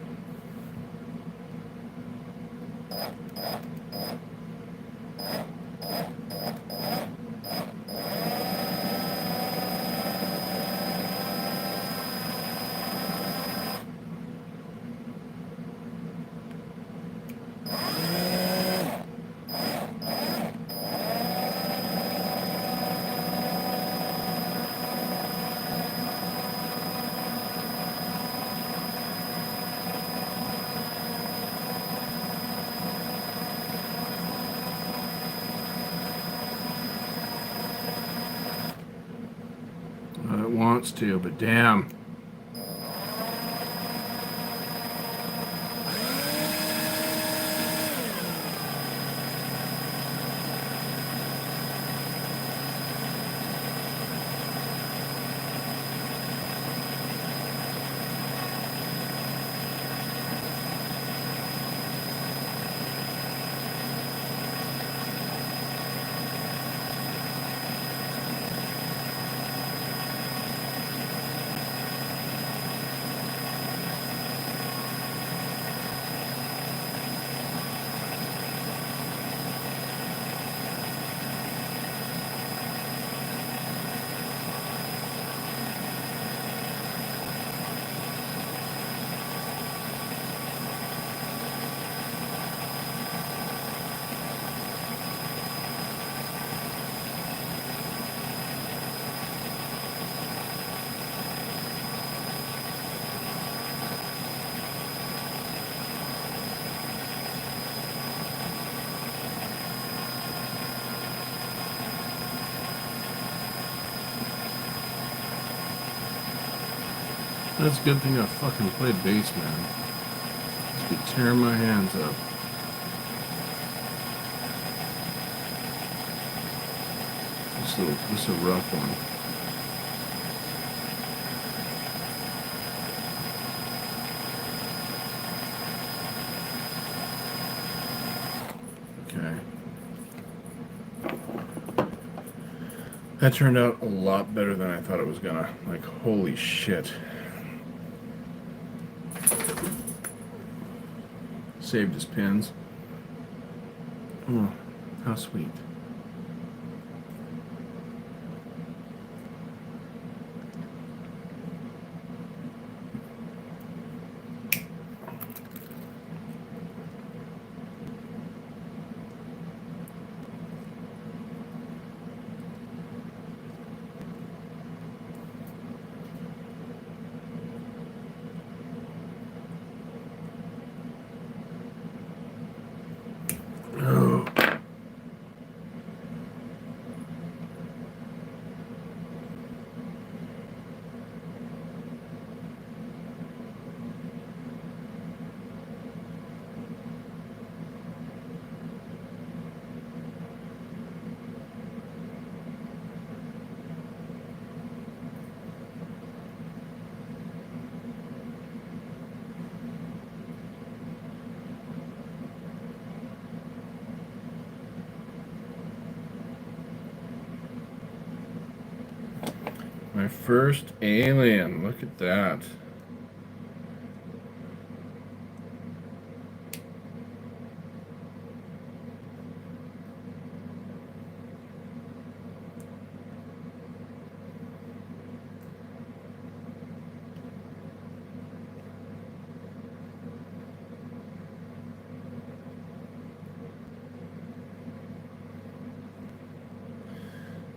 S2: It wants to, but damn. That's a good thing I fucking played bass, man. Just be tearing my hands up. This is a rough one. Okay. That turned out a lot better than I thought it was gonna. Like, holy shit. Saved his pins. Oh, how sweet. My first alien. Look at that.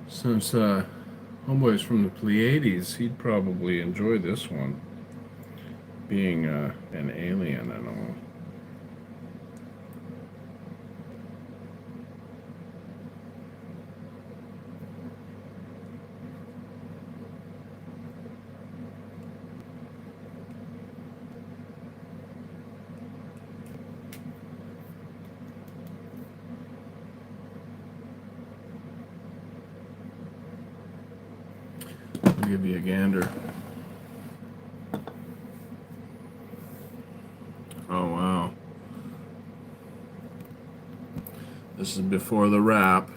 S2: Since homeboy's from the Pleiades, he'd probably enjoy this one, being an alien and all. I'll give you a gander. Oh, wow. This is before the wrap.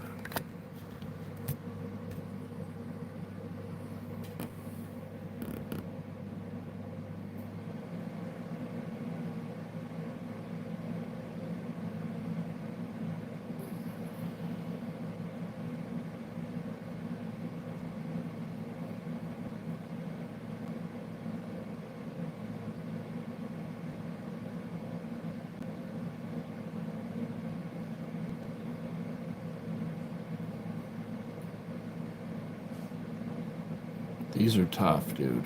S2: These are tough, dude.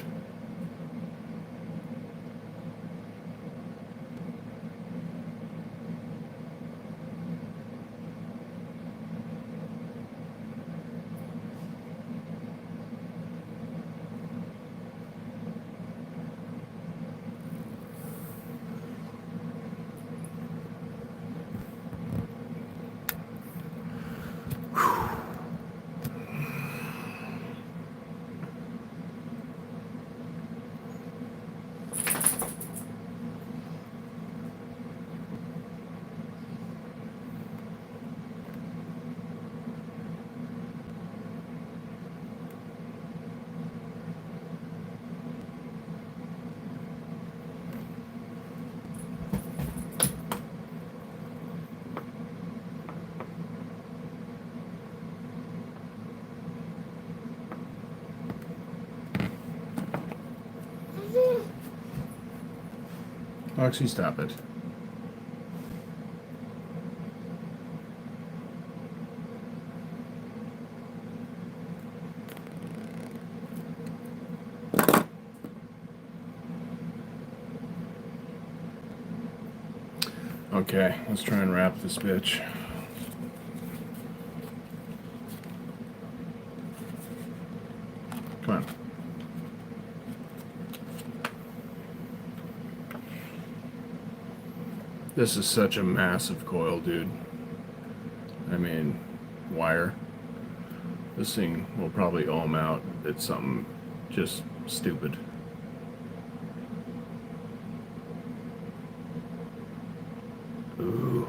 S2: Oxy, stop it. Okay, let's try and wrap this bitch. Come on. This is such a massive coil, dude. I mean, wire. This thing will probably ohm out at something just stupid. Ooh.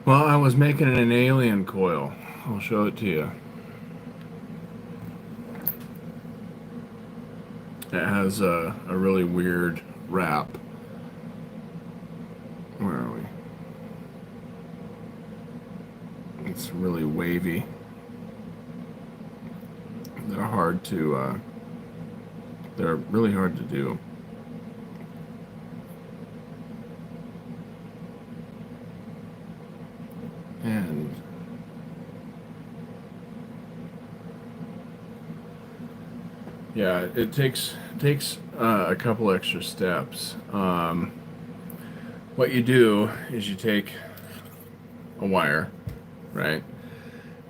S2: Well, I was making an alien coil. I'll show it to you. It has a really weird wrap. Where are we? It's really wavy. They're hard to, they're really hard to do. And yeah, it takes a couple extra steps. What you do is you take a wire, right,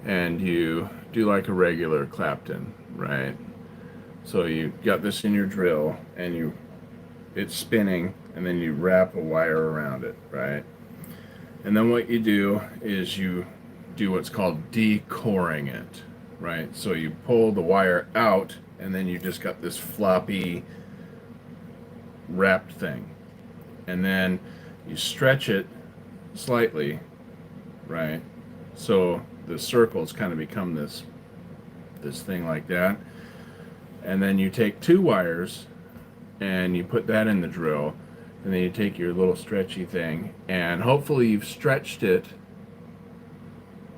S2: and you do like a regular Clapton, right? So you got this in your drill, and it's spinning, and then you wrap a wire around it, right? And then what you do is you do what's called decoring it, right? So you pull the wire out, and then you just got this floppy wrapped thing. And then you stretch it slightly, right? So the circles kind of become this thing like that. And then you take two wires and you put that in the drill, and then you take your little stretchy thing, and hopefully you've stretched it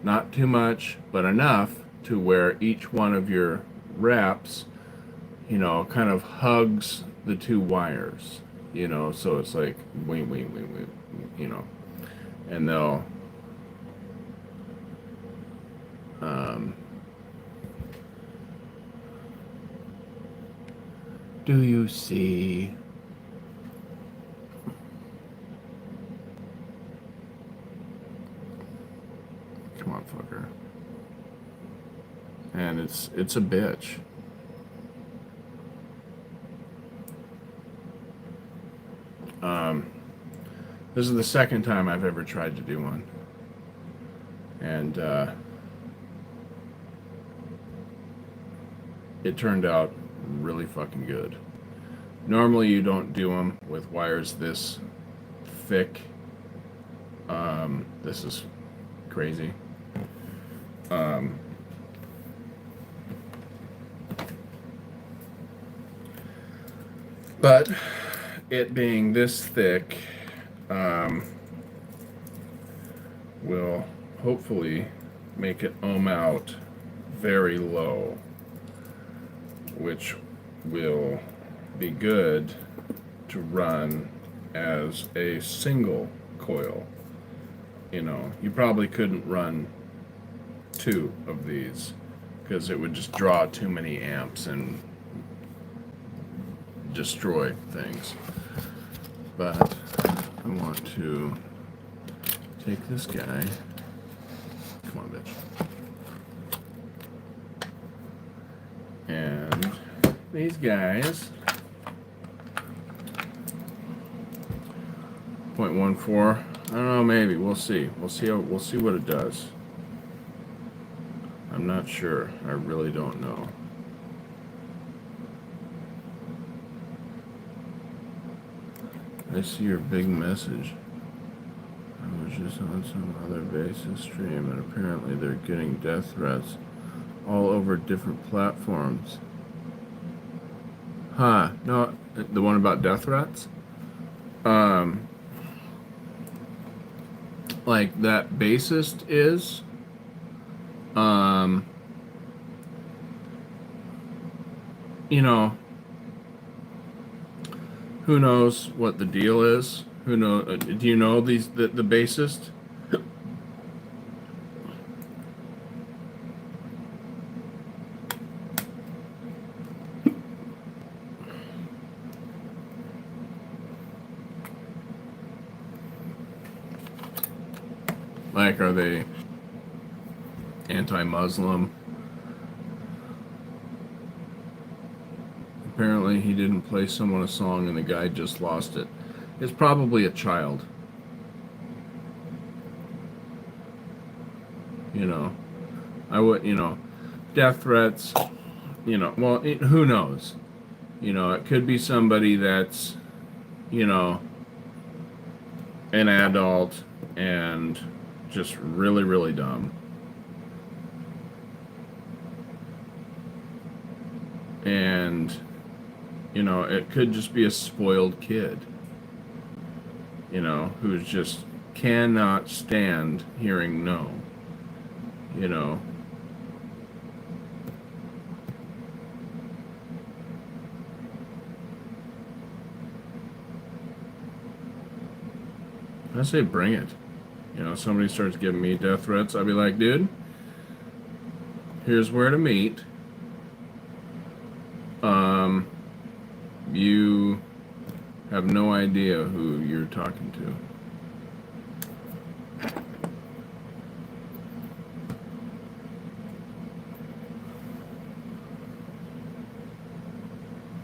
S2: not too much, but enough to where each one of your wraps, kind of hugs the two wires, so it's like wing, and they'll do you see? Come on, fucker. And it's a bitch. This is the second time I've ever tried to do one. And it turned out really fucking good. Normally you don't do them with wires this thick. This is crazy. But it being this thick will hopefully make it ohm out very low, which will be good to run as a single coil. You probably couldn't run two of these because it would just draw too many amps and destroy things. But I want to take this guy. Come on, bitch. And these guys. 0.14. I don't know. Maybe we'll see. We'll see what it does. I'm not sure. I really don't know. I see your big message. I was just on some other basis stream, and apparently they're getting death threats all over different platforms. Huh? No, the one about death threats? Like that bassist is. Who knows what the deal is? Who know? Do you know the bassist? Like, are they anti-Muslim? Apparently he didn't play someone a song and the guy just lost it. It's probably a child. I would, death threats, well, who knows? It could be somebody that's, an adult and just really, really dumb. And, you know, it could just be a spoiled kid, you know, who's just cannot stand hearing no, you know. I say bring it. You know, somebody starts giving me death threats, I'd be like, dude, here's where to meet. You have no idea who you're talking to.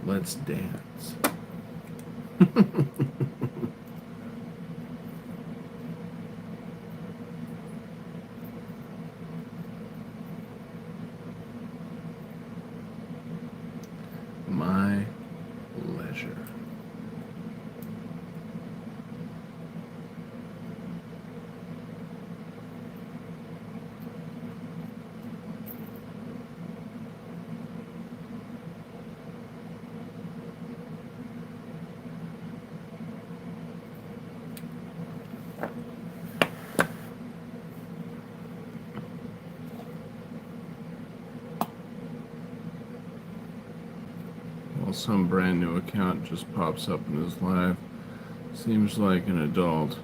S2: Let's dance. My pleasure. Well, some brand new account just pops up in his life. Seems like an adult.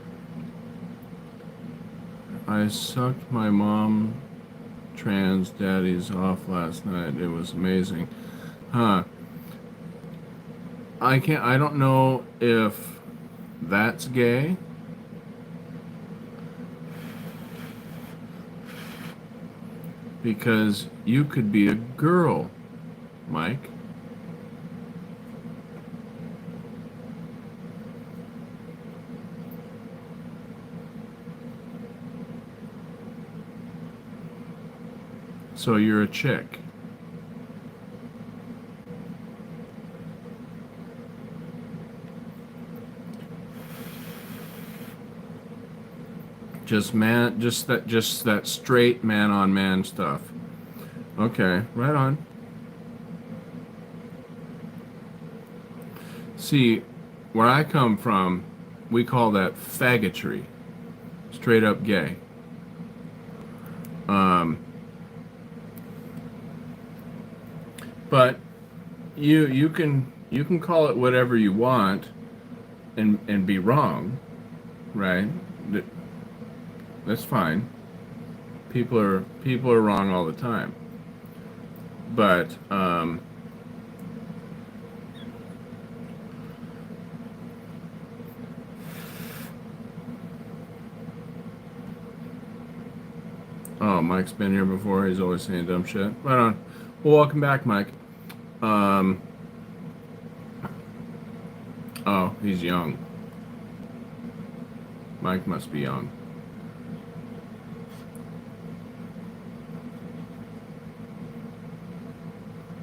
S2: I sucked my mom trans daddies off last night. It was amazing. Huh. I don't know if that's gay. Because you could be a girl, Mike. So you're a chick. Just that straight man on man stuff. Okay, right on. See, where I come from, we call that faggotry. Straight up gay. But you can call it whatever you want and be wrong, right? That's fine. People are wrong all the time. But oh, Mike's been here before. He's always saying dumb shit. Right on. Well, welcome back, Mike. Oh, he's young. Mike must be young.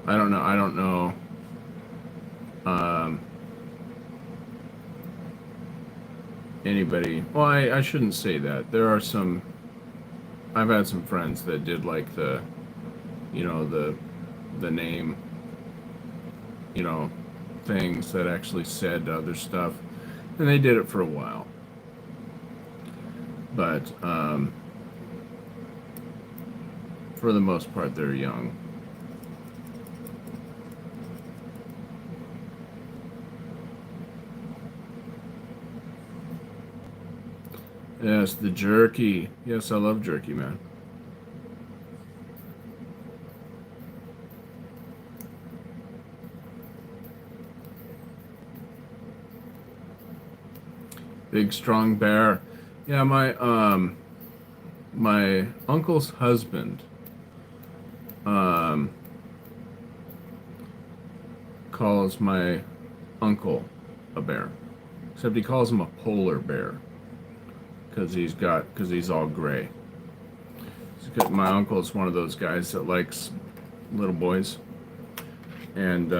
S2: I don't know. Anybody. Well, I shouldn't say that. There are some. I've had some friends that did like the name, things that actually said other stuff, and they did it for a while. But for the most part, they're young. Yes, the jerky. Yes, I love jerky, man. Big strong bear. Yeah, my uncle's husband calls my uncle a bear. Except he calls him a polar bear. Because he's all gray. My uncle's one of those guys that likes little boys. And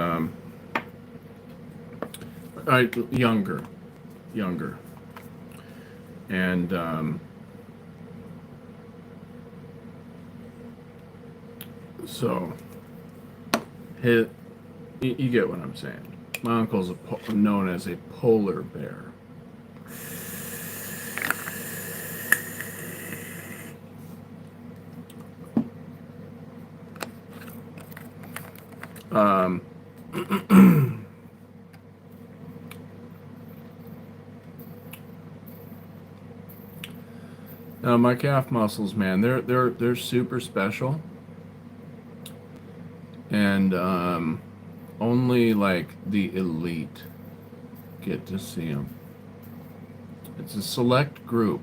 S2: younger. And So, you get what I'm saying. My uncle's known as a polar bear. Um, Now my calf muscles, man, they're super special, and only like the elite get to see them. It's a select group.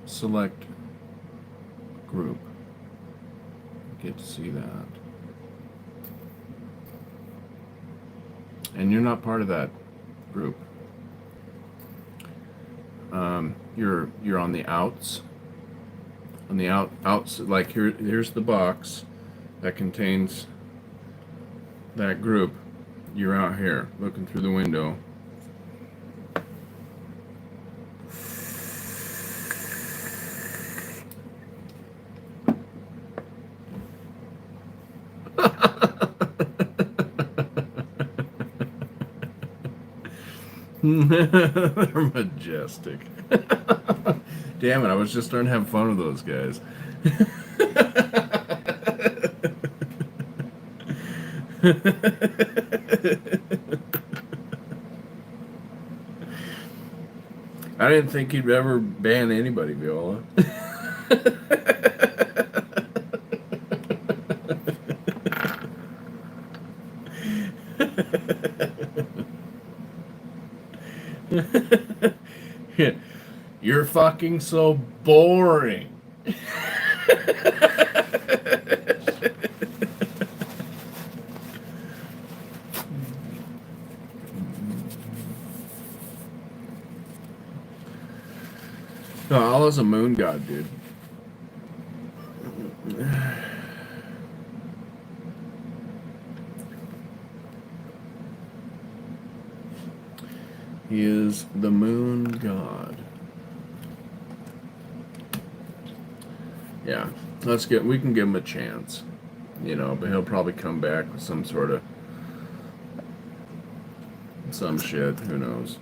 S2: Select group get to see that, and you're not part of that group. You're on the outs. On the outs, like here's the box that contains that group. You're out here looking through the window. They're majestic. Damn it, I was just starting to have fun with those guys. I didn't think you'd ever ban anybody, Viola. You're fucking so boring. No, Allah's a moon god, dude. He is the moon god. Yeah, we can give him a chance, but he'll probably come back with some shit, who knows.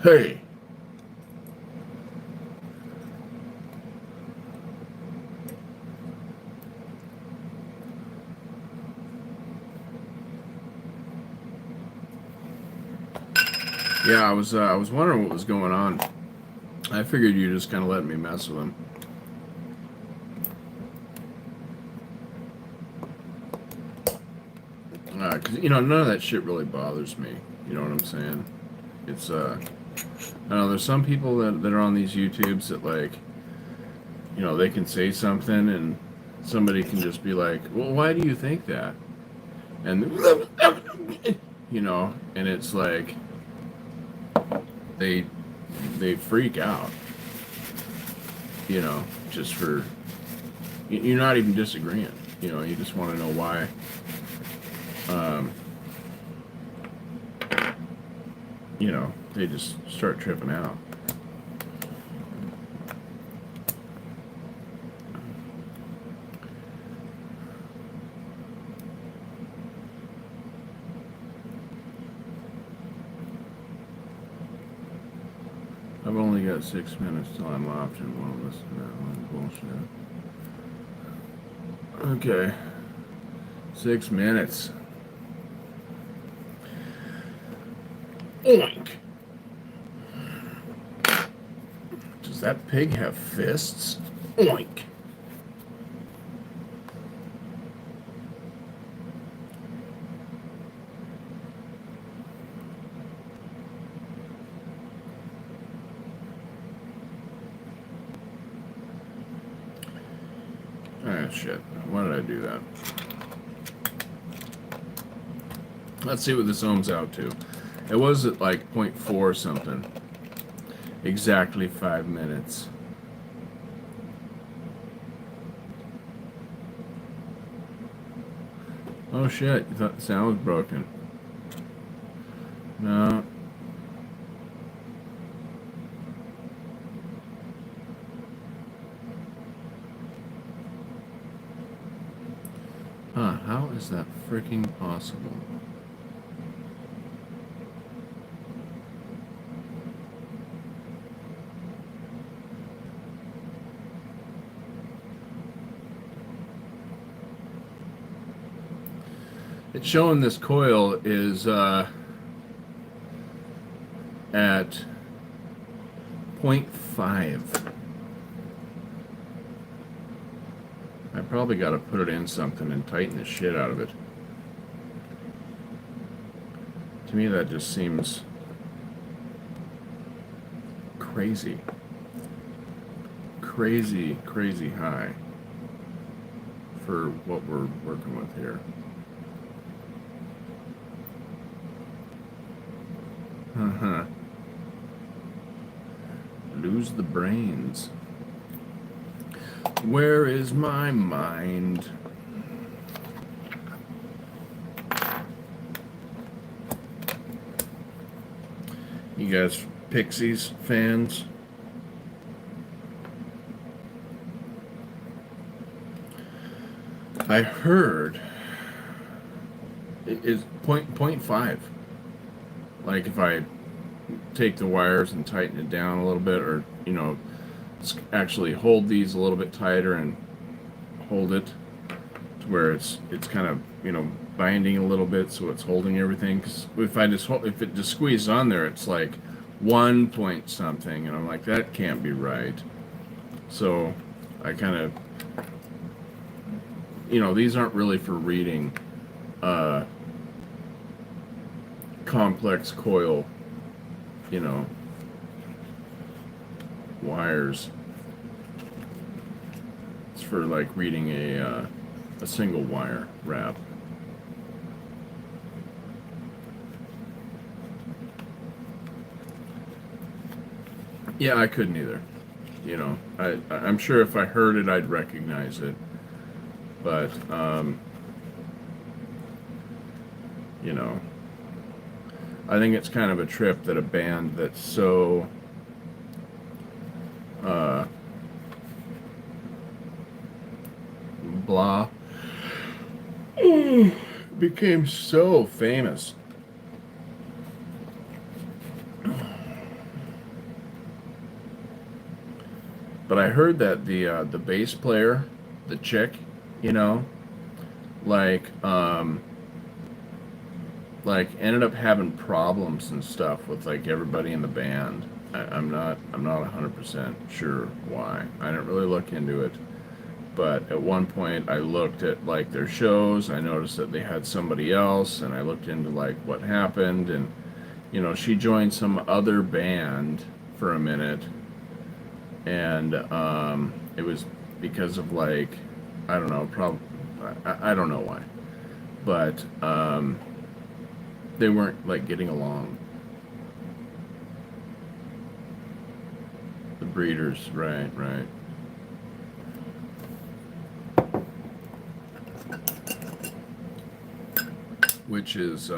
S2: Hey! Yeah, I was wondering what was going on. I figured you just kind of let me mess with him. Because, none of that shit really bothers me. You know what I'm saying? It's, I don't know, there's some people that are on these YouTubes that, like, they can say something and somebody can just be like, well, why do you think that? And, and it's like, they freak out, just for, you're not even disagreeing, you just want to know why, they just start tripping out. I've only got 6 minutes till I'm off and won't listen to that one bullshit. Okay. 6 minutes. Oink! Does that pig have fists? Oink! Ah, shit. Why did I do that? Let's see what this ohms out to. It was at like 0.4 something. Exactly 5 minutes. Oh shit, you thought the sound was broken. No. Huh, how is that freaking possible? It's showing this coil is at 0.5. I probably got to put it in something and tighten the shit out of it. To me, that just seems crazy. Crazy high for what we're working with here. Uh-huh. Lose the brains. Where is my mind? You guys Pixies fans? I heard it is 0.5. Like if I take the wires and tighten it down a little bit, or actually hold these a little bit tighter and hold it to where it's kind of binding a little bit, so it's holding everything. Because if it just squeezes on there, it's like 1 point something, and I'm like, that can't be right. So I kind of these aren't really for reading complex coil wires. It's for like reading a single wire wrap. Yeah, I couldn't either. I'm sure if I heard it, I'd recognize it. But I think it's kind of a trip that a band that's so blah became so famous. But I heard that the bass player, the chick, like ended up having problems and stuff with like everybody in the band. I'm not 100% sure why. I didn't really look into it. But at one point I looked at like their shows, I noticed that they had somebody else, and I looked into like what happened, and she joined some other band for a minute, and it was because of like, I don't know, I don't know why, but they weren't like getting along. The Breeders, right. Which is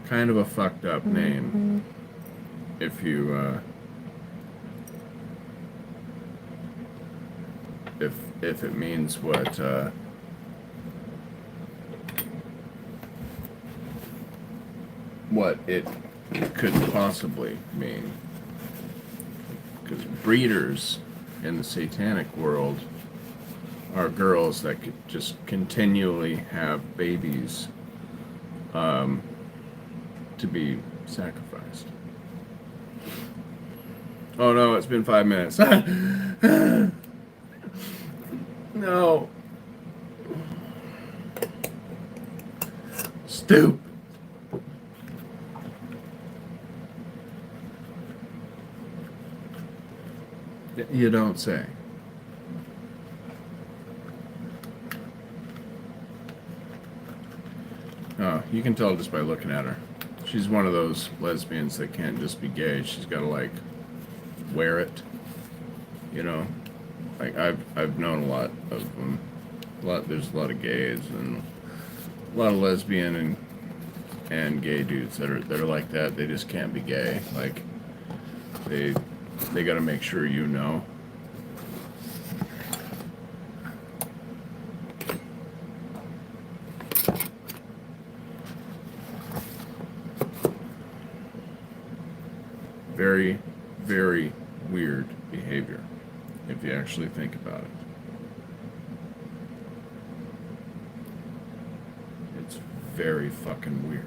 S2: kind of a fucked up name if you if it means what it could possibly mean. Because breeders in the satanic world are girls that could just continually have babies to be sacrificed. Oh no, it's been 5 minutes. No. Stupid. You don't say. Oh, you can tell just by looking at her. She's one of those lesbians that can't just be gay. She's got to like wear it. Like I've known a lot of them. There's a lot of gays and a lot of lesbian and gay dudes that are like that. They just can't be gay. Like they got to make sure you know. very, very weird behavior if you actually think about it. It's very fucking weird.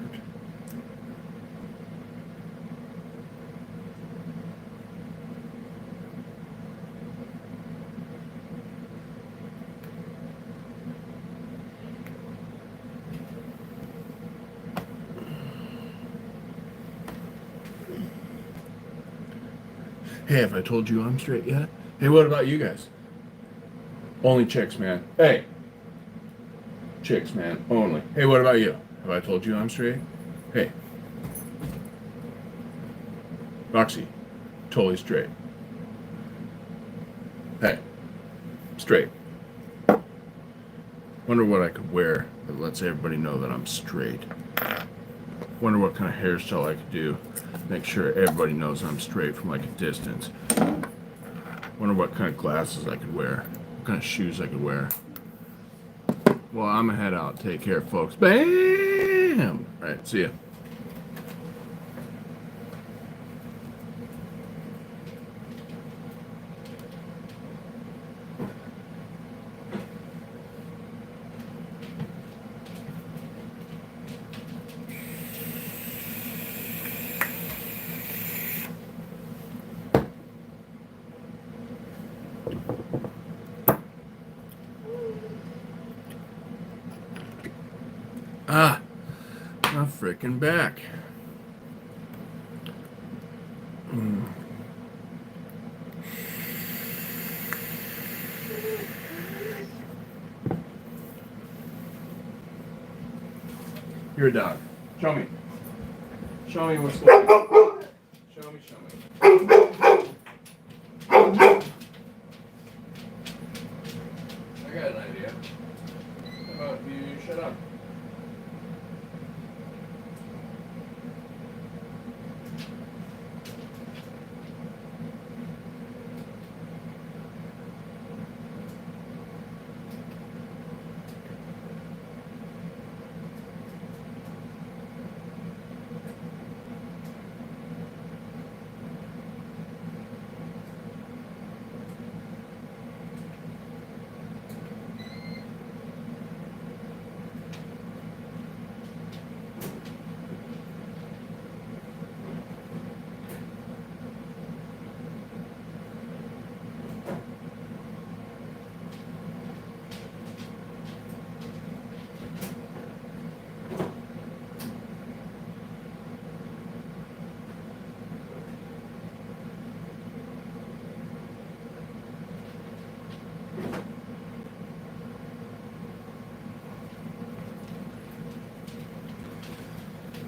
S2: Hey, have I told you I'm straight yet? Hey, what about you guys? Only chicks, man. Hey. Chicks, man. Only. Hey, what about you? Have I told you I'm straight? Hey. Roxy. Totally straight. Hey. Straight. Wonder what I could wear that lets everybody know that I'm straight. Wonder what kind of hairstyle I could do. Make sure everybody knows I'm straight from like a distance. Wonder what kind of glasses I could wear. What kind of shoes I could wear. Well, I'm gonna head out. Take care, folks. Bam! Alright, see ya. Ah, I'm freaking back. You're a dog. Show me. Show me what's going on. Show me. I got an idea. How about you shut up?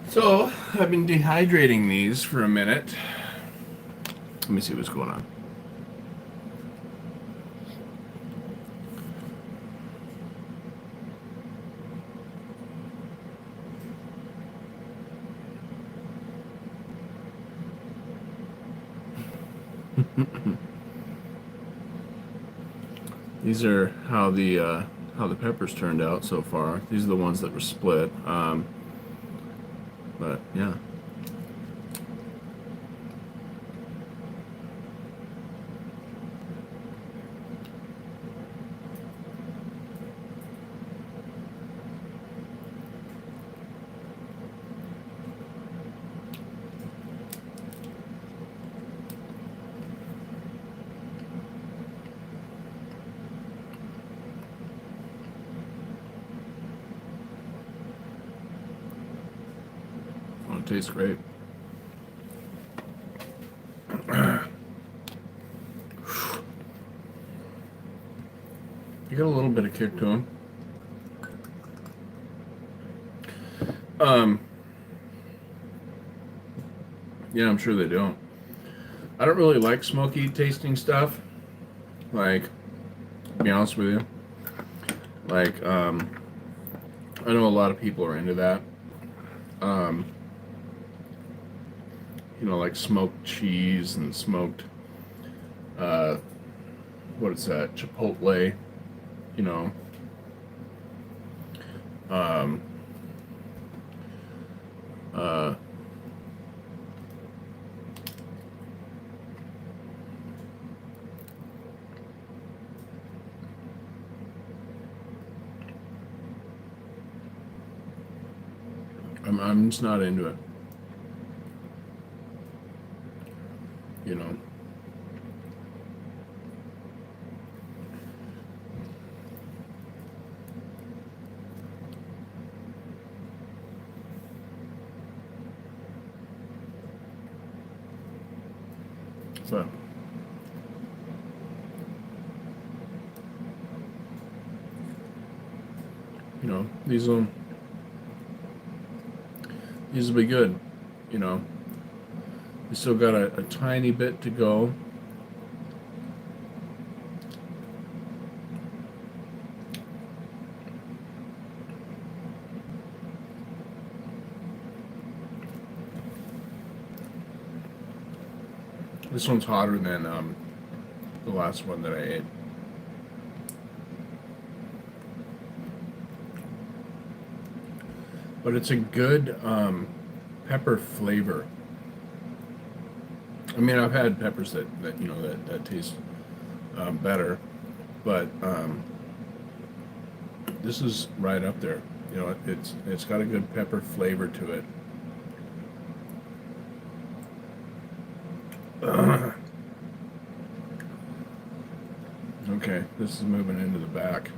S2: So, I've been dehydrating these for a minute. Let me see what's going on. These are how the peppers turned out so far. These are the ones that were split. But yeah. Oh, it tastes great. You got a little bit of kick to them. Yeah, I'm sure they don't. I don't really like smoky tasting stuff. Like, to be honest with you. Like, I know a lot of people are into that. You know, like smoked cheese and smoked, what is that, Chipotle, you know. I'm just not into it. You know. So, you know, these will be good. You know, we still got a tiny bit to go. This one's hotter than the last one that I ate. But it's a good pepper flavor. I mean, I've had peppers that you know that taste better, but this is right up there. You know, it's got a good pepper flavor to it. Okay, this is moving into the back.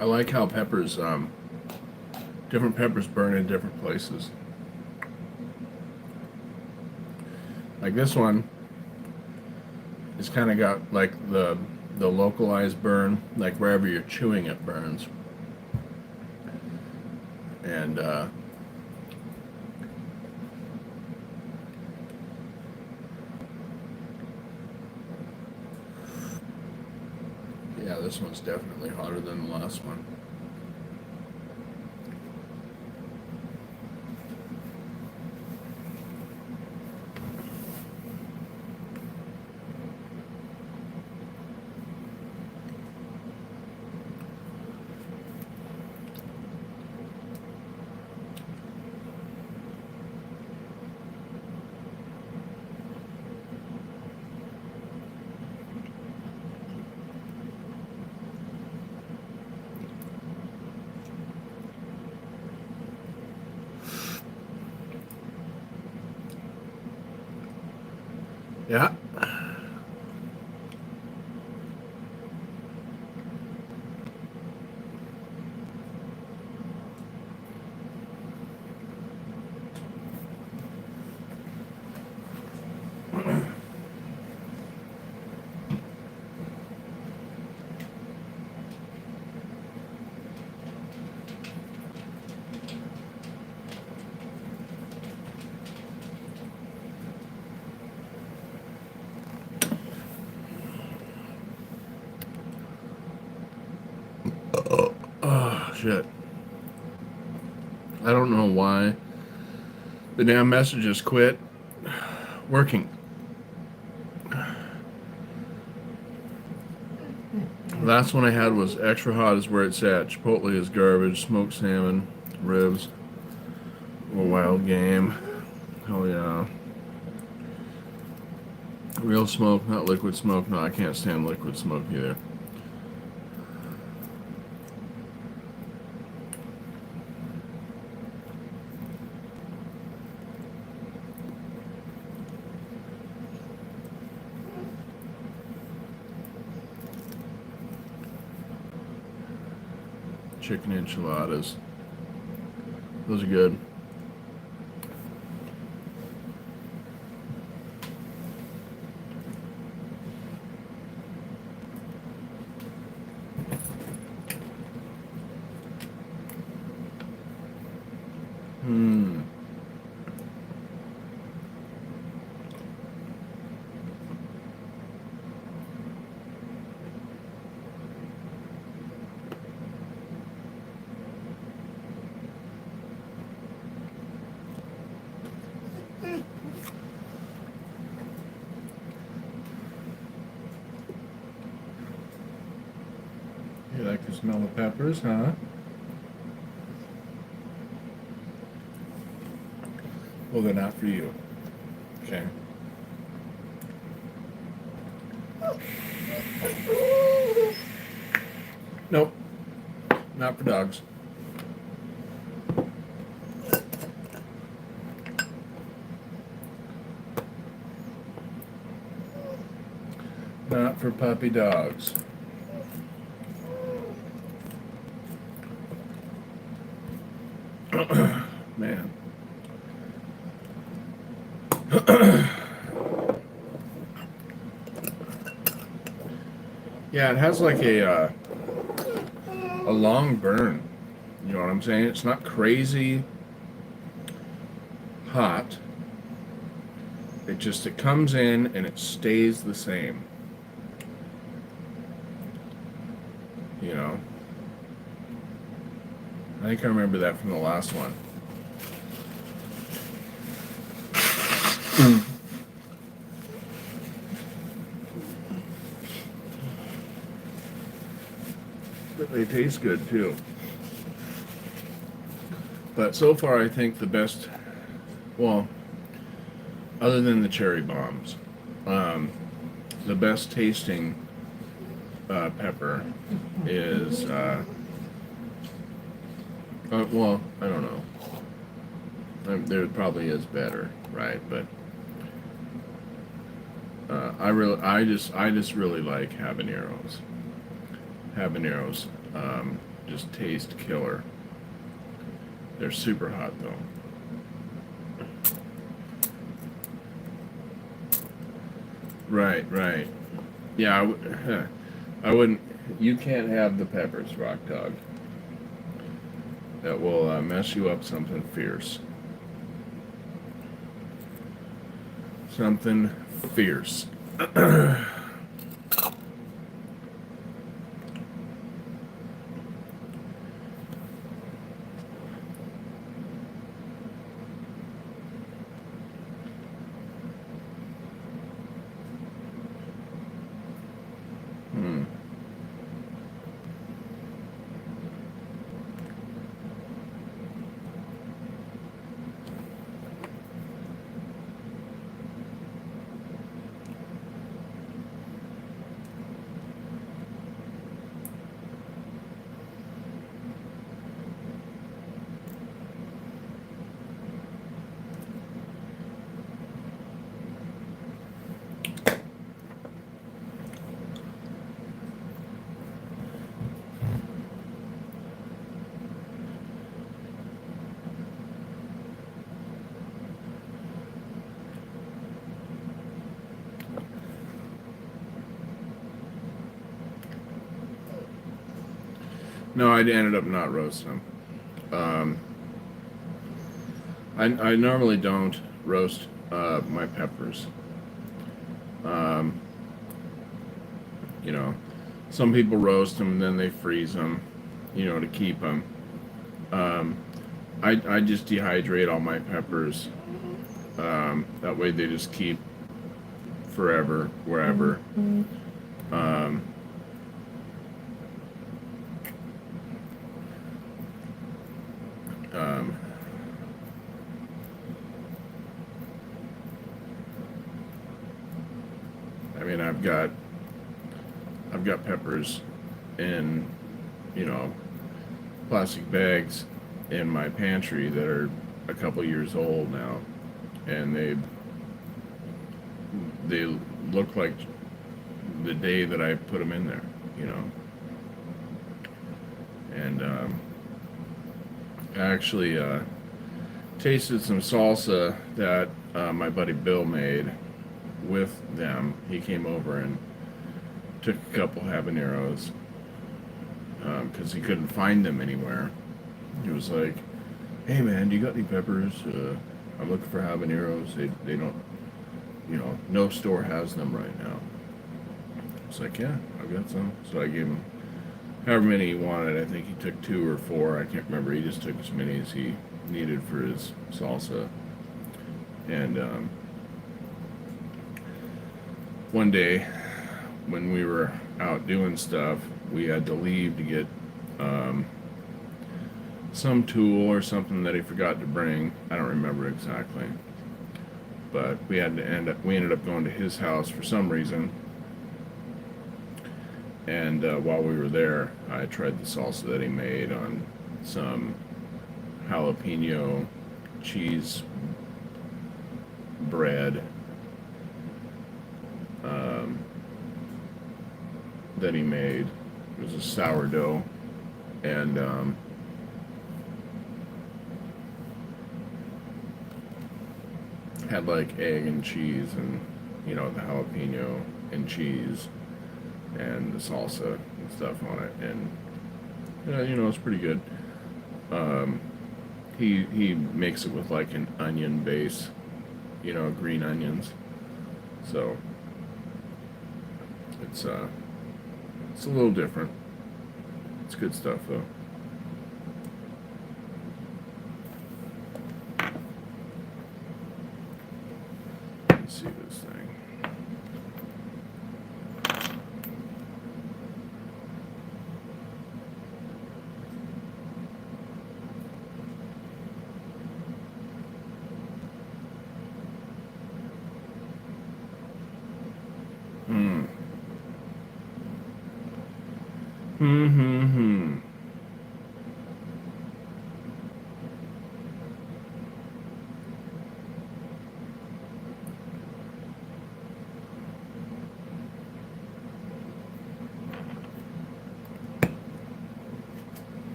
S2: I like how peppers, different peppers burn in different places. Like this one, it's kind of got like the localized burn, like wherever you're chewing it burns. And yeah, this one's definitely hotter than the last one. Yeah. Oh, shit. I don't know why the damn messages quit working. The last one I had was extra hot is where it's at. Chipotle is garbage. Smoked salmon, ribs, or wild game. Hell yeah. Real smoke, not liquid smoke. No, I can't stand liquid smoke either. Chicken enchiladas. Those are good. You like to smell the peppers, huh? Well, they're not for you. Okay. Nope, not for dogs. Not for puppy dogs. Man. Yeah, it has like a long burn. You know what I'm saying? It's not crazy hot. It comes in and it stays the same. You know? I think I remember that from the last one. But they taste good too. But so far I think the best, well, other than the cherry bombs, the best tasting pepper is, well, I don't know. There probably is better, right? But I just really like habaneros. Habaneros just taste killer. They're super hot though. Right. Yeah, I wouldn't. You can't have the peppers, Rock Dog. That will mess you up something fierce. Something fierce. No, I ended up not roasting them. I normally don't roast my peppers. You know, some people roast them and then they freeze them, to keep them. I just dehydrate all my peppers. That way they just keep forever, wherever. I mean, I've got peppers in, plastic bags in my pantry that are a couple years old now, and they look like the day that I put them in there, and I actually tasted some salsa that my buddy Bill made with them. He came over and took a couple habaneros because he couldn't find them anywhere. He was like, "Hey man, do you got any peppers? I'm looking for habaneros. They don't, no store has them right now." I was like, "Yeah, I've got some." So I gave him however many he wanted. I think he took 2 or 4. I can't remember. He just took as many as he needed for his salsa. And one day when we were out doing stuff, we had to leave to get some tool or something that he forgot to bring. I don't remember exactly. but we ended up going to his house for some reason. And while we were there, I tried the salsa that he made on some jalapeno cheese bread that he made. It was a sourdough, and had like egg and cheese, and the jalapeno and cheese and the salsa and stuff on it, and it's pretty good. He makes it with like an onion base, green onions. So it's a little different. It's good stuff though. Let's see this thing.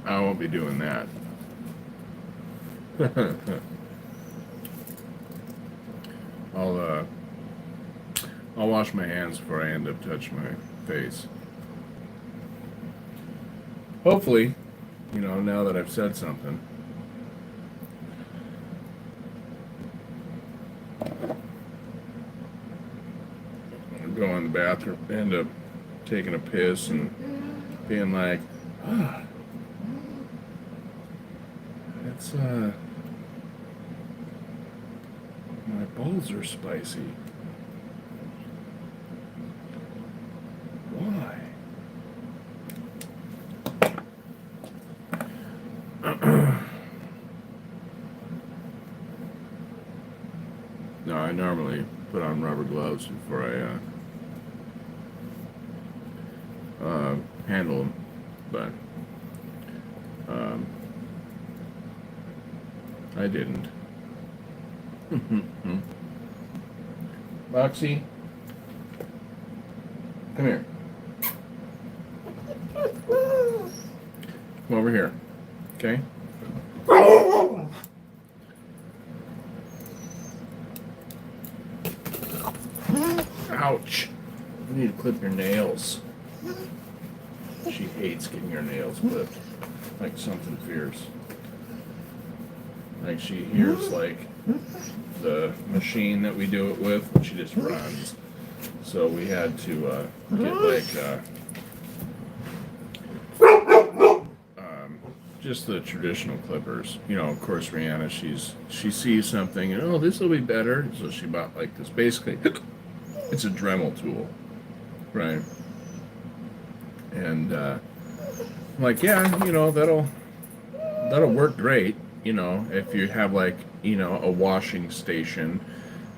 S2: I won't be doing that. I'll wash my hands before I end up touching my face. Hopefully, now that I've said something. I'll go in the bathroom, end up taking a piss and being like, it's my balls are spicy. Why? No, I normally put on rubber gloves before I handle them, but I didn't. Roxy, come here. Come over here, okay? Ouch. You need to clip your nails. She hates getting her nails clipped. Like something fierce. Like she hears like the machine that we do it with, and she just runs. So we had to get like just the traditional clippers. Of course, Rihanna, she sees something and this will be better. So she bought like this. Basically, it's a Dremel tool, right? And I'm like, yeah, that'll work great. If you have like, a washing station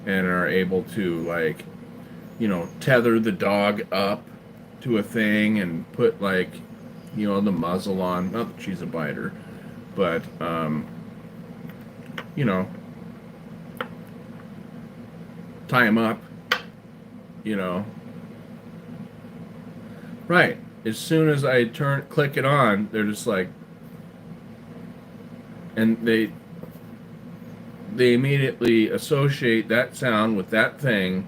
S2: and are able to like, tether the dog up to a thing and put like, the muzzle on, not that she's a biter, but, tie him up, right. As soon as I click it on, they're just like, and they immediately associate that sound with that thing,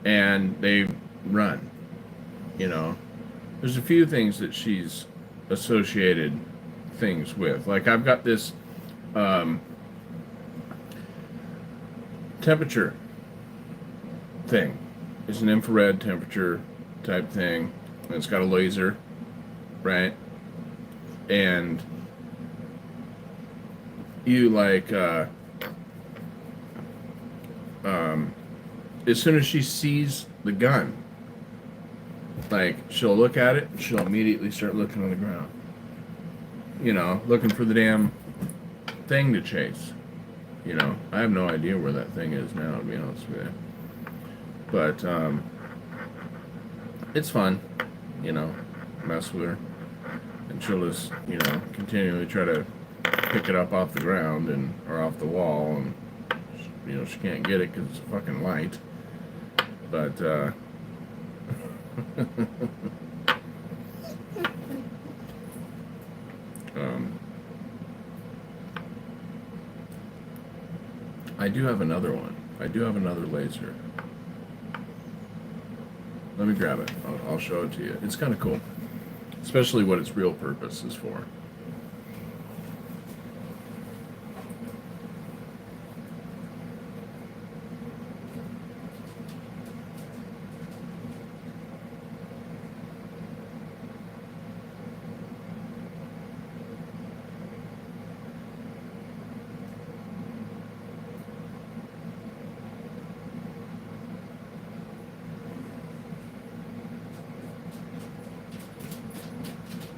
S2: and they run. There's a few things that she's associated things with. Like I've got this temperature thing. It's an infrared temperature type thing. And it's got a laser, right? And you like as soon as she sees the gun, Like, she'll look at it, and she'll immediately start looking on the ground. You know, looking for the damn thing to chase. You know, I have no idea where that thing is now, to be honest with you. But, it's fun, you know, mess with her. And she'll just, you know, continually try to pick it up off the ground or off the wall, and, you know, she can't get it because it's fucking light. But, I do have another one. I do have another laser. Let me grab it. I'll show it to you. It's kind of cool, especially what its real purpose is for.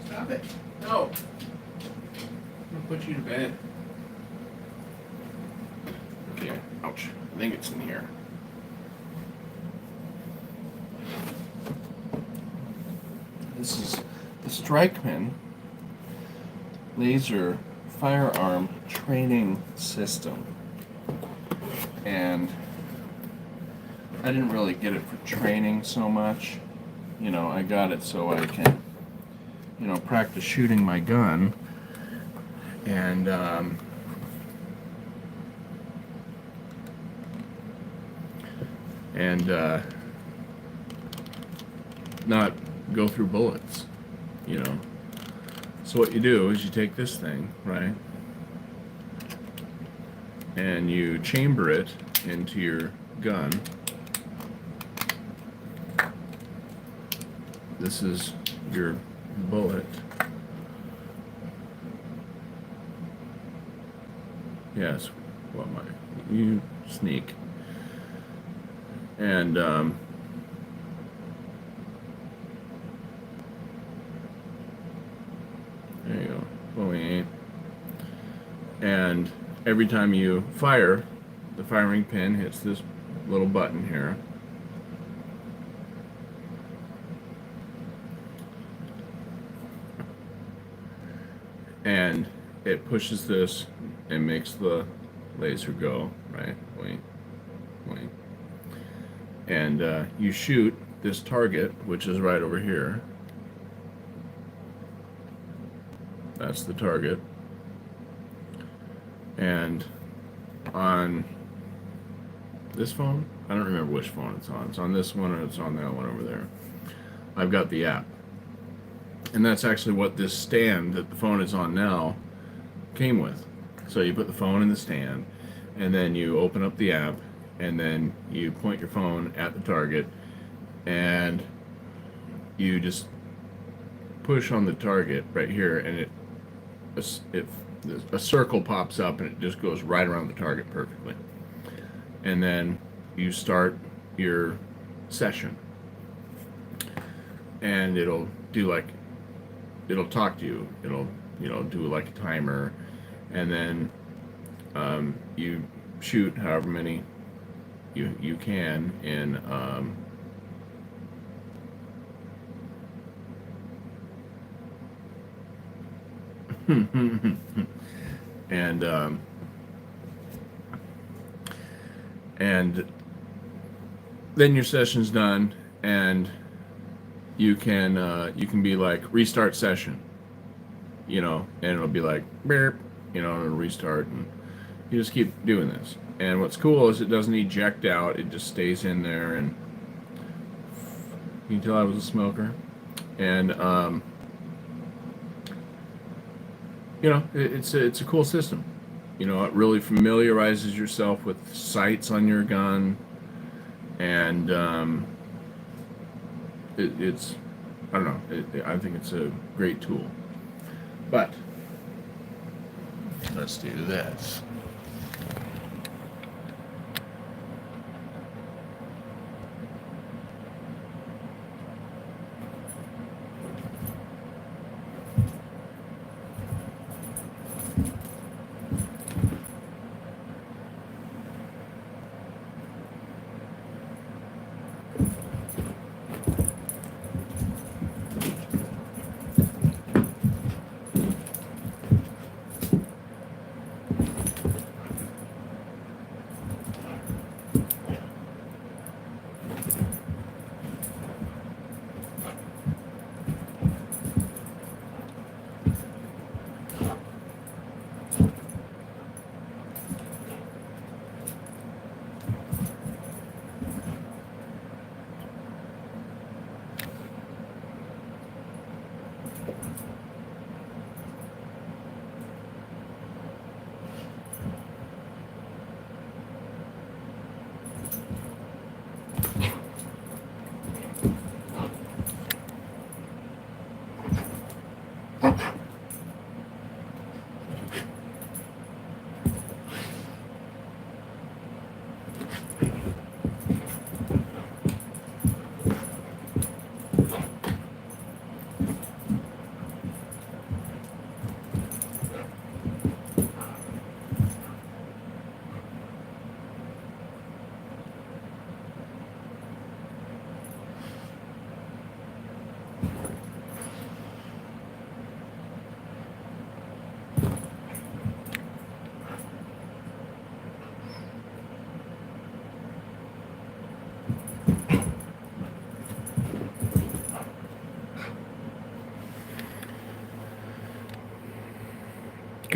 S2: Stop it. No. I'm going to put you to bed. Okay. Ouch. I think it's in here. This is the Strikeman laser firearm training system. And I didn't really get it for training so much. You know, I got it so I can, you know, practice shooting my gun. And, not go through bullets, you know. So what you do is you take this thing, right, and you chamber it into your gun. This is your bullet. Yes, what am I? You sneak. And, there you go. Well, we ain't. And every time you fire, the firing pin hits this little button here. And it pushes this and makes the laser go, right? Wait. And you shoot this target, which is right over here. That's the target. And on this phone, I don't remember which phone it's on. It's on this one or it's on that one over there. I've got the app. And that's actually what this stand that the phone is on now came with. So you put the phone in the stand, and then you open up the app, and then you point your phone at the target, and you just push on the target right here, and a circle pops up, and it just goes right around the target perfectly. And then you start your session, and it'll talk to you. It'll, you know, do like a timer, and then you shoot however many you can in and then your session's done, and you can be like restart session, you know, and it'll be like beep, you know, it'll restart, and you just keep doing this. And what's cool is it doesn't eject out; it just stays in there. And you can tell I was a smoker, and you know, it's a cool system. You know, it really familiarizes yourself with sights on your gun, and it's, I don't know, I think it's a great tool. But let's do this.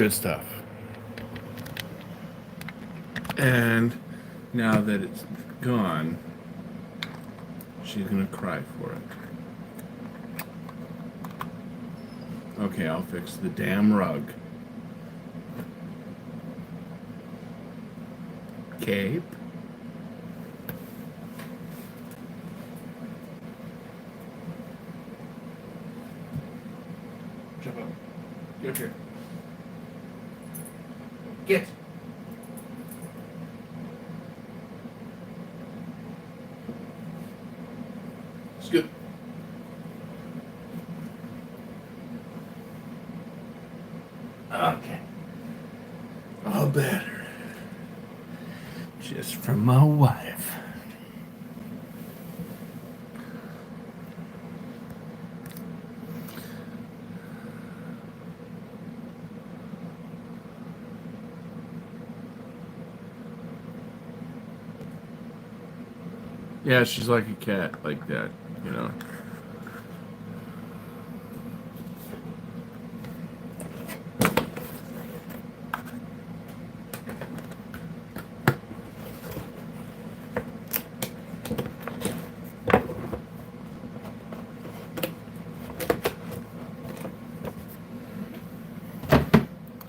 S2: Good stuff. And now that it's gone, she's gonna cry for it. Okay, I'll fix the damn rug. Cape. Jump up. Get up here. Get. Scoot. Okay. All better. Just from my wife. Yeah, she's like a cat, like that, you know.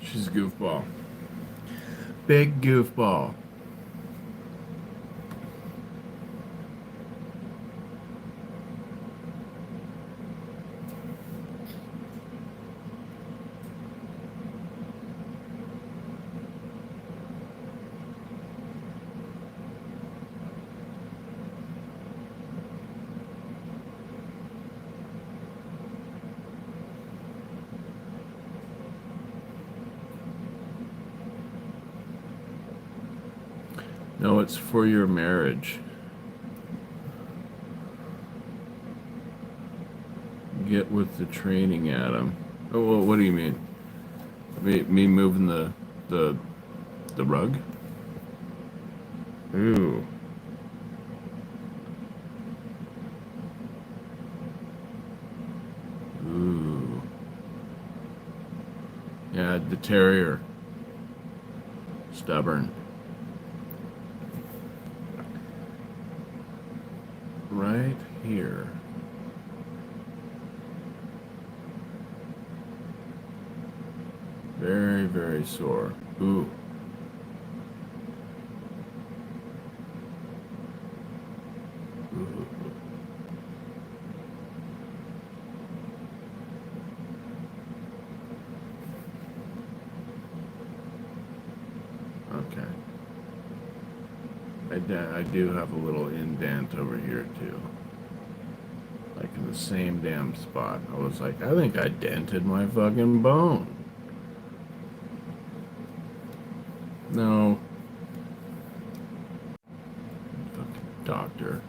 S2: She's a goofball. Big goofball. No, it's for your marriage. Get with the training, Adam. Oh, well, what do you mean? Me moving the rug? Ooh. Ooh. Yeah, the terrier. Stubborn. Right here. Very, very sore. Ooh. Ooh. Okay. I do have a little indent over here too. Like in the same damn spot. I was like, I think I dented my fucking bone. No. Fucking doctor.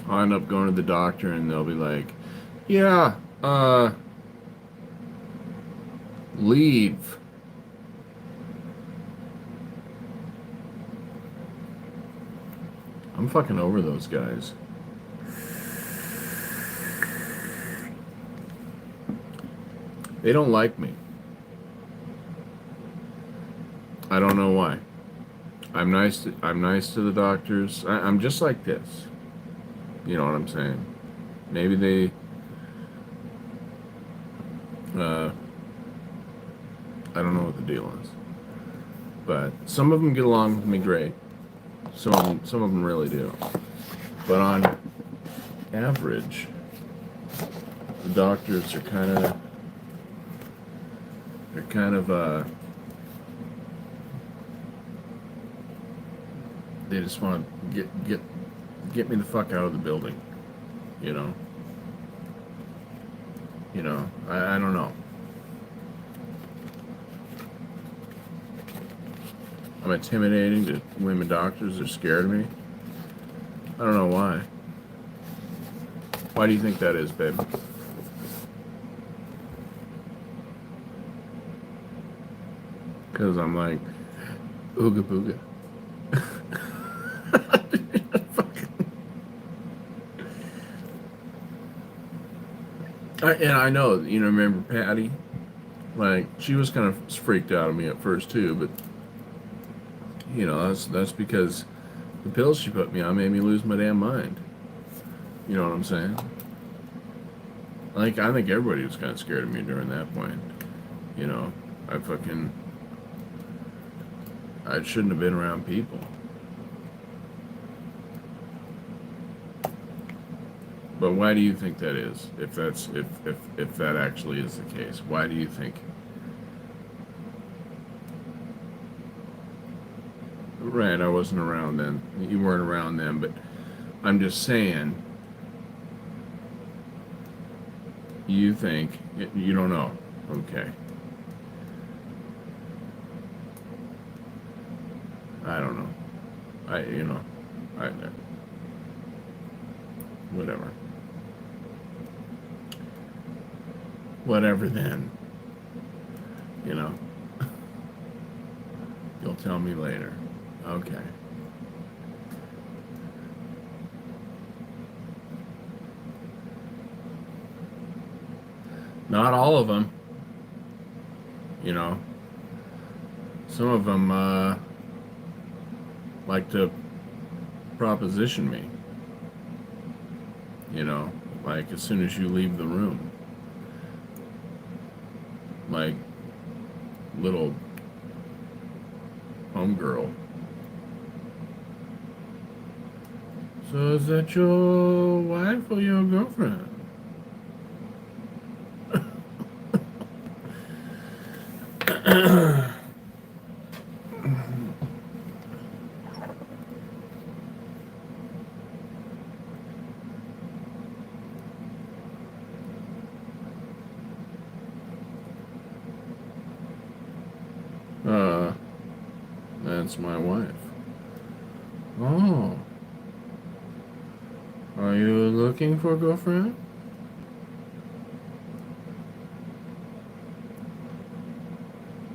S2: I'll end up going to the doctor and they'll be like, yeah, leave. I'm fucking over those guys. They don't like me. I don't know why. I'm nice to the doctors. I'm just like this. You know what I'm saying? Maybe they I don't know what the deal is. But some of them get along with me great. Some of them really do. But on average, the doctors are kind of they just want to get me the fuck out of the building. You know? I don't know. I'm intimidating to women doctors. They're scared of me. I don't know why. Why do you think that is, babe? Because I'm like, ooga booga. And I know, remember Patty? Like, she was kind of freaked out of me at first too, but that's because the pills she put me on made me lose my damn mind. You know what I'm saying? Like, I think everybody was kind of scared of me during that point. You know, I fucking, I shouldn't have been around people. But why do you think that is? If that actually is the case, why do you think? Right, I wasn't around then. You weren't around then, but I'm just saying. You think you don't know? Okay, I don't know. I whatever, whatever. Then you know, you'll tell me later. Okay. Not all of them. You know, some of them like to proposition me. Like as soon as you leave the room, like little homegirl. So is that your wife or your girlfriend? uh, that's my wife. Oh, are you looking for a girlfriend?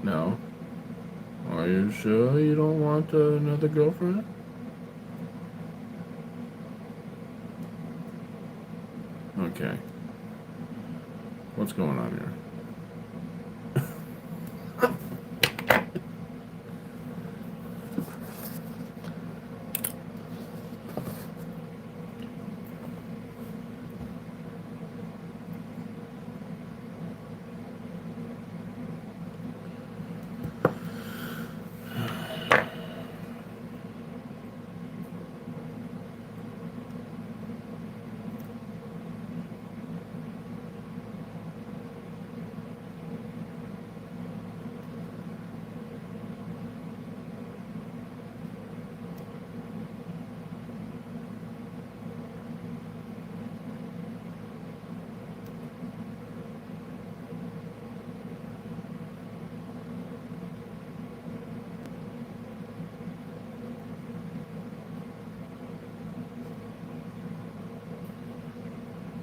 S2: No. Are you sure you don't want another girlfriend? Okay. What's going on here?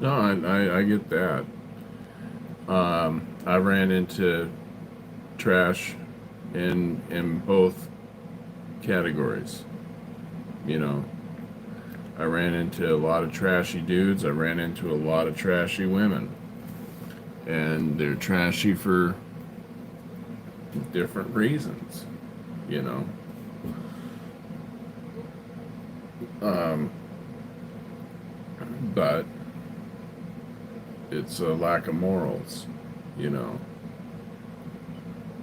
S2: No, I get that. I ran into trash in both categories. You know, I ran into a lot of trashy dudes. I ran into a lot of trashy women, and they're trashy for different reasons. You know, um, but it's a lack of morals. You know,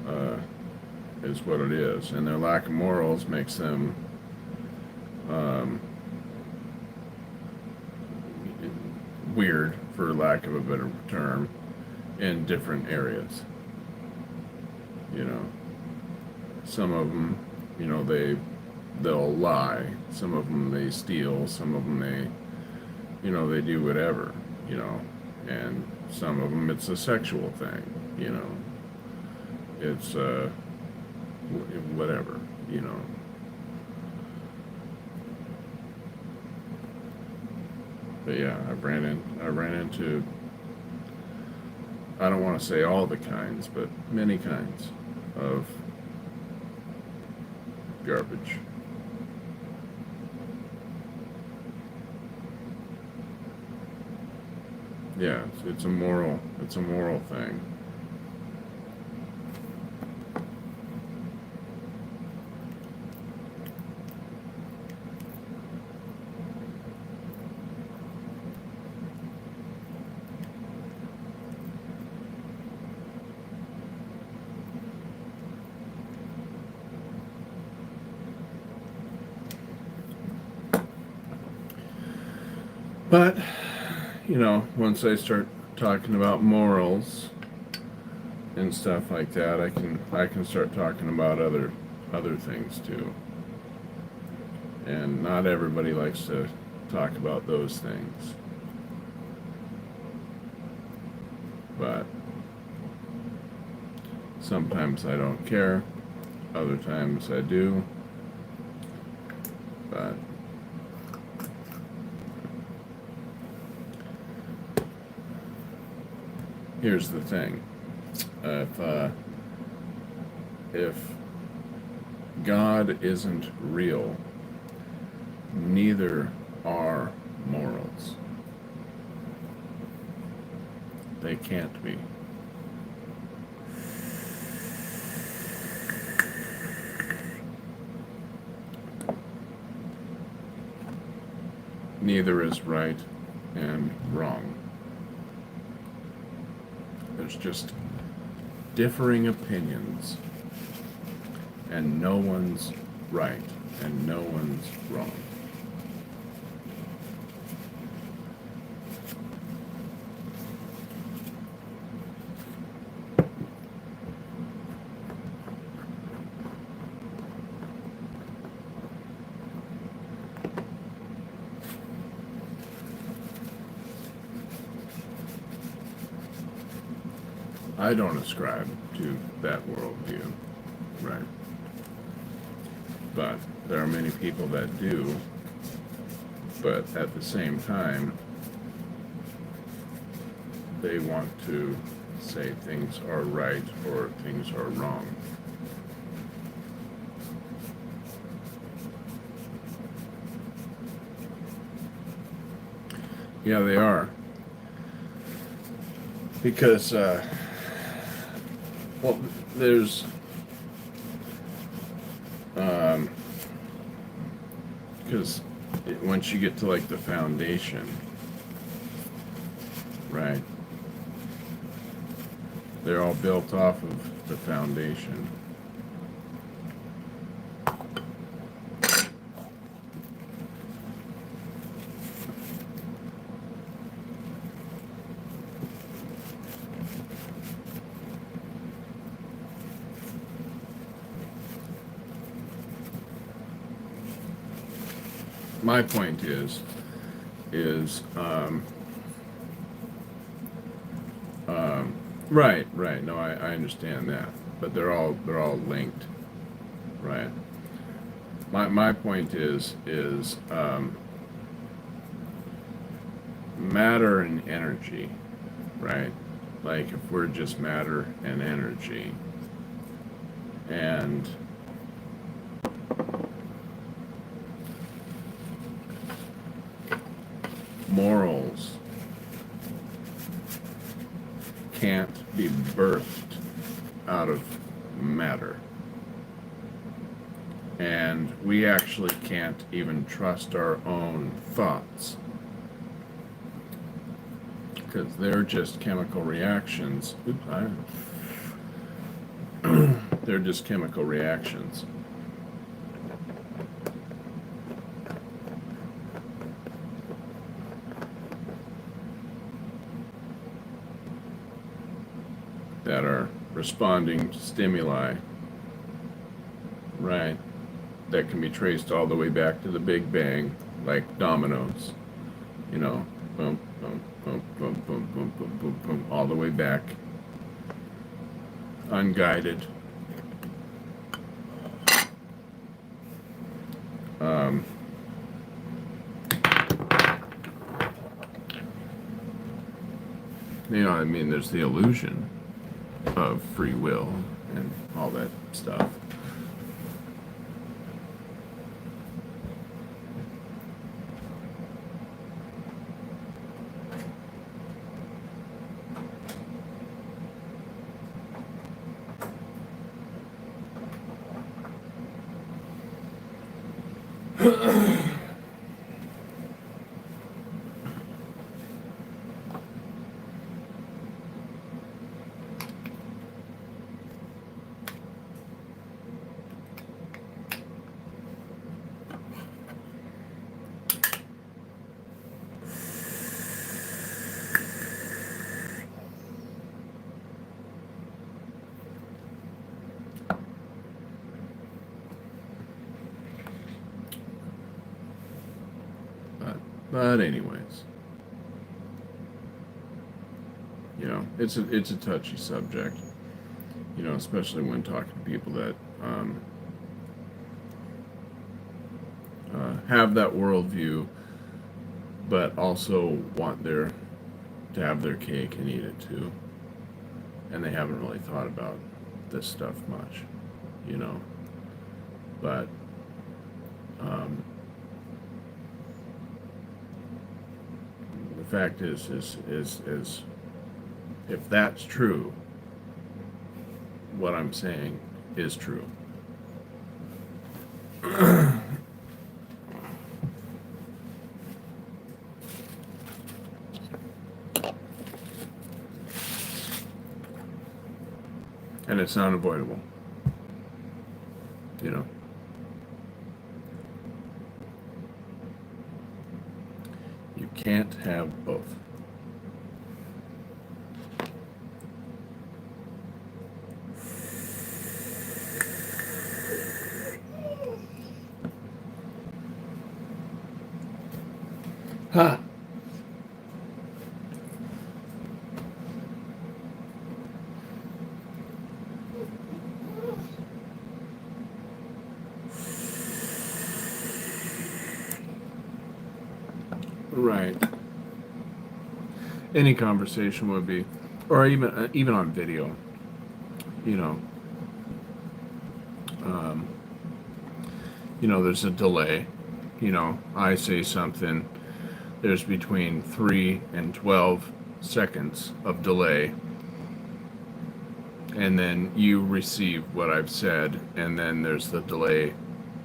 S2: uh, is what it is, and their lack of morals makes them um, weird, for lack of a better term, in different areas. You know, some of them, they'll lie. Some of them they steal. Some of them they do whatever. You know, and some of them it's a sexual thing. You know, it's whatever. You know. But yeah, I ran into, I don't want to say all the kinds, but many kinds of garbage. Yeah, it's a moral thing. But, once I start talking about morals and stuff like that, I can start talking about other things too. And not everybody likes to talk about those things. But sometimes I don't care, other times I do. But here's the thing. If God isn't real, neither are morals. They can't be. Neither is right and wrong. There's just differing opinions, and no one's right and no one's wrong. I don't ascribe to that worldview, right? But there are many people that do, but at the same time, they want to say things are right or things are wrong. Yeah, they are. Because, there's because once you get to like the foundation, right, they're all built off of the foundation. My point is right. No, I understand that, but they're all linked, right? My point is matter and energy, right? Like if we're just matter and energy, and morals can't be birthed out of matter. And we actually can't even trust our own thoughts, because they're just chemical reactions. They're just chemical reactions. That are responding to stimuli, right? That can be traced all the way back to the Big Bang, like dominoes, boom, boom, boom, boom, boom, boom, boom, boom, boom, all the way back, unguided. There's the illusion of free will and all that stuff. But anyways, you know, it's a touchy subject. You know, especially when talking to people that have that worldview, but also want to have their cake and eat it too, and they haven't really thought about this stuff much, you know. But the fact is if that's true, what I'm saying is true. And it's unavoidable. You know. You can't have both. Ha! Right. Any conversation would be, or even on video, you know. You know, there's a delay. You know, I say something. There's between 3 and 12 seconds of delay, and then you receive what I've said, and then there's the delay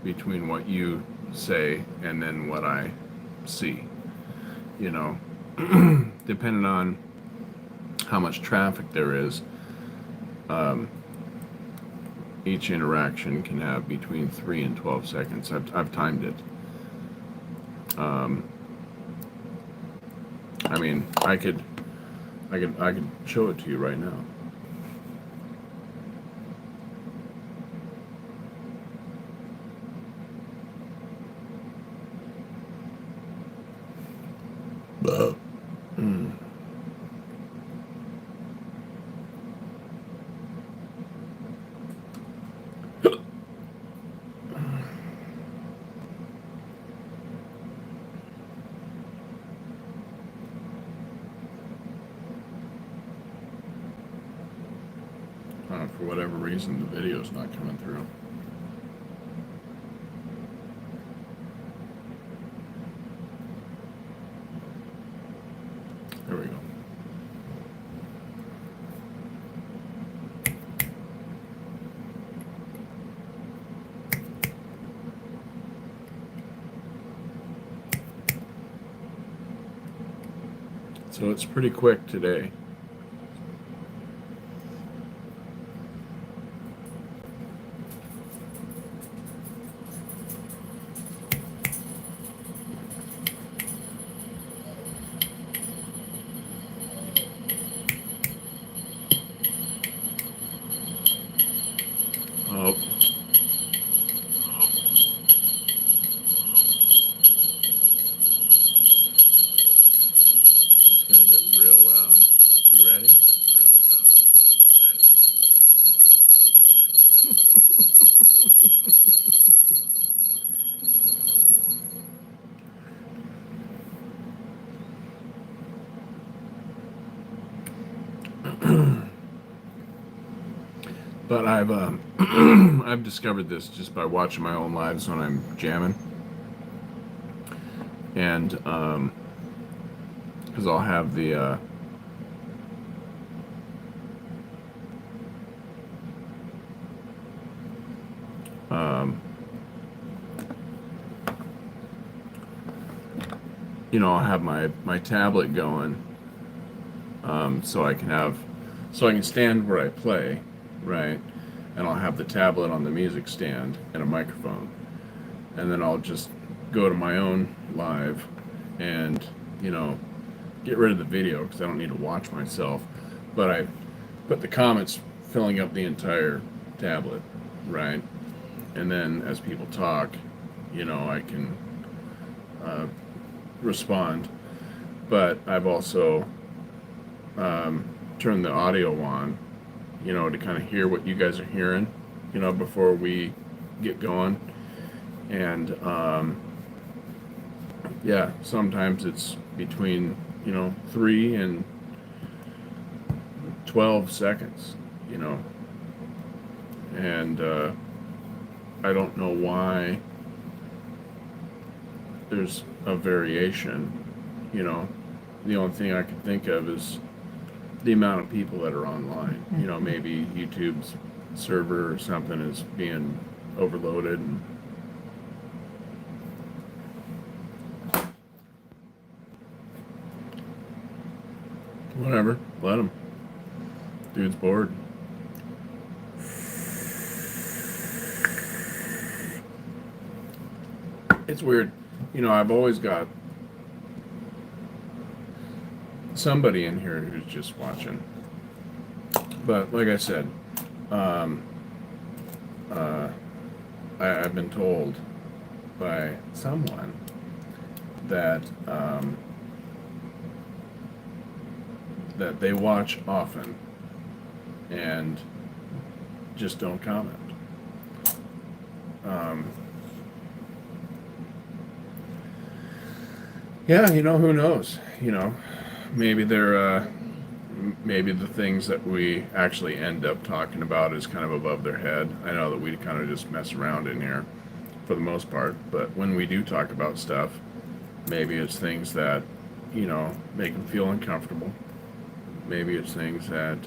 S2: between what you say and then what I see. You know, depending on how much traffic there is, each interaction can have between 3 and 12 seconds. I've timed it. I mean, I could show it to you right now. For whatever reason, the video's not coming through. There we go. So it's pretty quick today. Oh. It's going to get real loud. You ready? But I've I've discovered this just by watching my own lives when I'm jamming, and because I'll have the you know, I'll have my tablet going, so I can stand where I play, right? And I'll have the tablet on the music stand and a microphone, and then I'll just go to my own live and, you know, get rid of the video because I don't need to watch myself, but I put the comments filling up the entire tablet, right? And then as people talk, you know, I can respond. But I've also turned the audio on, to kind of hear what you guys are hearing, before we get going. And yeah, sometimes it's between 3 and 12 seconds, and I don't know why there's a variation. The only thing I can think of is the amount of people that are online. Maybe YouTube's server or something is being overloaded. And whatever, let him. Dude's bored. It's weird. I've always got somebody in here who's just watching. But like I said, I've been told by someone that that they watch often and just don't comment. Yeah, who knows? Maybe they're maybe the things that we actually end up talking about is kind of above their head. I know that we kind of just mess around in here for the most part, but when we do talk about stuff, maybe it's things that make them feel uncomfortable. Maybe it's things that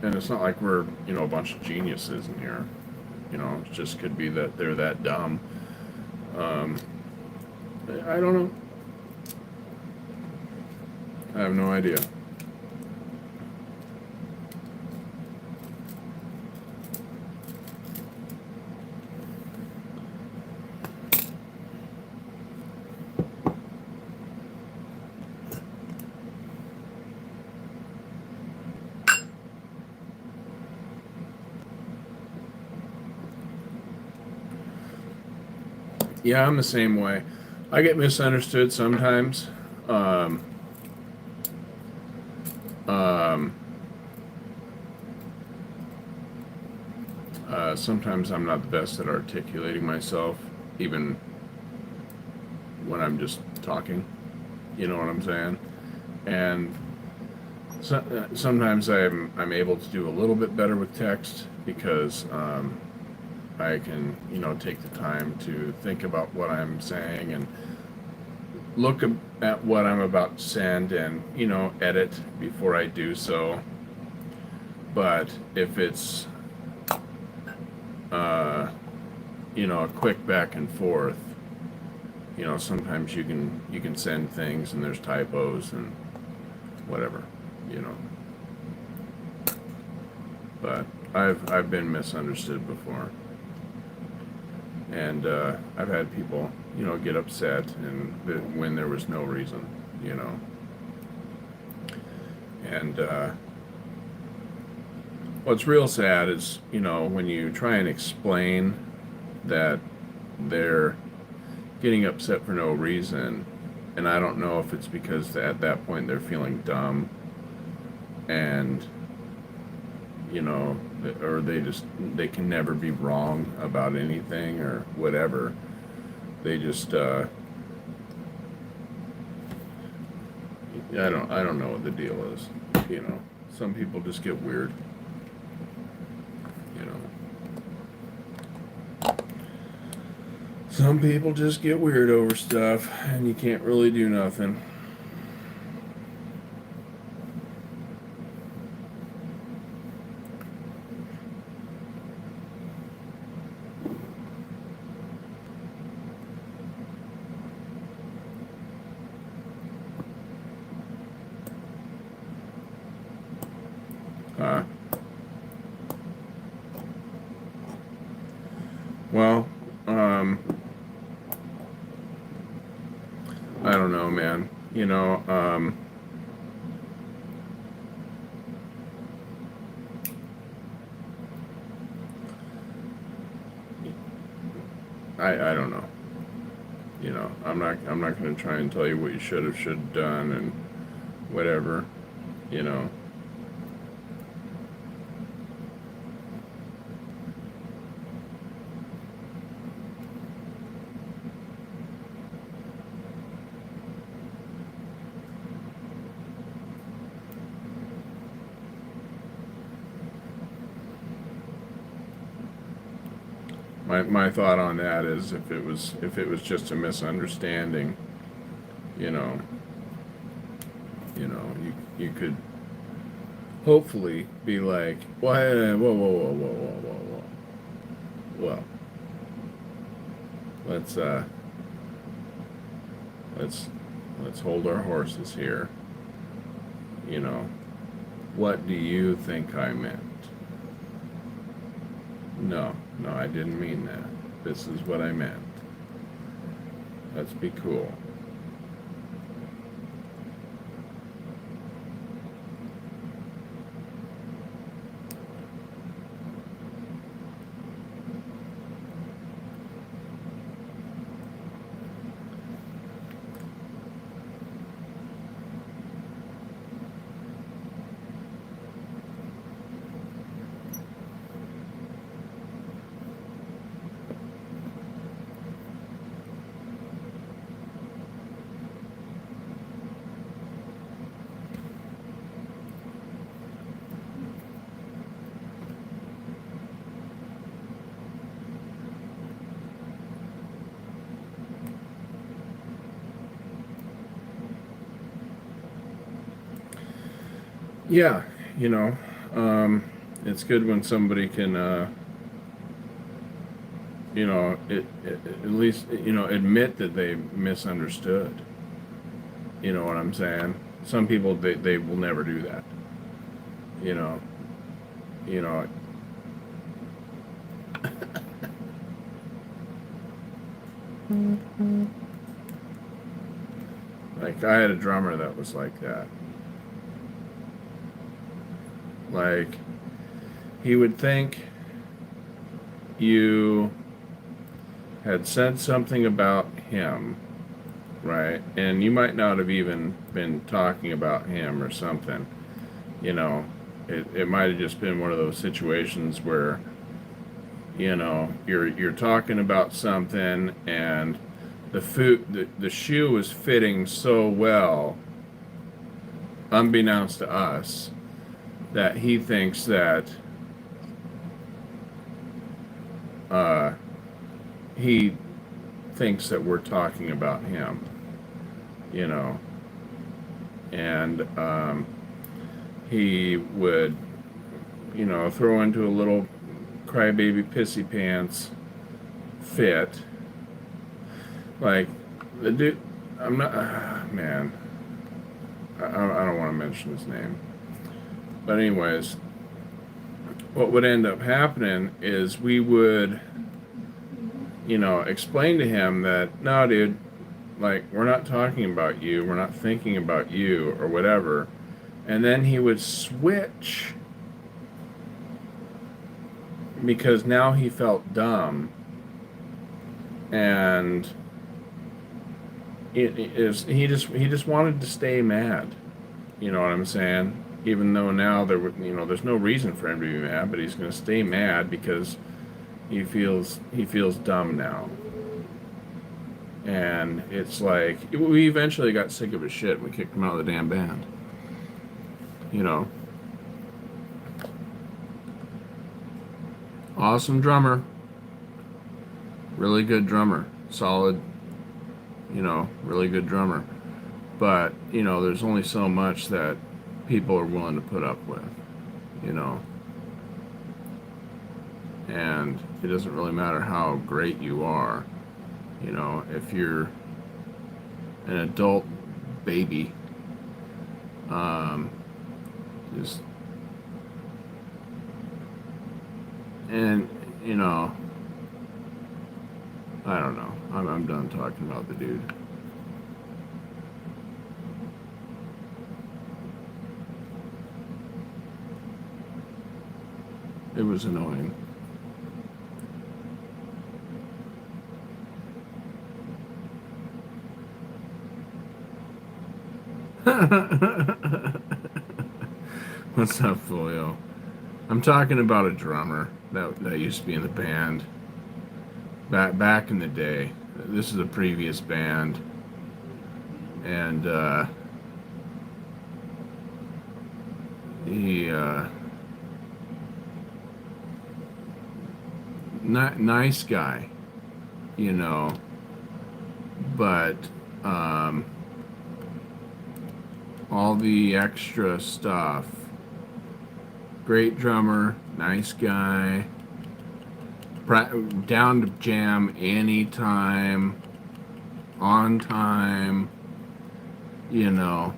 S2: and it's not like we're a bunch of geniuses in here. It just could be that they're that dumb. I don't know. I have no idea. Yeah, I'm the same way. I get misunderstood sometimes. Sometimes I'm not the best at articulating myself, even when I'm just talking. You know what I'm saying? And sometimes I'm able to do a little bit better with text because I can take the time to think about what I'm saying and look at what I'm about to send and edit before I do so. But if it's a quick back and forth, sometimes you can send things and there's typos and whatever, but I've been misunderstood before, and I've had people get upset and when there was no reason, and what's real sad is when you try and explain that they're getting upset for no reason, and I don't know if it's because at that point they're feeling dumb and or they can never be wrong about anything or whatever. They just I don't know what the deal is. Some people just get weird. Some people just get weird over stuff, and you can't really do nothing. Well, I don't know, man. I don't know. You know, I'm not going to try and tell you what you should have done and whatever. You know. My thought on that is if it was just a misunderstanding, you know, you could hopefully be like, well, whoa. Well, let's hold our horses here. You know, what do you think I meant? No, I didn't mean that. This is what I meant. Let's be cool. Yeah, you know, it's good when somebody can, at least, admit that they misunderstood. You know what I'm saying? Some people, they will never do that. You know, you know. Like, I had a drummer that was like that. Like, he would think you had said something about him, right? And you might not have even been talking about him or something. You know, it might have just been one of those situations where, you're talking about something and the shoe was fitting so well, unbeknownst to us, that he thinks that we're talking about him, and he would, throw into a little crybaby pissy pants fit. Like, the dude, I'm not, man, I don't want to mention his name. But anyways, what would end up happening is we would, explain to him that, no, dude, like, we're not talking about you, we're not thinking about you, or whatever. And then he would switch because now he felt dumb. And he just wanted to stay mad. You know what I'm saying? Even though now there's no reason for him to be mad, but he's going to stay mad because he feels dumb now. And it's like, we eventually got sick of his shit and we kicked him out of the damn band. Awesome drummer. Really good drummer. Solid, really good drummer. But, there's only so much that people are willing to put up with, and it doesn't really matter how great you are, if you're an adult baby, just, and, I don't know, I'm done talking about the dude. It was annoying. What's up, Folio? I'm talking about a drummer that used to be in the band back in the day. This is a previous band, and he not nice guy, you know, but all the extra stuff. Great drummer, nice guy, down to jam anytime, on time, you know,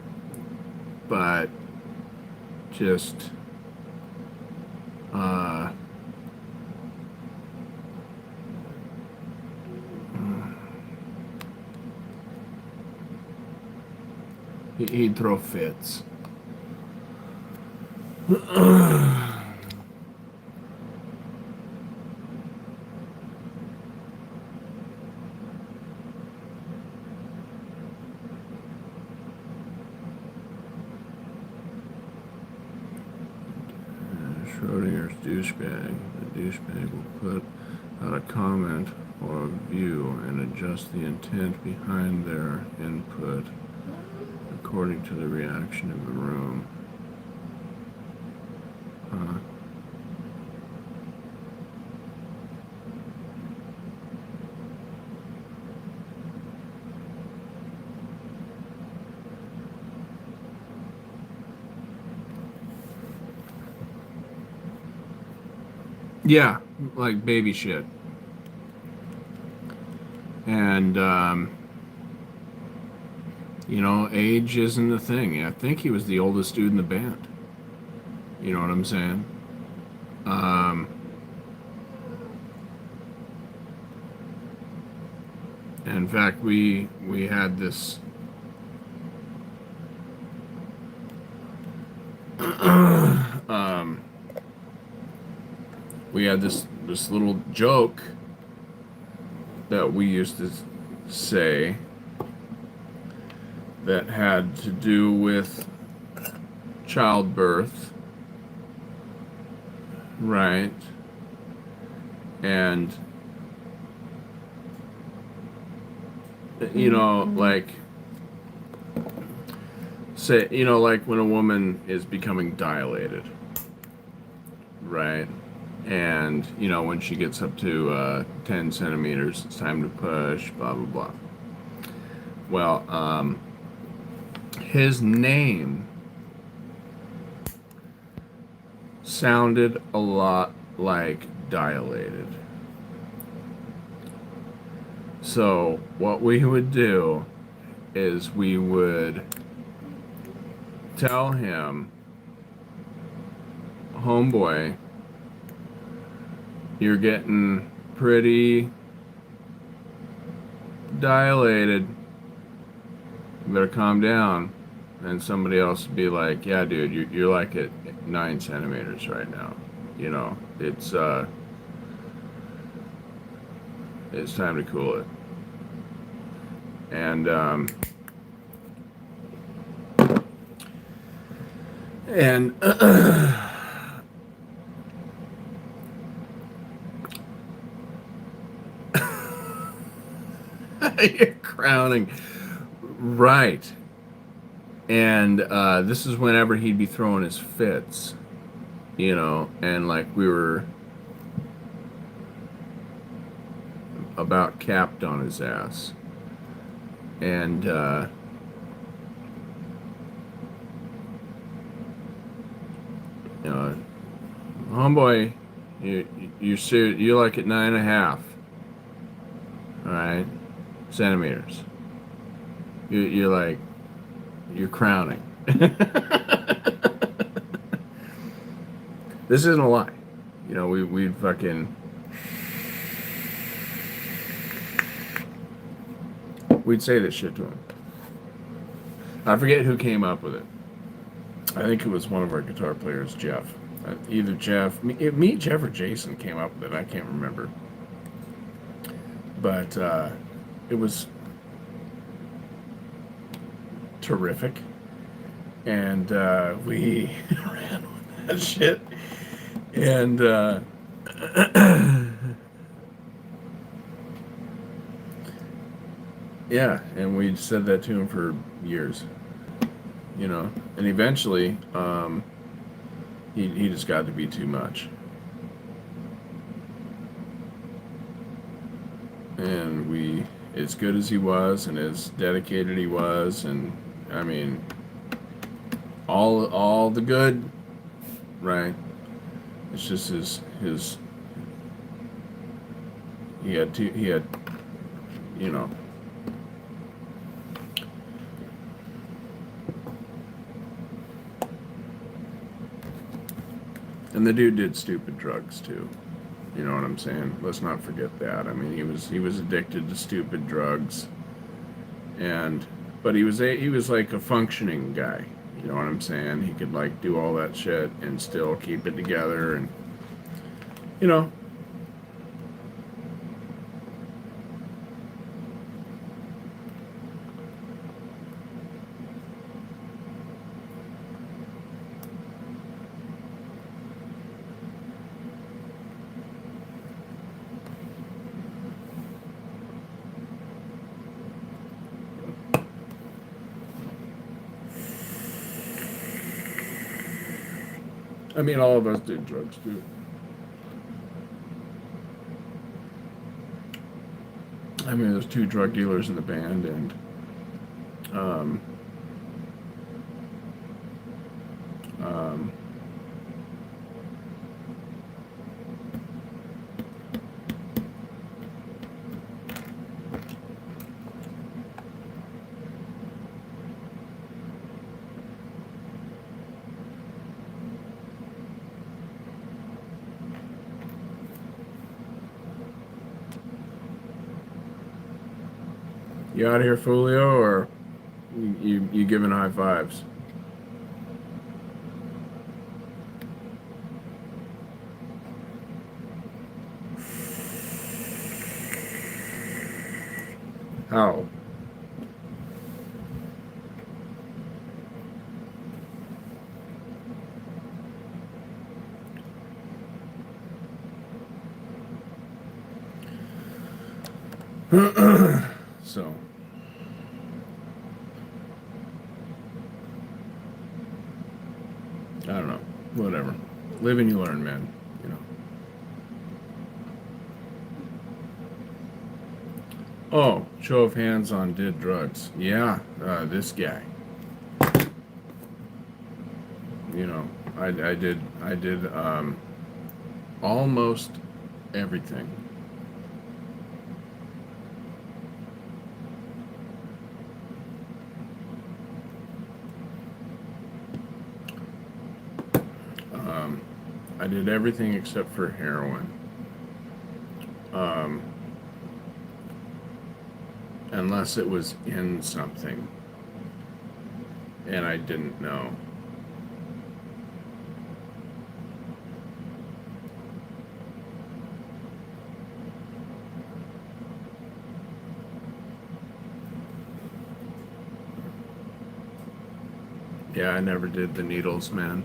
S2: but just he'd throw fits. Schrodinger's douchebag. The douchebag will put out a comment or a view and adjust the intent behind their input according to the reaction of the room. Yeah, like baby shit. And, you know, age isn't a thing. I think he was the oldest dude in the band. You know what I'm saying? In fact, we had this we had this little joke that we used to say that had to do with childbirth, right? And you know, like, say, you know, like when a woman is becoming dilated, right? And, you know, when she gets up to 10 centimeters, it's time to push, blah, blah, blah. Well, his name sounded a lot like dilated. So what we would do is we would tell him, homeboy, you're getting pretty dilated. You better calm down. And somebody else would be like, yeah, dude, you're like at 9 centimeters right now. You know, it's time to cool it. And you're crowning, right? And this is whenever he'd be throwing his fits, you know, and like we were about capped on his ass. And you know, homeboy, you're like at 9.5, all right, centimeters. You're like, you're crowning. This isn't a lie. You know, we'd fucking, we'd say this shit to him. I forget who came up with it. I think it was one of our guitar players, Jeff. Either Jeff, me, Jeff, or Jason came up with it. I can't remember. But it was terrific. and we ran with that shit. And yeah, and we said that to him for years, you know. And eventually, he just got to be too much. And we, as good as he was, and as dedicated he was, and I mean, all the good, right? It's just his he had, you know. And the dude did stupid drugs too. You know what I'm saying? Let's not forget that. I mean, he was addicted to stupid drugs, and but he was like a functioning guy. You know what I'm saying? He could like do all that shit and still keep it together, and you know. I mean, all of us did drugs too. I mean, there's two drug dealers in the band, and um, um, you out of here, Folio, or you giving high fives? How? So, I don't know. Whatever. Live and you learn, man. You know. Oh, show of hands on did drugs. Yeah, this guy. You know, I did almost everything. I did everything except for heroin. Um, unless it was in something and I didn't know. Yeah, I never did the needles, man.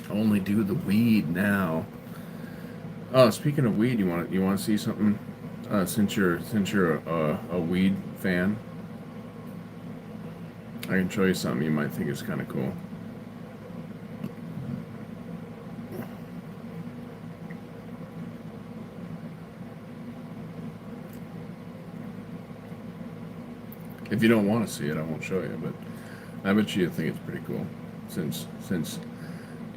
S2: Only do the weed now. Oh, speaking of weed, you want to see something? Since you're a weed fan, I can show you something you might think is kind of cool. If you don't want to see it, I won't show you. But I bet you think it's pretty cool, since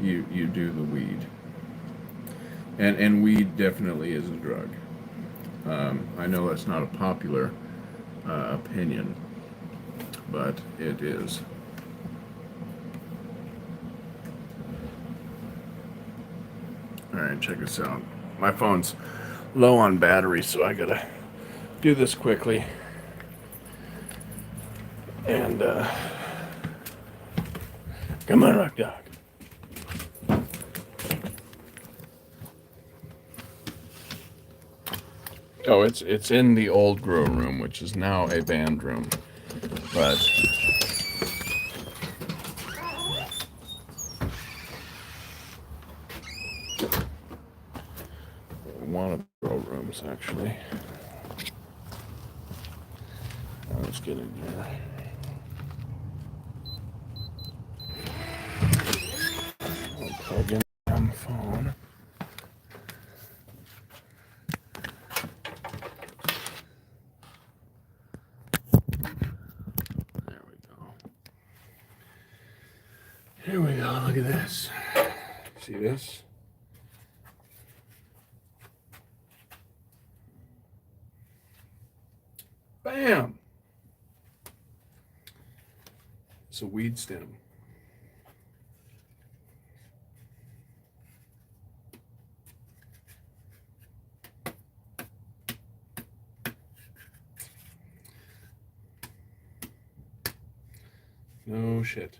S2: you do the weed, and weed definitely is a drug. I know that's not a popular opinion, but it is. All right, check this out. My phone's low on battery, so I gotta do this quickly. And come on, Rock Dog. Oh, it's in the old grow room, which is now a band room. But I want to grow rooms actually. Now let's get in here. I'll plug in on the phone. There we go. Here we go. Look at this. See this? Bam! It's a weed stem. No shit.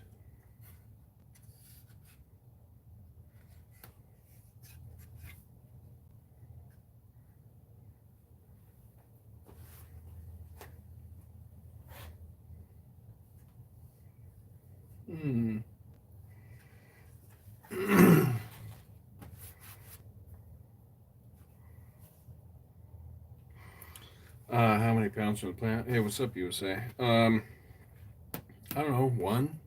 S2: How many pounds from the plant? Hey, what's up, USA? I don't know, 1,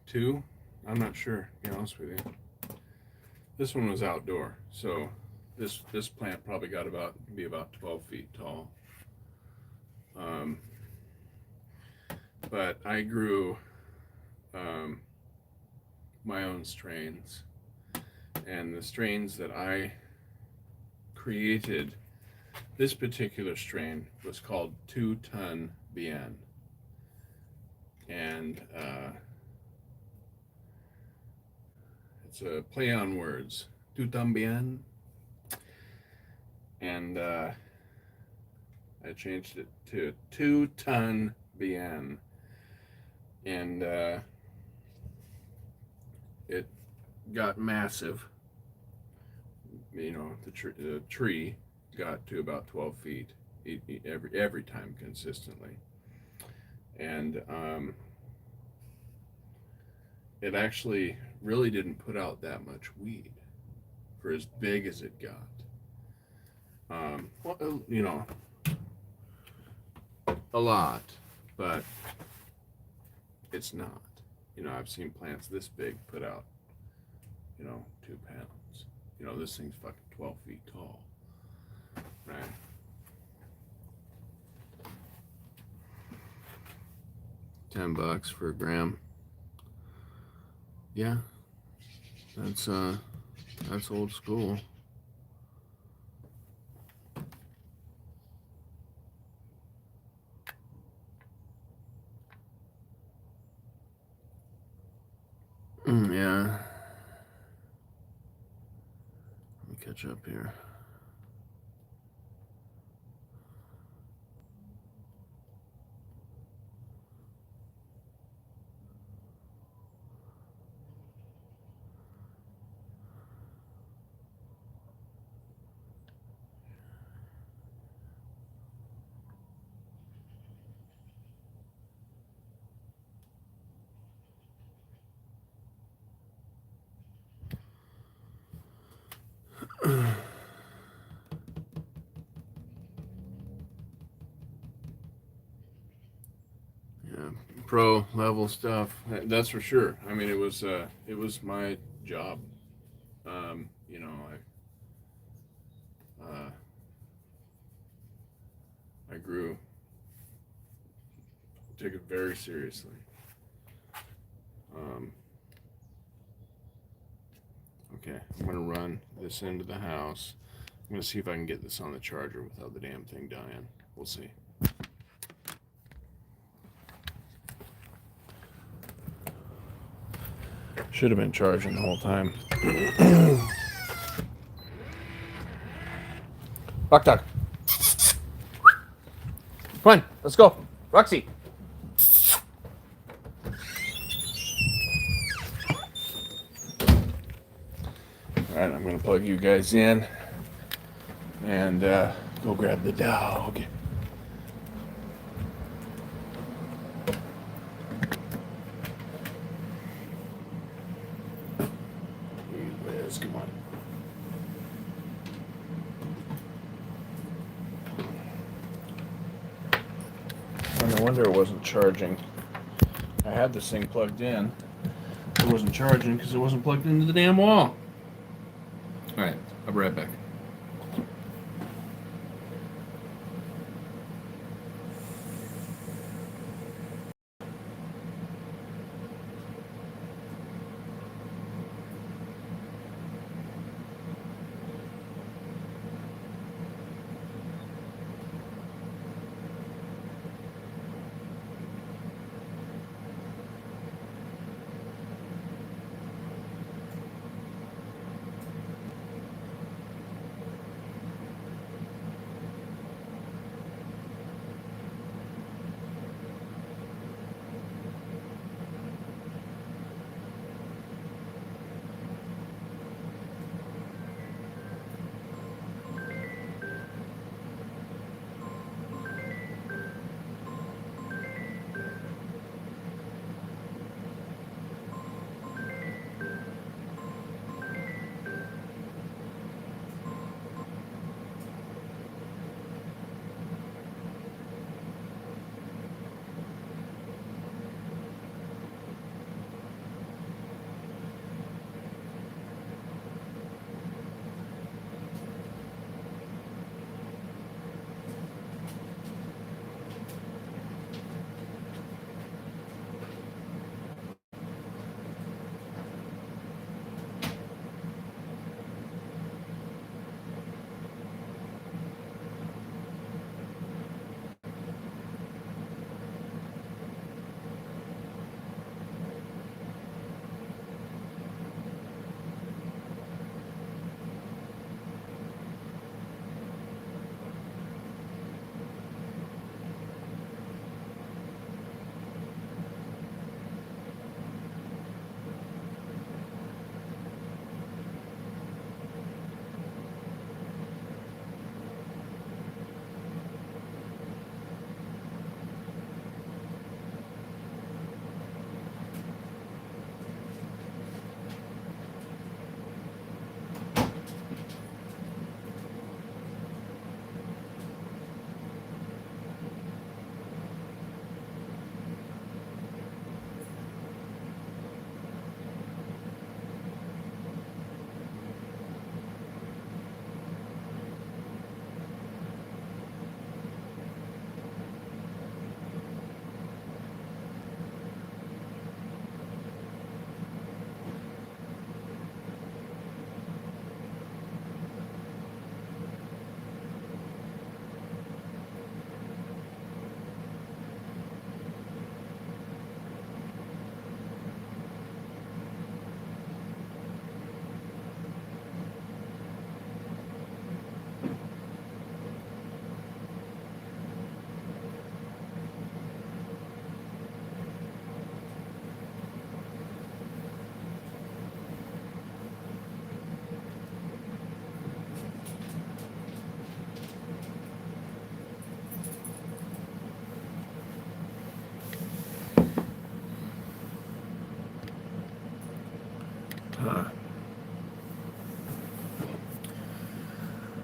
S2: 2. I'm not sure, to be honest with you. This one was outdoor, so this plant probably got be about 12 feet tall. But I grew my own strains, and the strains that I created, this particular strain was called 2-ton Bien, and it's a play on words, 2-ton Bien, and I changed it to 2-ton Bien, and it got massive. You know, the tree got to about 12 feet every time consistently, and it actually really didn't put out that much weed for as big as it got. Well, you know, a lot, but it's not. You know, I've seen plants this big put out, 2 pounds. You know, this thing's fucking 12 feet tall, right? $10 for a gram. Yeah, that's old school. Yeah. Let me catch up here. Yeah, pro level stuff. That's for sure. I mean, it was my job. You know, I take it very seriously. Okay, I'm gonna run this into the house. I'm gonna see if I can get this on the charger without the damn thing dying. We'll see. Should have been charging the whole time. Buck duck. Come on, let's go. Roxy. Alright, I'm going to plug you guys in and go grab the dog. No wonder it wasn't charging. I had this thing plugged in. It wasn't charging because it wasn't plugged into the damn wall. Alright, I'll be right back.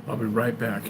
S2: I'll be right back.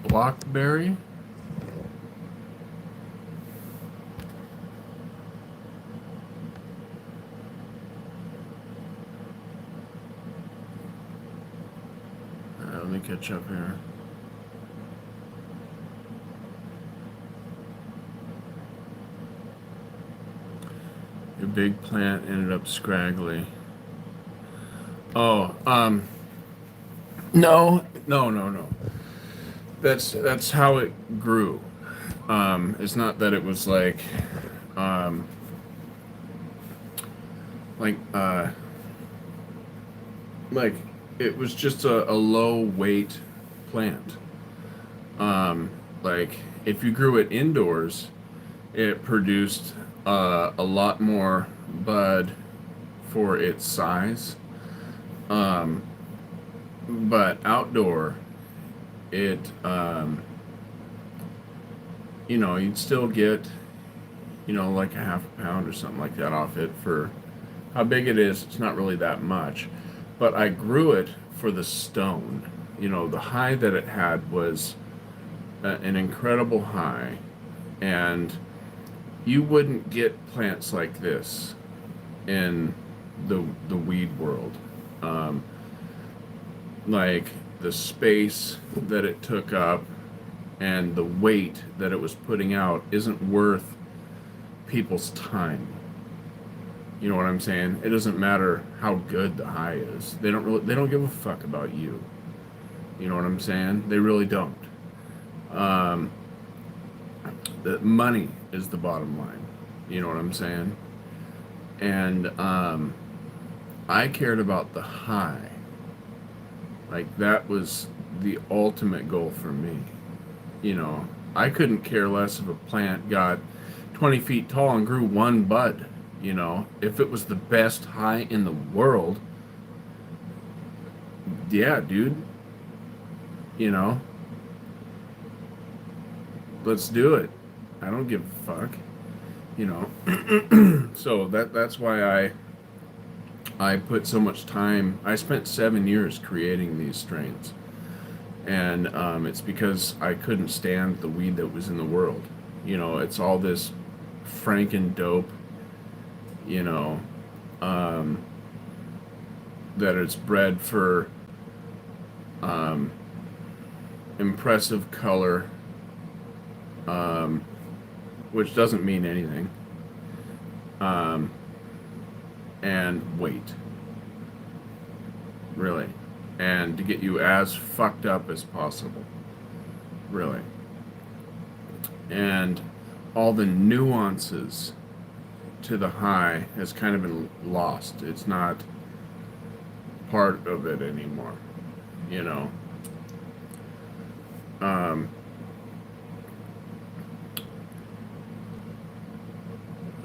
S2: Blockberry? Let me catch up here. Your big plant ended up scraggly. Oh, no. That's how it grew. It's not that it was like like it was just a low weight plant. Like if you grew it indoors, it produced a lot more bud for its size. But outdoor, it you'd still get like a half a pound or something like that off it. For how big it is, it's not really that much. But I grew it for the stone. The high that it had was an incredible high, and you wouldn't get plants like this in the weed world. Like the space that it took up and the weight that it was putting out isn't worth people's time. You know what I'm saying? It doesn't matter how good the high is. They don't give a fuck about you. You know what I'm saying? They really don't. The money is the bottom line. You know what I'm saying? And I cared about the high. Like that was the ultimate goal for me. I couldn't care less if a plant got 20 feet tall and grew one bud. If it was the best high in the world, yeah, dude, let's do it. I don't give a fuck, So that's why I put so much time. I spent 7 years creating these strains, and it's because I couldn't stand the weed that was in the world. It's all this Franken dope, that it's bred for impressive color, which doesn't mean anything, and weight, really, and to get you as fucked up as possible, really, and all the nuances to the high has kind of been lost. It's not part of it anymore,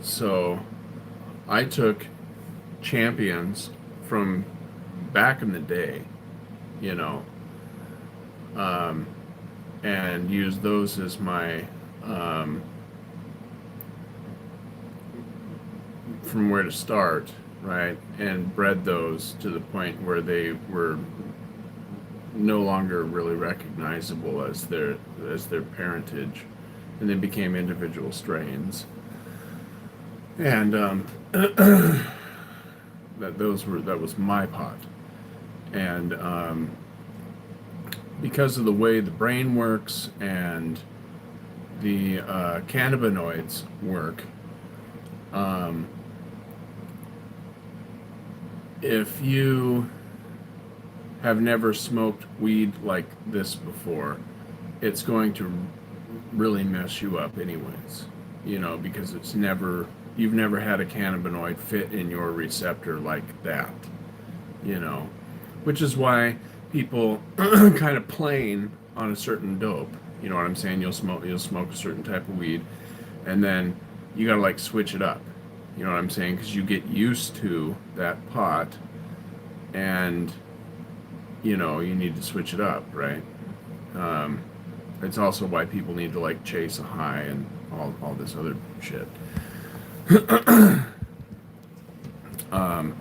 S2: So I took champions from back in the day, and used those as my from where to start, right? And bred those to the point where they were no longer really recognizable as their parentage, and they became individual strains. And that was my pot. And because of the way the brain works and the cannabinoids work, if you have never smoked weed like this before, it's going to really mess you up anyways, because you've never had a cannabinoid fit in your receptor like that, which is why people kind of playing on a certain dope. You know what I'm saying? You'll smoke a certain type of weed, and then you gotta like switch it up. You know what I'm saying? Because you get used to that pot, and you know you need to switch it up, right? Um, it's also why people need to like chase a high and all this other shit. um,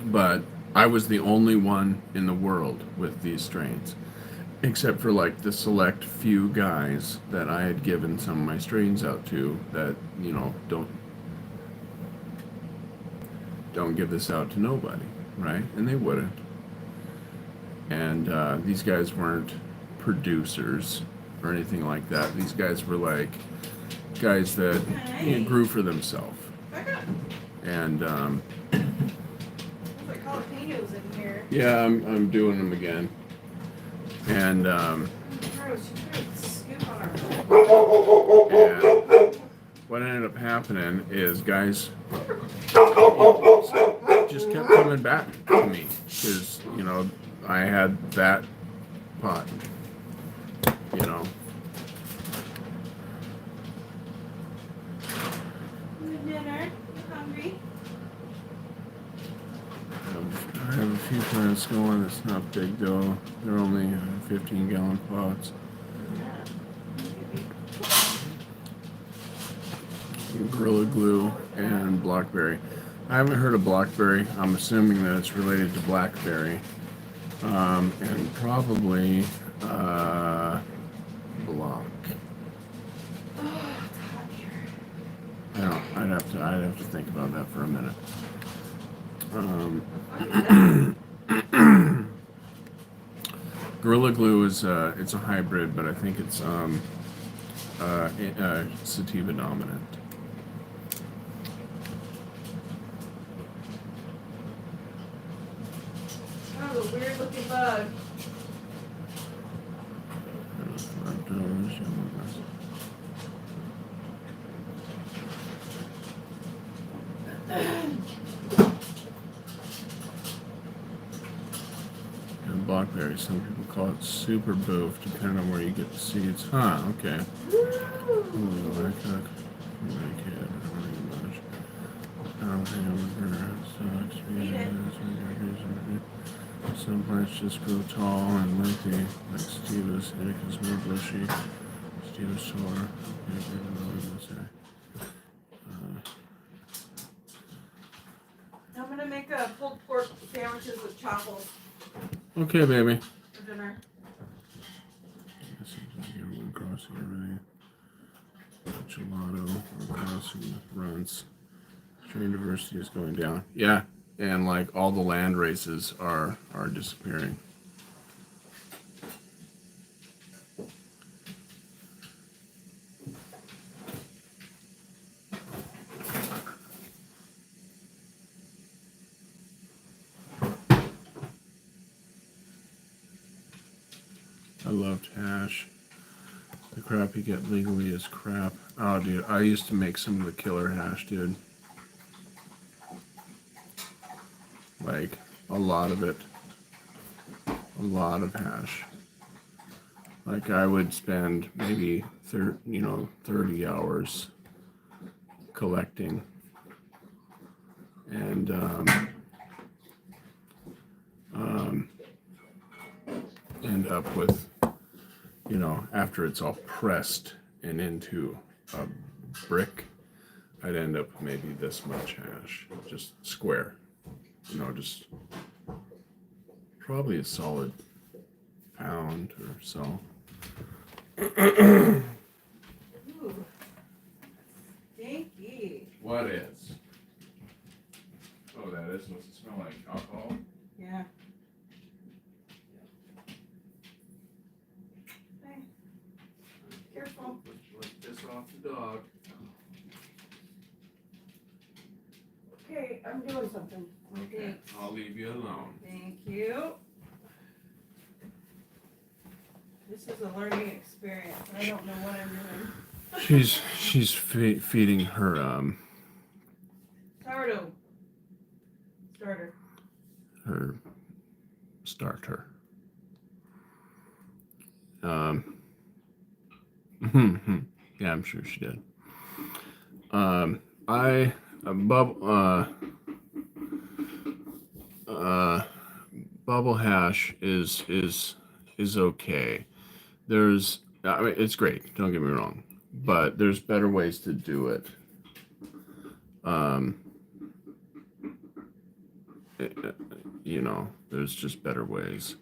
S2: but I was the only one in the world with these strains, except for like the select few guys that I had given some of my strains out to that, you know, don't give this out to nobody, right? And they wouldn't. And these guys weren't producers or anything like that. These guys were like guys that grew for themselves. And
S1: There's like jalapenos in here.
S2: yeah, I'm doing them again. And and what ended up happening is guys just kept coming back to me because, you know, I had that pot, you know.
S1: Dinner? You hungry?
S2: I have a few plants going. It's not big though. They're only 15-gallon pots. Gorilla Glue and Blackberry. I haven't heard of Blackberry. I'm assuming that it's related to Blackberry. And probably Block.
S1: Oh, it's hot here.
S2: I don't. I'd have to think about that for a minute. Gorilla Glue is it's a hybrid, but I think it's sativa dominant.
S1: Oh, a weird looking bug.
S2: And Blackberry, some people call it super boof, depending on where you get the seeds. Huh, okay. Ooh, I cook. Make it. Some plants just grow tall and lengthy, like sativas. Indica's more bushy. Sativa's taller.
S1: I'm gonna make pulled pork sandwiches with chopples
S2: Okay, baby.
S1: for dinner.
S2: This is like everyone crossing everything. Gelato, crossing runs. Strain diversity is going down. Yeah, and like all the land races are disappearing. I loved hash. The crap you get legally is crap. Oh, dude, I used to make some of the killer hash, dude. Like, a lot of it. A lot of hash. Like, I would spend maybe 30 hours collecting. And, end up with, you know, after it's all pressed and into a brick, I'd end up with maybe this much hash, just square, you know, just probably a solid pound or so.
S1: Ooh. Stinky.
S2: What is? Oh, that is. Does it smell like alcohol?
S1: Yeah. Hey. Careful.
S2: Let's piss off the dog.
S1: Okay, I'm doing something.
S2: Okay, I'll leave you alone.
S1: Thank you. This is a learning experience. I don't know what I'm doing.
S2: She's feeding her
S1: Sourdough starter.
S2: her starter. Yeah, I'm sure she did. I bubble hash is okay. I mean, it's great. Don't get me wrong, but there's better ways to do it. Um, there's just better ways.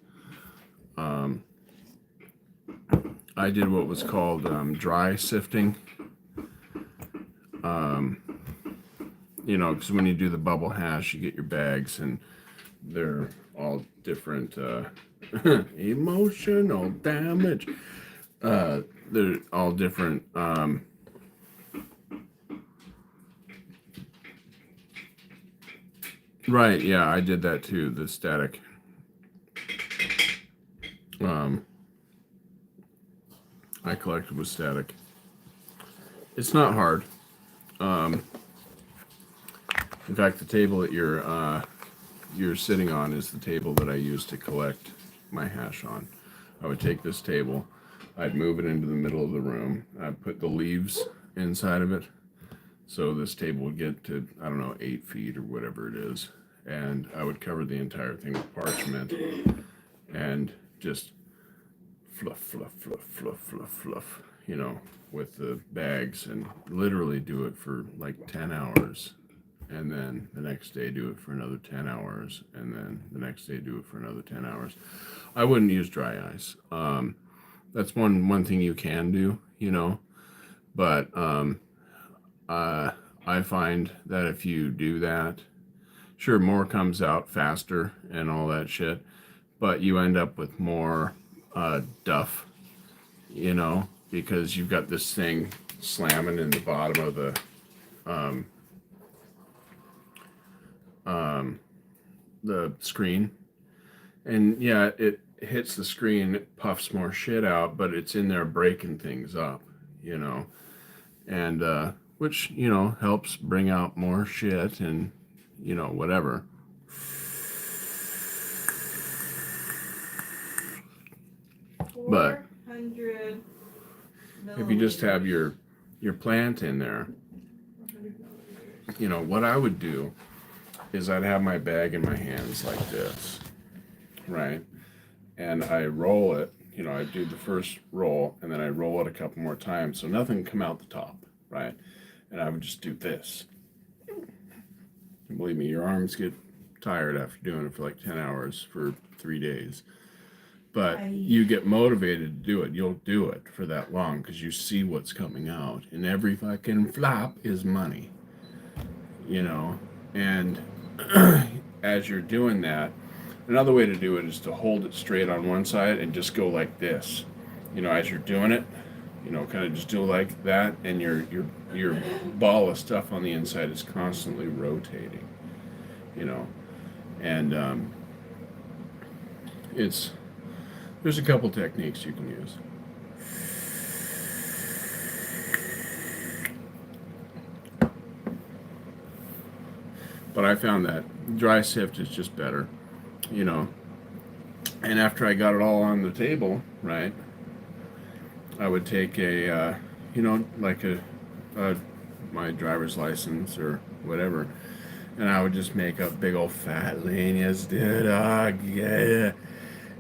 S2: I did what was called dry sifting. Because when you do the bubble hash, you get your bags, and they're all different emotional damage. They're all different. Right, yeah, I did that too, the static. I collected with static. It's not hard. In fact, the table that you're sitting on is the table that I use to collect my hash on. I would take this table, I'd move it into the middle of the room, I'd put the leaves inside of it, so this table would get to, I don't know, 8 feet or whatever it is, and I would cover the entire thing with parchment and just fluff, fluff, fluff, fluff, fluff, fluff, with the bags, and literally do it for like 10 hours. And then the next day do it for another 10 hours. And then the next day do it for another 10 hours. I wouldn't use dry ice. That's one thing you can do, But I find that if you do that, sure, more comes out faster and all that shit. But you end up with more duff, because you've got this thing slamming in the bottom of the screen, and yeah, it hits the screen, it puffs more shit out, but it's in there breaking things up, and which helps bring out more shit and whatever. But if you just have your plant in there, what I would do is I'd have my bag in my hands like this, right? And I roll it, I do the first roll, and then I roll it a couple more times so nothing come out the top, right? And I would just do this. And believe me, your arms get tired after doing it for like 10 hours for 3 days. But you get motivated to do it. You'll do it for that long because you see what's coming out. And every fucking flop is money, And as you're doing that, another way to do it is to hold it straight on one side and just go like this. As you're doing it, kind of just do like that, and your ball of stuff on the inside is constantly rotating, and there's a couple techniques you can use. But I found that dry sift is just better, And after I got it all on the table, right, I would take my driver's license or whatever, and I would just make up big old fat líneas, dude, yeah,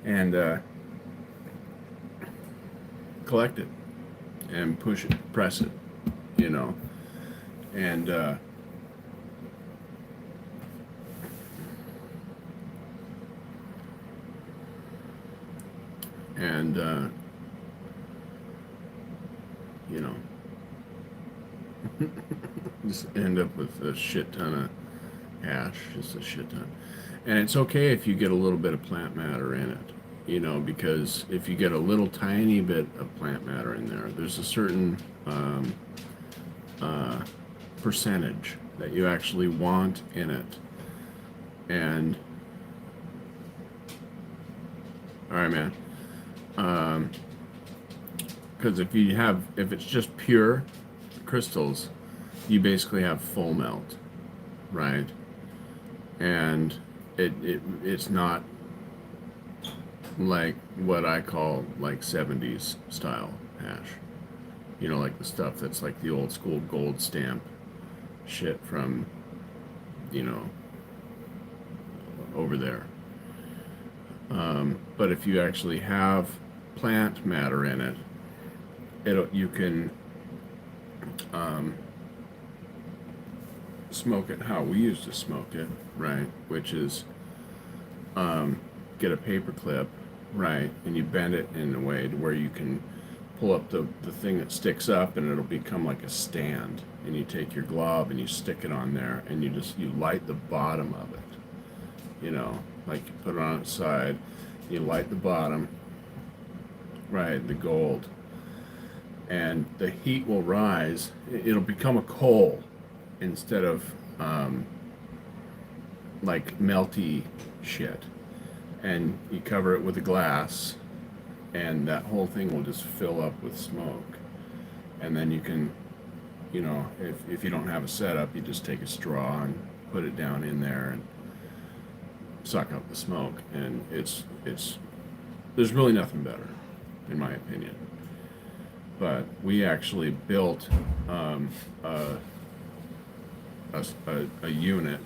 S2: and collect it and push it, press it, and just end up with a shit ton of hash, just a shit ton. And it's okay if you get a little bit of plant matter in it, because if you get a little tiny bit of plant matter in there, there's a certain percentage that you actually want in it. And all right, man. Because if it's just pure crystals, you basically have full melt, right? And it's not like what I call like 70s style hash. You know, like the stuff that's like the old school gold stamp shit from, you know, over there. But if you actually have plant matter in it, you can smoke it how we used to smoke it, right? Which is get a paper clip, right, and you bend it in a way to where you can pull up the thing that sticks up, and it'll become like a stand. And you take your glob and you stick it on there, and you light the bottom of it. You know, like you put it on its side, you light the bottom, right, the gold, and the heat will rise. It'll become a coal instead of like melty shit. And you cover it with a glass, and that whole thing will just fill up with smoke. And then you can, you know, if you don't have a setup, you just take a straw and put it down in there and suck up the smoke. And it's there's really nothing better, in my opinion. But we actually built a unit.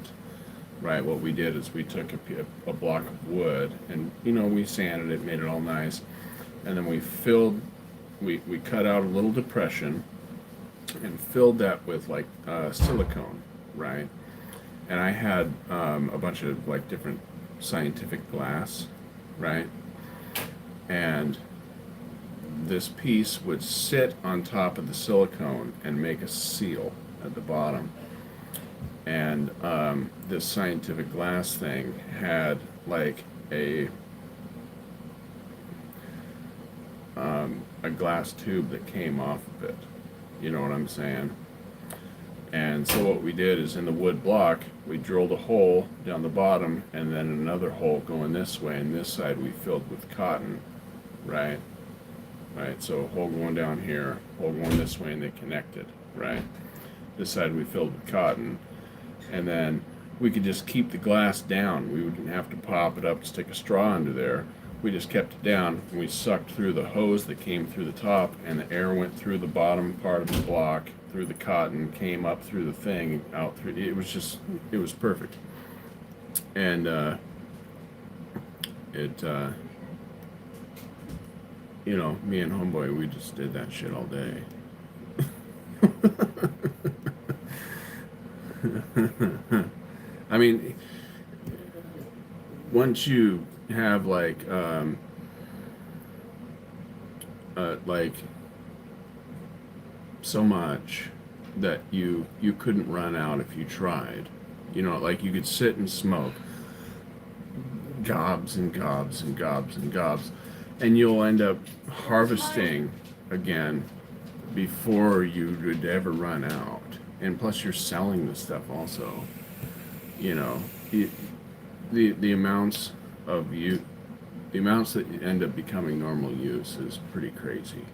S2: Right, what we did is we took a block of wood, and you know, we sanded it, made it all nice, and then we cut out a little depression and filled that with like silicone, right? And I had a bunch of like different scientific glass, right? And this piece would sit on top of the silicone and make a seal at the bottom. And this scientific glass thing had like a glass tube that came off of it. You know what I'm saying? And so what we did is, in the wood block, we drilled a hole down the bottom, and then another hole going this way, and this side we filled with cotton, right? Right, so a hole going down here, hole going this way, and they connected, right? This side we filled with cotton. And then we could just keep the glass down. We wouldn't have to pop it up, stick a straw under there. We just kept it down, and we sucked through the hose that came through the top, and the air went through the bottom part of the block, through the cotton, came up through the thing, out through. It was perfect. And you know, me and homeboy, we just did that shit all day. I mean, once you have like so much that you couldn't run out if you tried, you know, like you could sit and smoke gobs and gobs and gobs and gobs, and you'll end up harvesting again before you would ever run out. And plus you're selling the stuff also, you know, the amounts that end up becoming normal use is pretty crazy.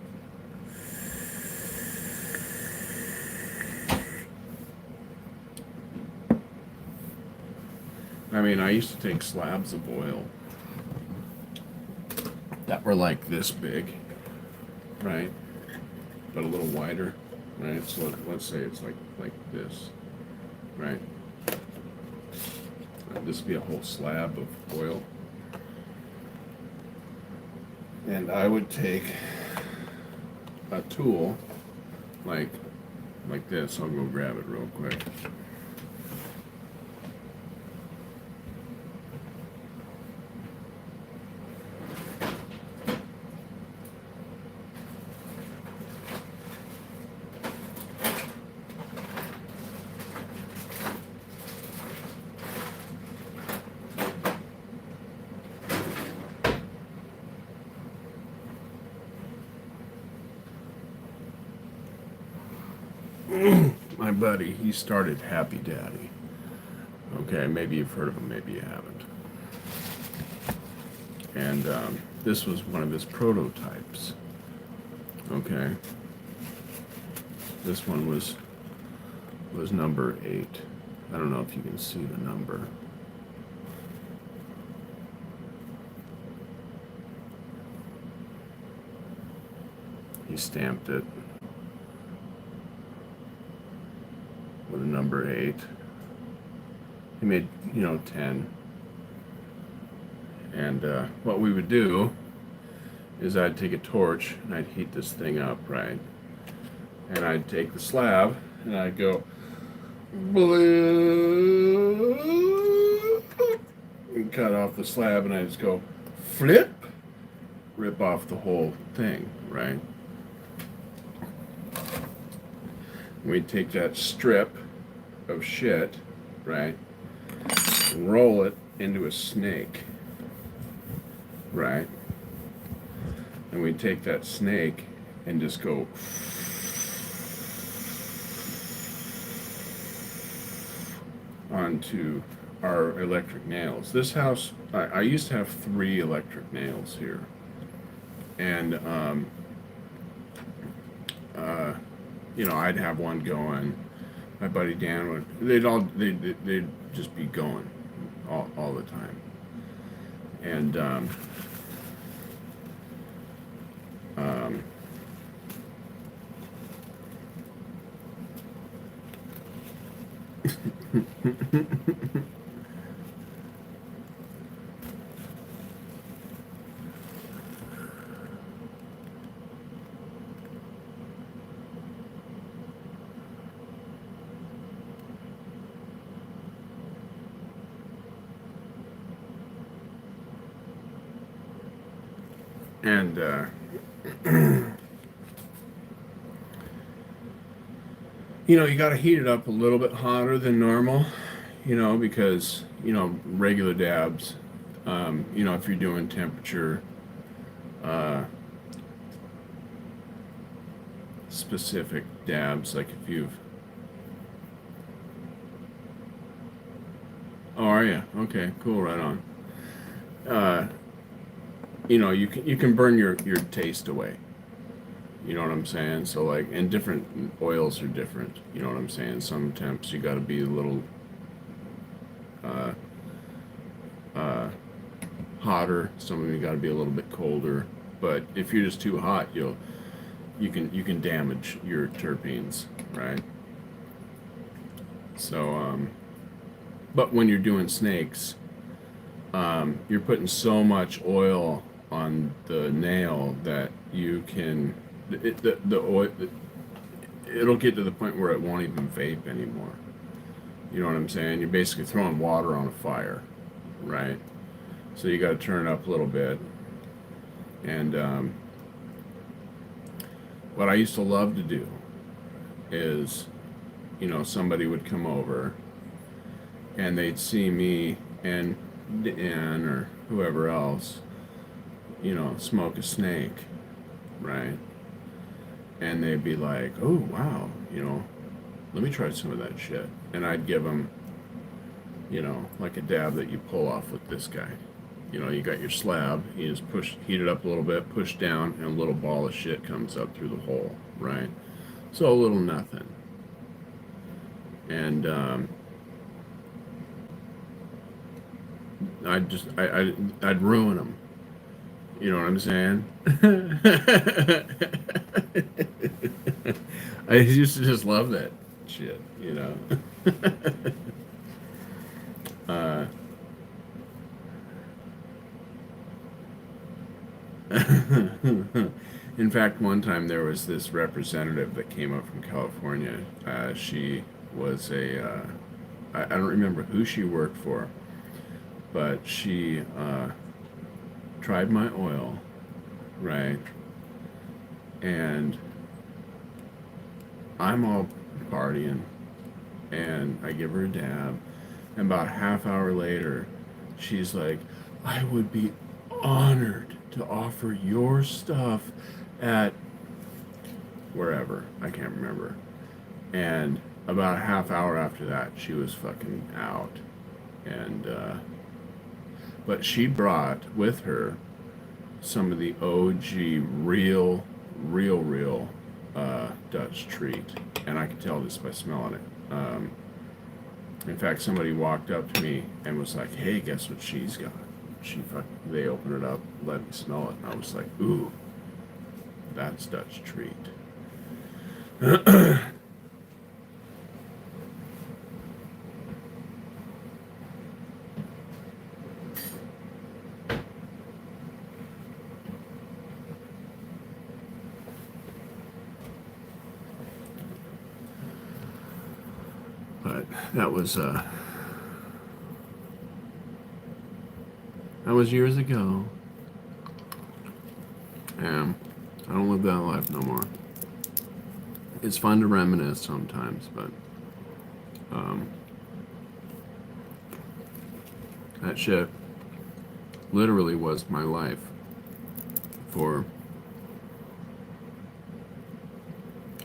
S2: I mean, I used to take slabs of oil that were like this big, right, but a little wider. Right, so let's say it's like this, right? This would be a whole slab of oil, and I would take a tool like this. I'll go grab it real quick. My buddy, he started Happy Daddy. Okay, maybe you've heard of him, maybe you haven't. And this was one of his prototypes. Okay, this one was number 8. I don't know if you can see the number. He stamped it with a number 8. He made, 10. And what we would do is I'd take a torch and I'd heat this thing up, right? And I'd take the slab and I'd go and cut off the slab, and I'd just go flip, rip off the whole thing, right? We'd take that strip of shit, right, and roll it into a snake, right? And we'd take that snake and just go onto our electric nails. This house, I used to have 3 electric nails here, and I'd have one going. My buddy Dan would. They'd just be going all the time, and and you got to heat it up a little bit hotter than normal, because regular dabs, if you're doing temperature specific dabs, like if you've oh, are you? Okay, cool, right on. You can burn your taste away. You know what I'm saying? So like, and different oils are different. You know what I'm saying? Some temps you got to be a little hotter. Some of them you got to be a little bit colder. But if you're just too hot, you can damage your terpenes, right? So but when you're doing snakes, you're putting so much oil on the nail that you can the oil, it'll get to the point where it won't even vape anymore. You know what I'm saying? You're basically throwing water on a fire, right? So you got to turn it up a little bit. And what I used to love to do is, somebody would come over and they'd see me and Dan or whoever else, smoke a snake, right? And they'd be like, oh, wow, let me try some of that shit. And I'd give them, like a dab that you pull off with this guy. You got your slab, you just heat it up a little bit, push down, and a little ball of shit comes up through the hole, right? So a little nothing. And I'd ruin them. You know what I'm saying? I used to just love that shit, In fact, one time there was this representative that came up from California. She was I don't remember who she worked for, but she tried my oil, right? And I'm all partying, and I give her a dab, and about a half hour later, she's like, I would be honored to offer your stuff at wherever, I can't remember. And about a half hour after that, she was fucking out. And but she brought with her some of the OG real Dutch treat, and I could tell this by smelling it. In fact, somebody walked up to me and was like, hey, guess what she's got? They opened it up, let me smell it, and I was like, ooh, That's Dutch treat. But that was years ago, and I don't live that life no more. It's fun to reminisce sometimes, but that shit literally was my life for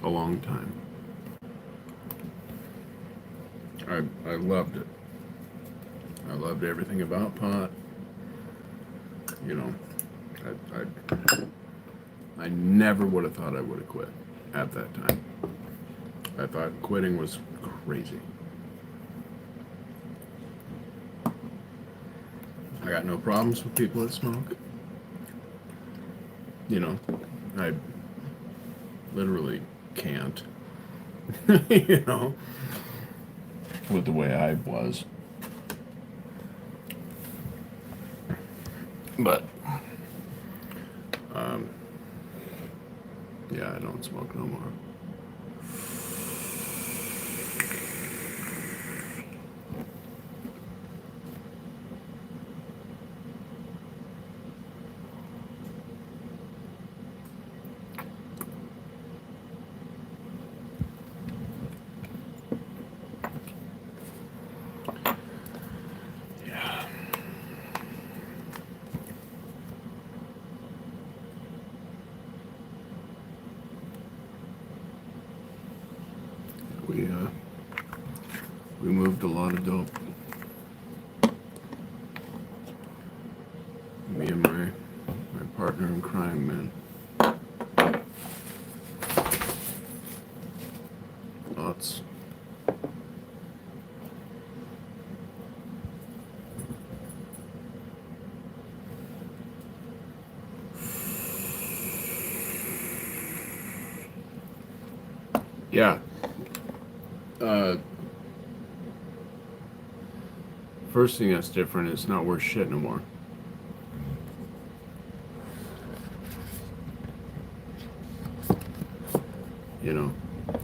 S2: a long time. I loved it. I loved everything about pot. You know, I never would have thought I would have quit at that time. I thought quitting was crazy. I got no problems with people that smoke. You know, I literally can't. You know, with the way I was. But, yeah, I don't smoke no more. Yeah. We moved a lot of dope. Me and my partner in crime, man. Lots. Yeah. First thing that's different, it's not worth shit no more. You know,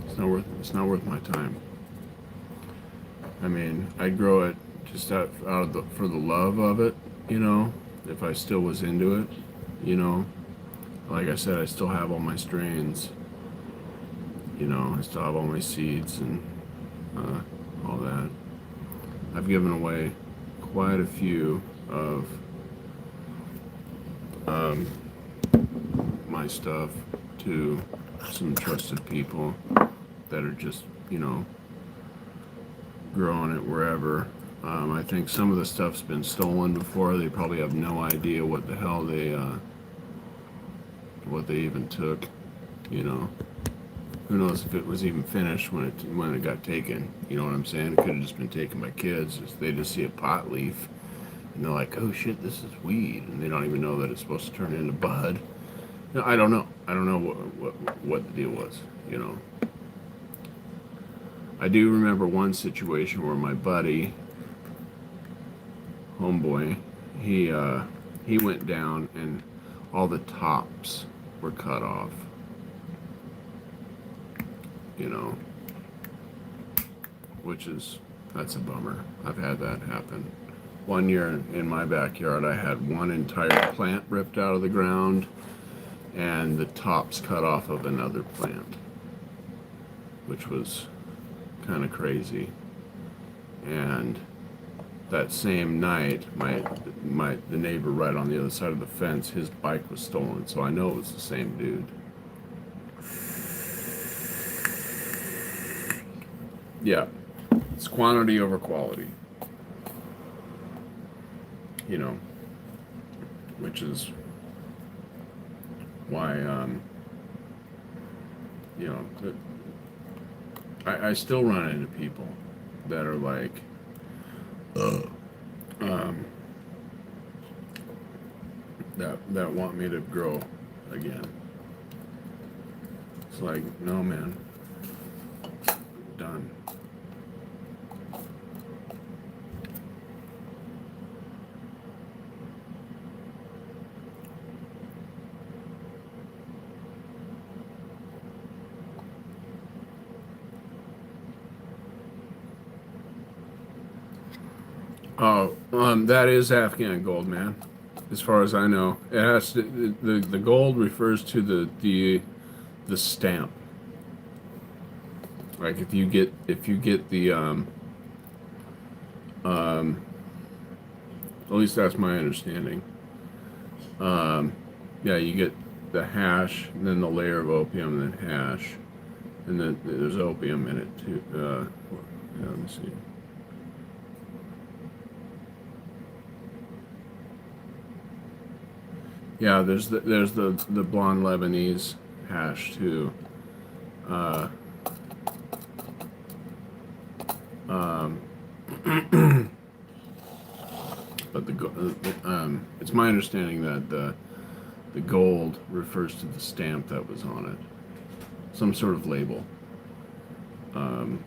S2: it's not worth my time. I mean, I'd grow it just for the love of it, you know, if I still was into it, you know. Like I said, I still have all my strains, you know, I still have all my seeds and all that. I've given away quite a few of my stuff to some trusted people that are just, you know, growing it wherever. I think some of the stuff's been stolen before. They probably have no idea what the hell what they even took, you know. Who knows if it was even finished when it got taken? You know what I'm saying? It could have just been taken by kids. They just see a pot leaf and they're like, "Oh shit, this is weed," and they don't even know that it's supposed to turn into bud. No, I don't know. I don't know what the deal was. You know. I do remember one situation where my buddy, homeboy, he went down and all the tops were cut off. You know, that's a bummer. I've had that happen. One year in my backyard, I had one entire plant ripped out of the ground and the tops cut off of another plant, which was kind of crazy. And that same night, the neighbor right on the other side of the fence, his bike was stolen, so I know it was the same dude. Yeah, it's quantity over quality. You know, which is why, you know, I still run into people that are like, that want me to grow again. like, no, man, done. Oh, that is Afghan gold, man. As far as I know, it has to, the gold refers to the stamp. Like if you get the at least that's my understanding. Yeah, you get the hash, and then the layer of opium, and then hash, and then there's opium in it too. Yeah, let me see. Yeah, there's the blonde Lebanese hash too. Uh, um, but it's my understanding that the gold refers to the stamp that was on it, some sort of label. Um,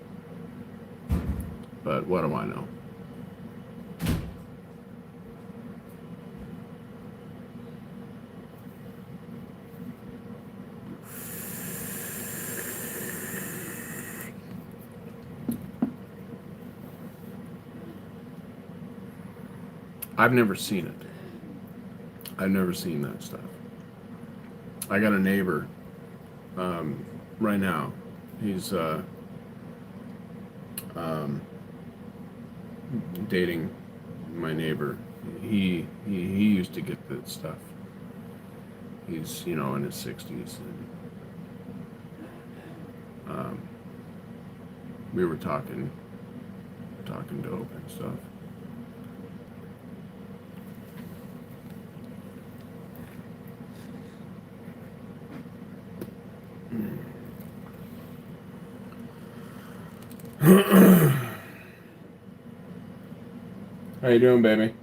S2: but what do I know? I've never seen it. I've never seen that stuff. I got a neighbor right now. He's dating my neighbor. He used to get that stuff. He's in his 60s, and we were talking dope and stuff. How you doing, baby?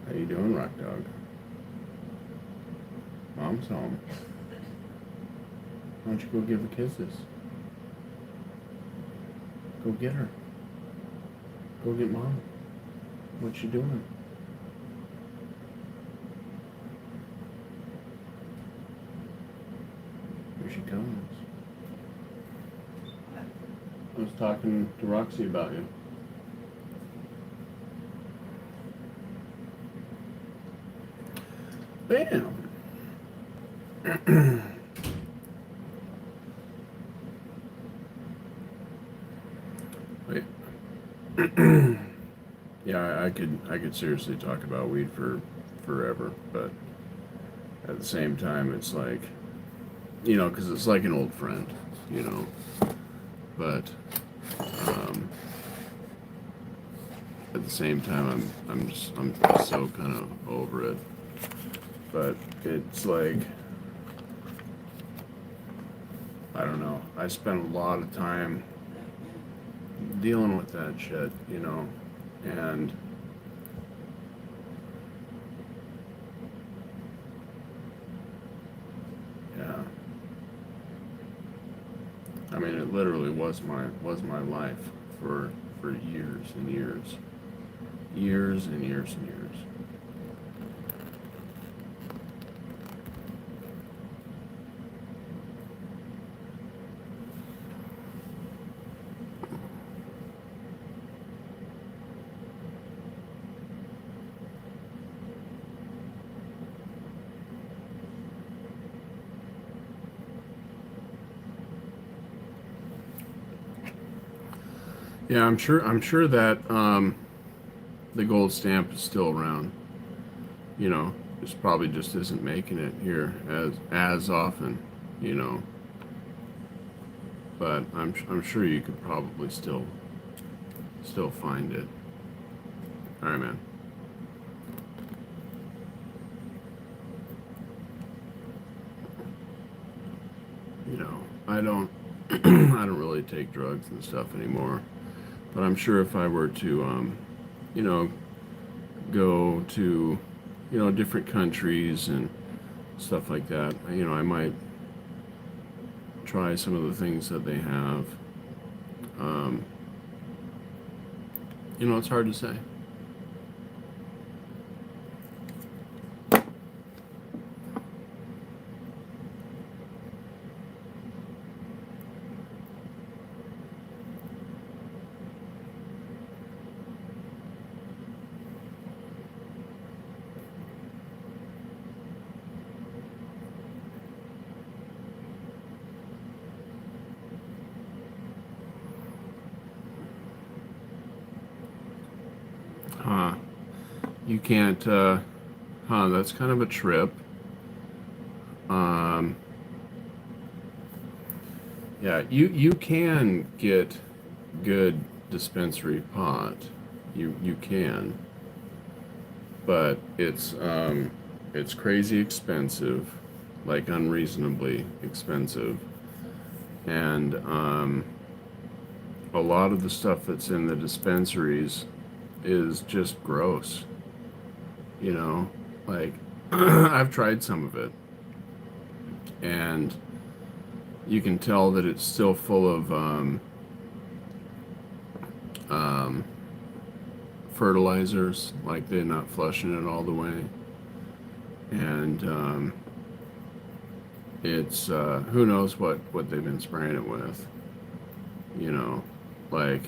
S2: How you doing, rock dog? Mom's home. Why don't you go give her kisses? Go get her. Go get mom. What you doing? Here she comes. I was talking to Roxy about you. Bam! Wait. Yeah, I could seriously talk about weed for forever, but at the same time, it's like, because it's like an old friend, but at the same time, I'm just so kind of over it. But it's like, I don't know. I spent a lot of time dealing with that shit, and yeah. I mean, it literally was my life for years and years. Years and years and years. Yeah, I'm sure that the gold stamp is still around. It probably just isn't making it here as often. But I'm sure you could probably still find it. All right, man. I don't I don't really take drugs and stuff anymore. But I'm sure if I were to go to different countries and stuff like that. I might try some of the things that they have. Um, it's hard to say. Huh. You can't, that's kind of a trip. Um, yeah, you can get good dispensary pot. You can, but it's crazy expensive, like unreasonably expensive, and a lot of the stuff that's in the dispensaries is just gross. You know, like I've tried some of it, and you can tell that it's still full of um, fertilizers, like they're not flushing it all the way, and it's who knows what they've been spraying it with. You know, like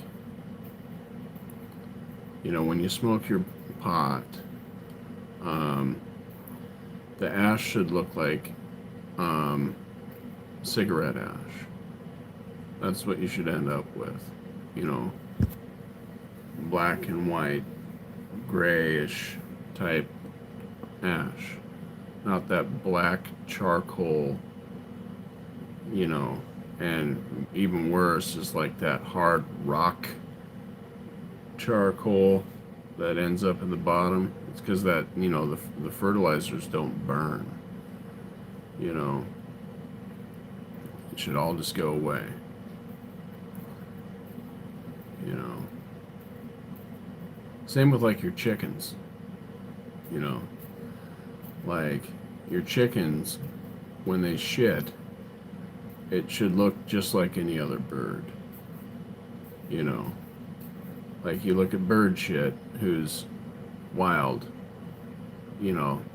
S2: when you smoke your pot, um, the ash should look like um, cigarette ash. That's what you should end up with. You know, black and white, grayish type ash. Not that black charcoal, and even worse is like that hard rock charcoal that ends up in the bottom. It's because that, the fertilizers don't burn. You know, it should all just go away. You know, same with like your chickens. You know, like your chickens, when they shit, it should look just like any other bird. You know, like you look at bird shit who's wild,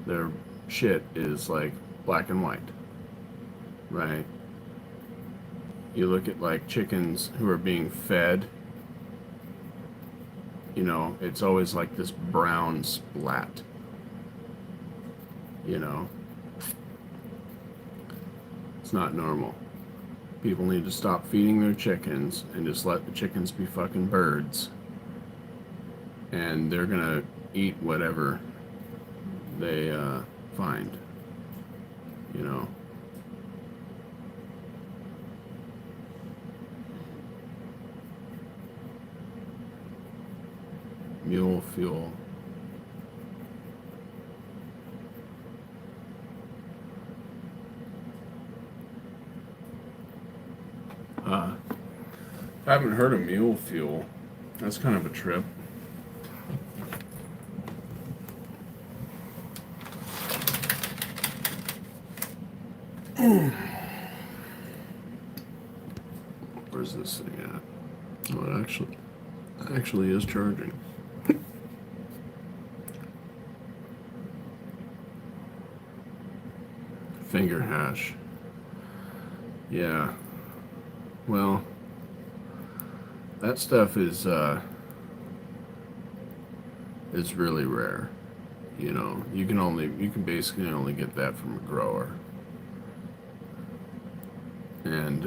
S2: their shit is like black and white, right? You look at like chickens who are being fed, it's always like this brown splat, you know? It's not normal. People need to stop feeding their chickens and just let the chickens be fucking birds. And they're gonna eat whatever they find, you know? Mule fuel. I haven't heard of mule fuel. That's kind of a trip. Where's this thing at? Oh, it actually is charging. Finger hash. Yeah. Well, that stuff is really rare. You can basically only get that from a grower. And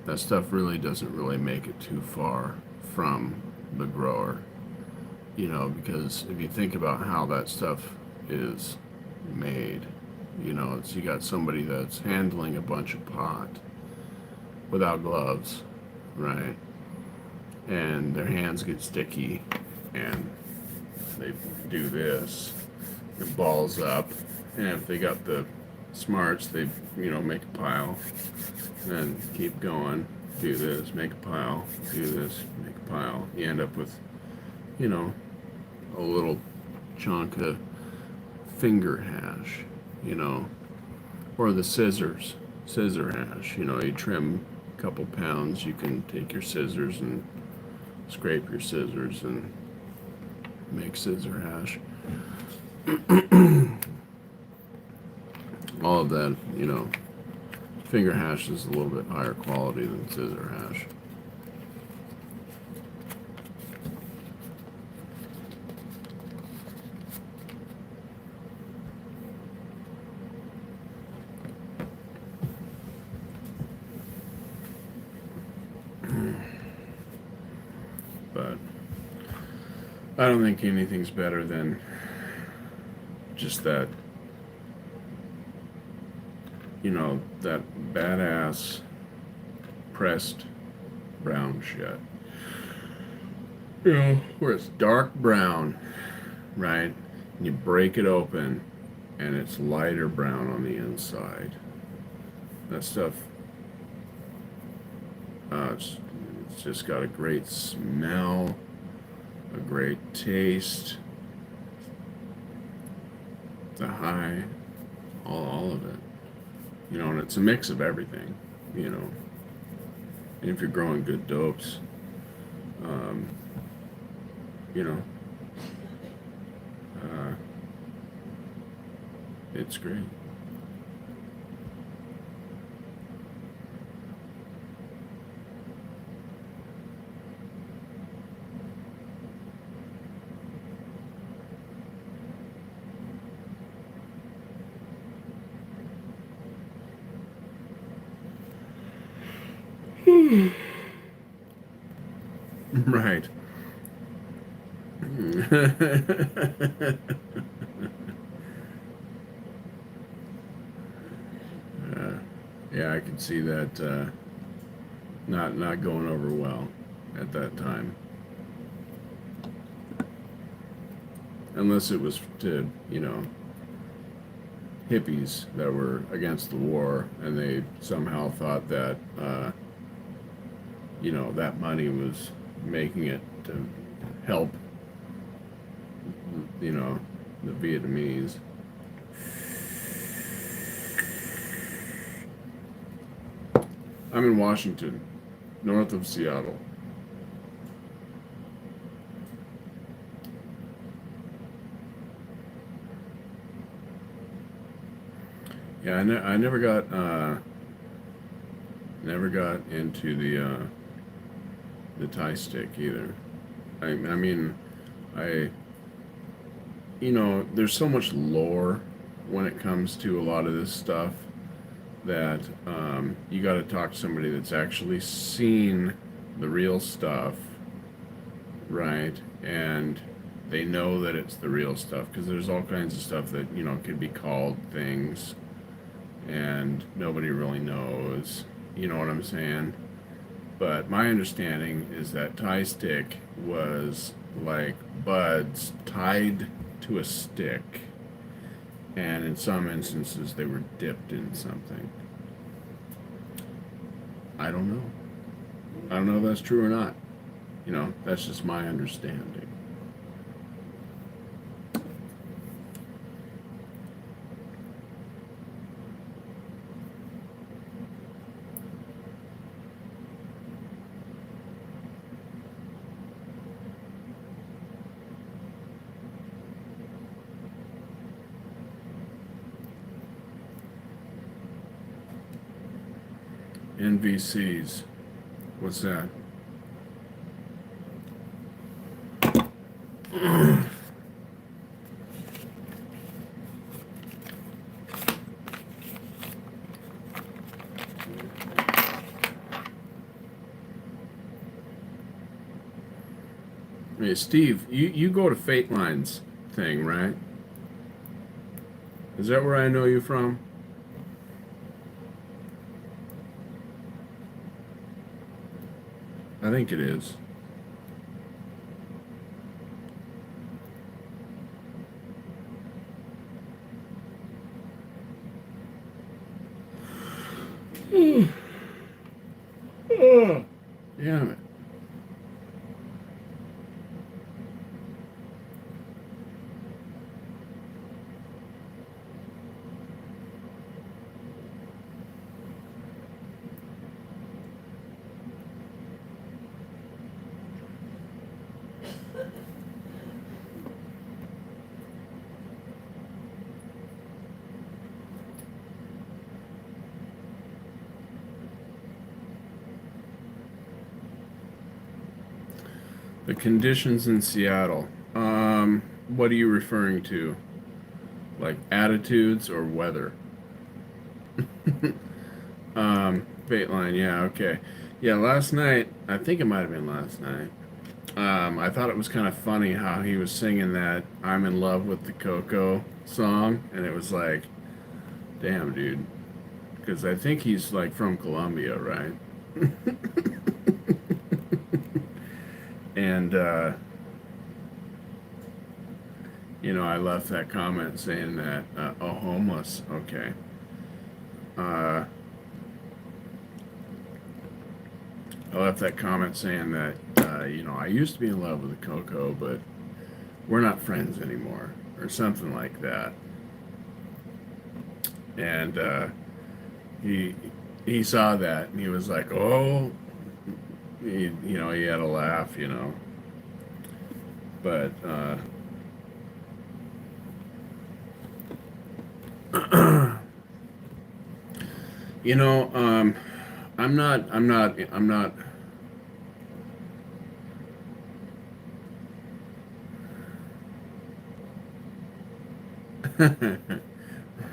S2: that stuff really doesn't really make it too far from the grower. Because if you think about how that stuff is made, you got somebody that's handling a bunch of pot without gloves, right? And their hands get sticky and they do this, it balls up, and if they got the smarts, they make a pile, and then keep going, do this, make a pile, do this, make a pile. You end up with a little chunk of finger hash, you know, or the scissor hash. You know, you trim a couple pounds, you can take your scissors and scrape your scissors and make scissor hash. All of that, you know, finger hash is a little bit higher quality than scissor hash. But I don't think anything's better than just that, you know, that badass pressed brown shit. You know, where it's dark brown, right? And you break it open and it's lighter brown on the inside. That stuff, it's just got a great smell, a great taste, the high, all of it. You know, and it's a mix of everything, you know. And if you're growing good dopes, you know, it's great. Right. Yeah, I could see that not going over well at that time, unless it was to, you know, hippies that were against the war and they somehow thought that you know, that money was making it to help, you know, the Vietnamese. I'm in Washington, north of Seattle. Yeah, I never got into the Thai stick either. I mean, I, you know, there's so much lore when it comes to a lot of this stuff that you got to talk to somebody that's actually seen the real stuff, right? And they know that it's the real stuff, because there's all kinds of stuff that, you know, could be called things and nobody really knows. You know what I'm saying? But my understanding is that Thai stick was like buds tied to a stick, and in some instances they were dipped in something. I don't know. I don't know if that's true or not. You know, that's just my understanding. NVCs. What's that? Hey, Steve, you go to Fate Lines thing, right? Is that where I know you from? I think it is. Oh, damn it. The conditions in Seattle. What are you referring to? Like attitudes or weather? Fateline, yeah, okay. Yeah, last night, I think it might have been last night. I thought it was kind of funny how he was singing that I'm in love with the Coco song, and it was like, damn, dude. Because I think he's like from Colombia, right? And, I left that comment saying that, oh, homeless, okay. Uh, I left that comment saying that, I used to be in love with the Coco, but we're not friends anymore, or something like that. And he he saw that and he was like, oh, he had a laugh. But you know, I'm not.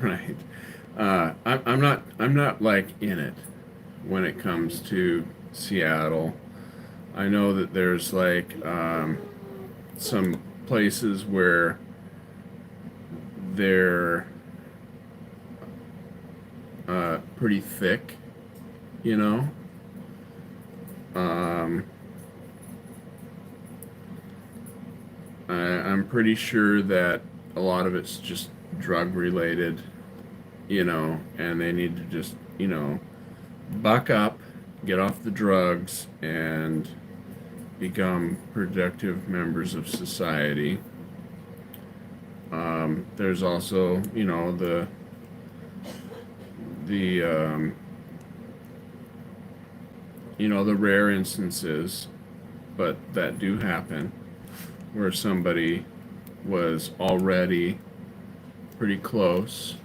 S2: Right. I'm not like in it when it comes to Seattle. I know that there's like some places where they're pretty thick, you know. Um, I'm pretty sure that a lot of it's just drug related, and they need to just, buck up, get off the drugs, and become productive members of society. There's also, the the rare instances, but that do happen, where somebody was already pretty close,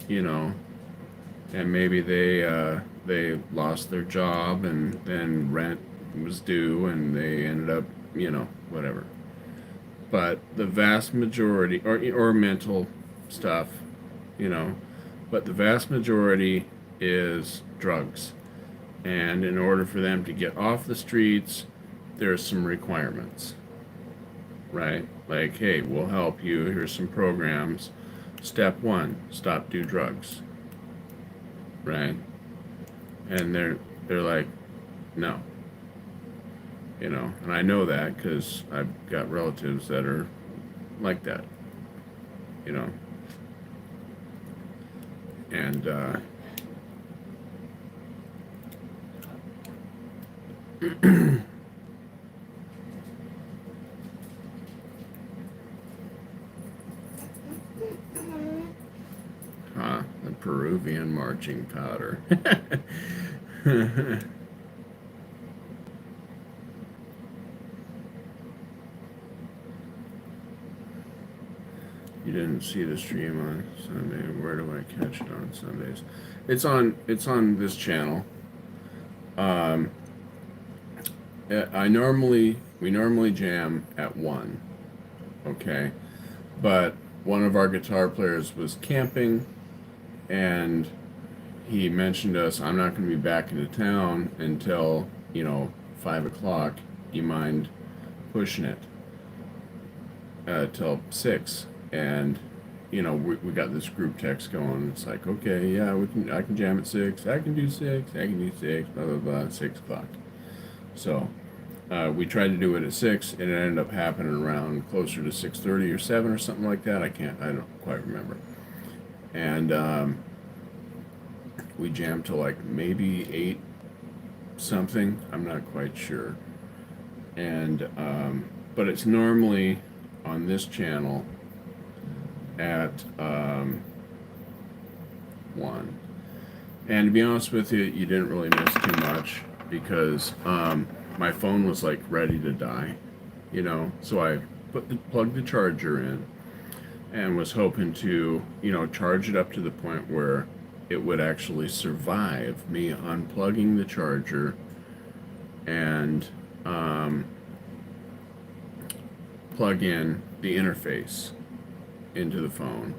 S2: you know, and maybe they lost their job and then rent was due and they ended up, whatever. But the vast majority, or mental stuff, you know, but the vast majority is drugs. And in order for them to get off the streets, there's some requirements, right? Like, hey, we'll help you. Here's some programs. Step one, stop do drugs, right? And they're like, no, and I know that because I've got relatives that are like that, you know, and the Peruvian marching powder. You didn't see the stream on Sunday. Where do I catch it on Sundays? It's on this channel. Um, we normally jam at 1, okay? But one of our guitar players was camping and he mentioned us, I'm not going to be back into town until, 5 o'clock. Do you mind pushing it till 6? And, we got this group text going. It's like, okay, yeah, I can jam at 6. I can do 6. I can do 6, blah, blah, blah, 6 o'clock. So we tried to do it at 6, and it ended up happening around closer to 6:30 or 7 or something like that. I don't quite remember. And we jammed till like maybe 8 something. I'm not quite sure. And but it's normally on this channel at 1. And to be honest with you, you didn't really miss too much because my phone was like ready to die, So I plugged the charger in and was hoping to, charge it up to the point where it would actually survive me unplugging the charger and plug in the interface into the phone,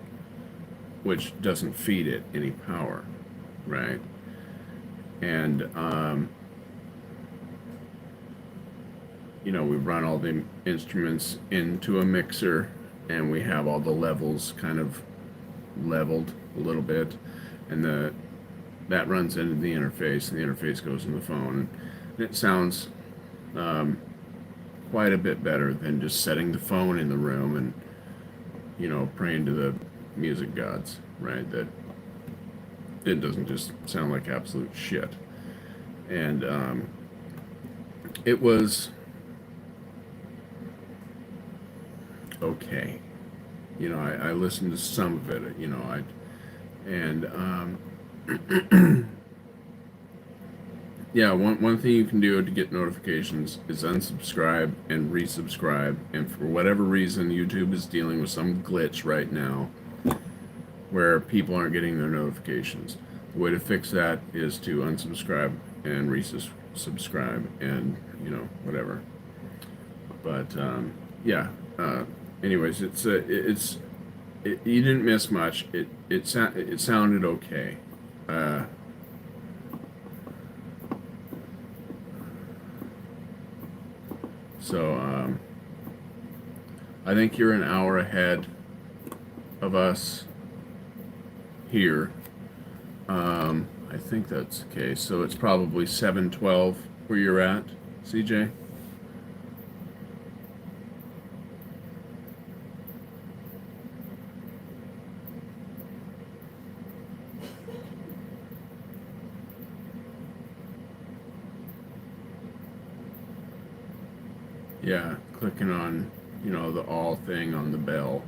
S2: which doesn't feed it any power, right? And we run all the instruments into a mixer, and we have all the levels kind of leveled a little bit, and that runs into the interface, and the interface goes in the phone, and it sounds quite a bit better than just setting the phone in the room and praying to the music gods, right? That it doesn't just sound like absolute shit. And it was okay. I listened to some of it. Yeah, one thing you can do to get notifications is unsubscribe and resubscribe. And for whatever reason, YouTube is dealing with some glitch right now where people aren't getting their notifications. The way to fix that is to unsubscribe and resubscribe and, whatever. But, yeah. Anyways, you didn't miss much. It sounded okay. So I think you're an hour ahead of us here. I think that's the case. So it's probably 7:12 where you're at, CJ. Yeah, clicking on, the all thing on the bell.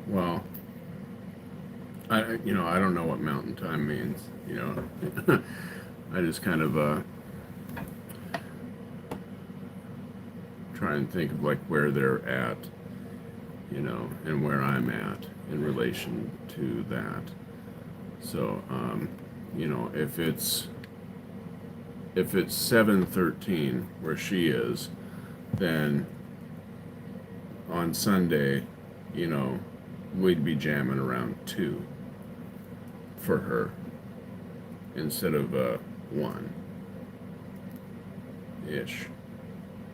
S2: Well, I don't know what mountain time means, I just kind of try and think of like where they're at, and where I'm at in relation to that. So, if it's 7:13 where she is, then on Sunday, we'd be jamming around 2 for her instead of 1 ish.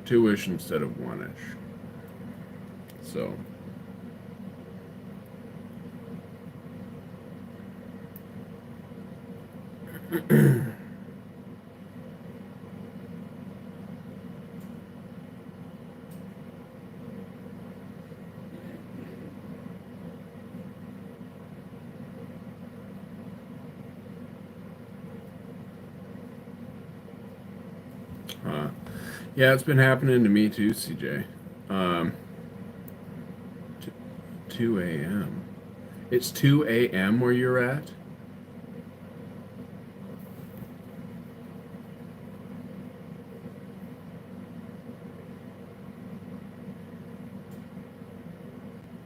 S2: 2-ish instead of 1-ish. So yeah, it's been happening to me too, CJ. 2 a.m. It's 2 a.m. where you're at?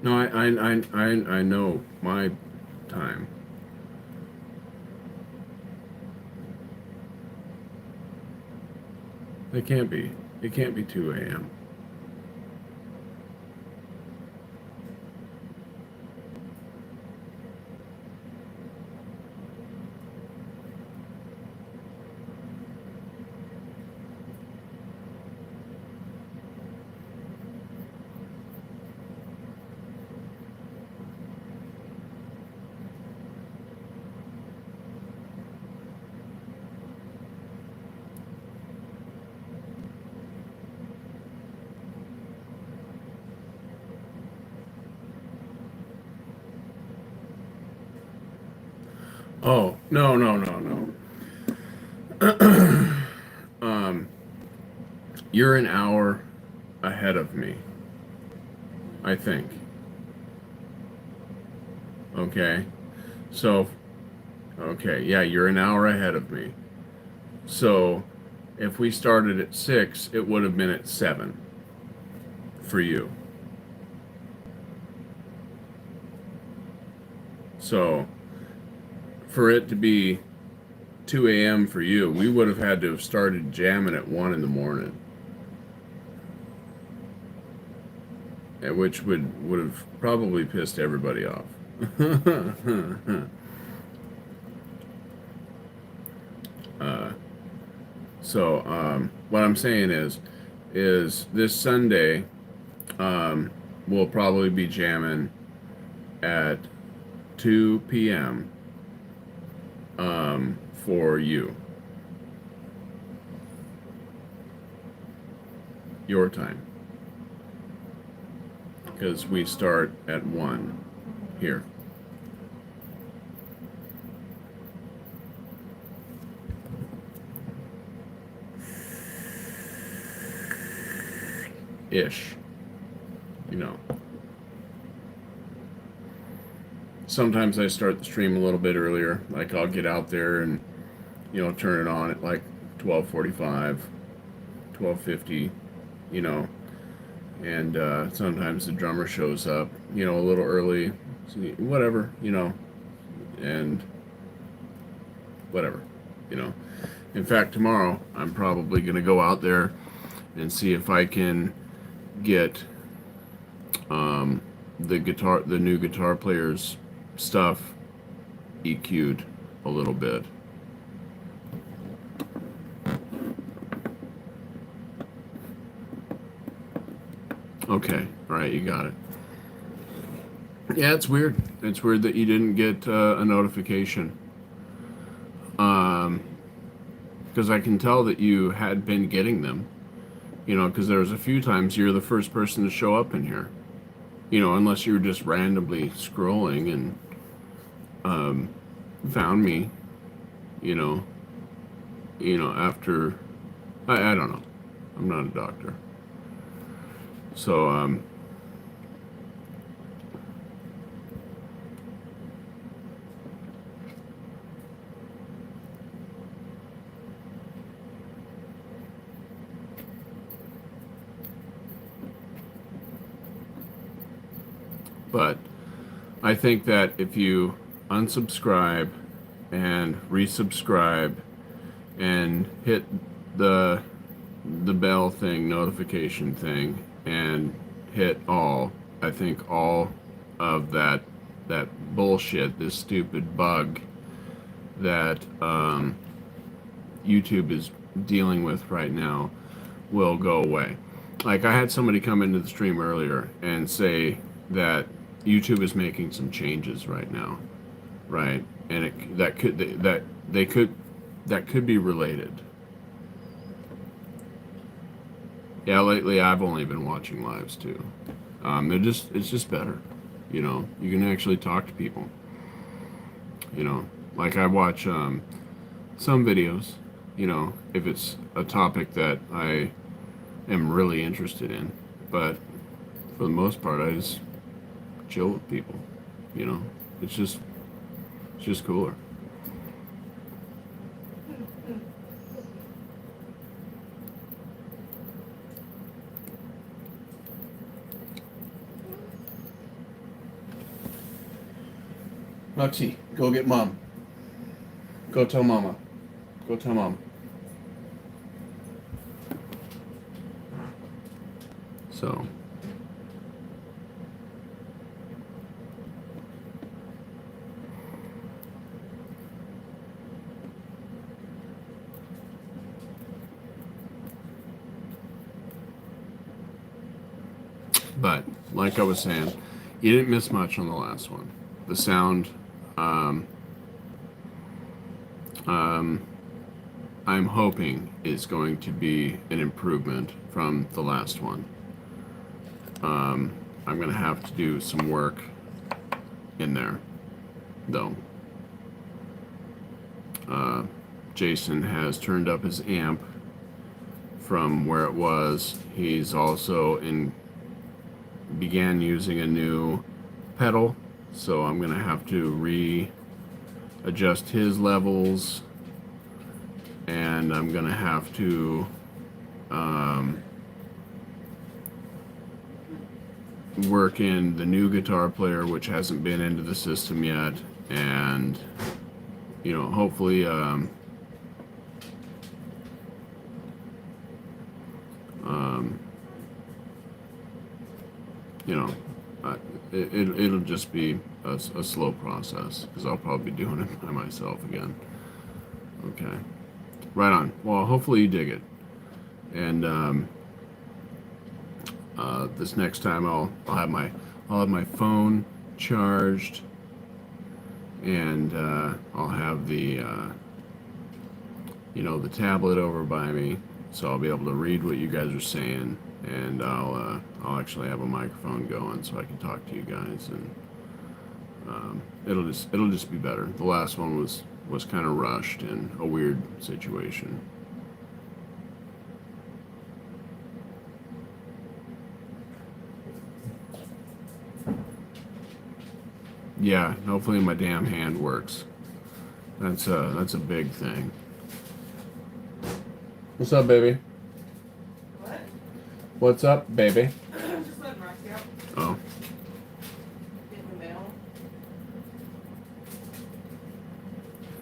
S2: No, I know my time. It can't be. It can't be 2 a.m. Oh, no, no, no, no. You're an hour ahead of me, I think. Okay. So, okay, yeah, you're an hour ahead of me. So, if we started at 6, it would have been at 7. for you. So for it to be 2 a.m. for you, we would have had to have started jamming at 1 in the morning. Which would have probably pissed everybody off. What I'm saying is this Sunday, we'll probably be jamming at 2 p.m. For you. Your time. Because we start at 1 here. Ish. You know. Sometimes I start the stream a little bit earlier. Like I'll get out there and, you know, turn it on at like 12:45, 12:50, you know. And sometimes the drummer shows up, you know, a little early, whatever, you know, and whatever, you know. In fact, tomorrow I'm probably going to go out there and see if I can get the new guitar player's stuff EQ'd a little bit. Okay, all right, you got it. Yeah, it's weird. It's weird that you didn't get a notification. Because I can tell that you had been getting them. You know, because there was a few times you're the first person to show up in here. You know, unless you were just randomly scrolling and found me. You know, after I don't know. I'm not a doctor. So, but I think that if you unsubscribe and resubscribe and hit the bell thing, notification thing, and hit all, I think all of that bullshit, this stupid bug that YouTube is dealing with right now will go away. Like I had somebody come into the stream earlier and say that YouTube is making some changes right now, right? And that could be related. Yeah, lately I've only been watching lives too. It's just better, you know. You can actually talk to people. You know, like I watch some videos, you know, if it's a topic that I am really interested in. But for the most part, I just chill with people. You know, it's just cooler. Roxy, go get mom. Go tell mama. Go tell mom. So. But, like I was saying, you didn't miss much on the last one. The sound, I'm hoping is going to be an improvement from the last one. I'm going to have to do some work in there, though. Jason has turned up his amp from where it was. He's also began using a new pedal, so I'm gonna have to readjust his levels, and I'm gonna have to work in the new guitar player, which hasn't been into the system yet, and hopefully um, you know, it'll just be a slow process because I'll probably be doing it by myself again. Okay, right on. Well, hopefully you dig it, and this next time I'll have my phone charged, and I'll have the the tablet over by me, so I'll be able to read what you guys are saying, and I'll actually have a microphone going so I can talk to you guys, and it'll just be better. The last one was kind of rushed and a weird situation. Yeah, hopefully my damn hand works. That's a big thing. What's up, baby?
S1: What?
S2: What's up, baby?
S1: Just letting Roxy out.
S2: Oh.
S1: Getting the mail.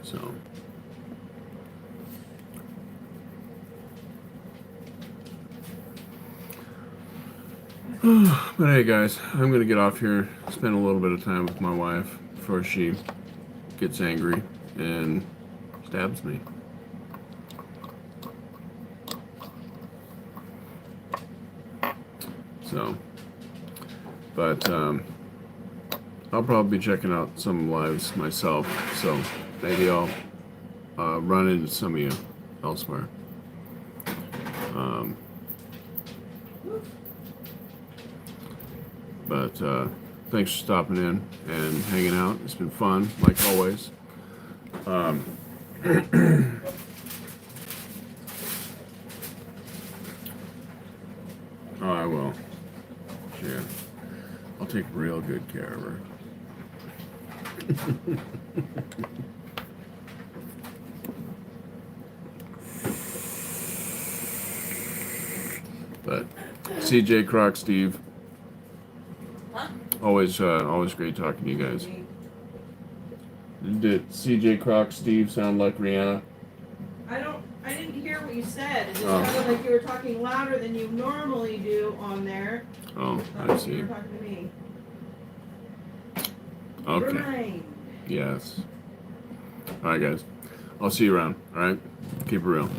S2: So. But hey, guys, I'm gonna get off here, spend a little bit of time with my wife before she gets angry and stabs me. So, but I'll probably be checking out some lives myself, so maybe I'll run into some of you elsewhere. But thanks for stopping in and hanging out. It's been fun, like always. Oh, I will. Yeah. I'll take real good care of her. But CJ, Croc, Steve.
S1: Huh?
S2: Always great talking to you guys. Did CJ, Croc, Steve sound like Rihanna?
S1: I didn't hear what you said. It just sounded like you were talking louder than you normally do on there.
S2: Oh, I see.
S1: You were talking to me.
S2: Okay.
S1: Remind.
S2: Yes. All right, guys. I'll see you around. All right. Keep it real.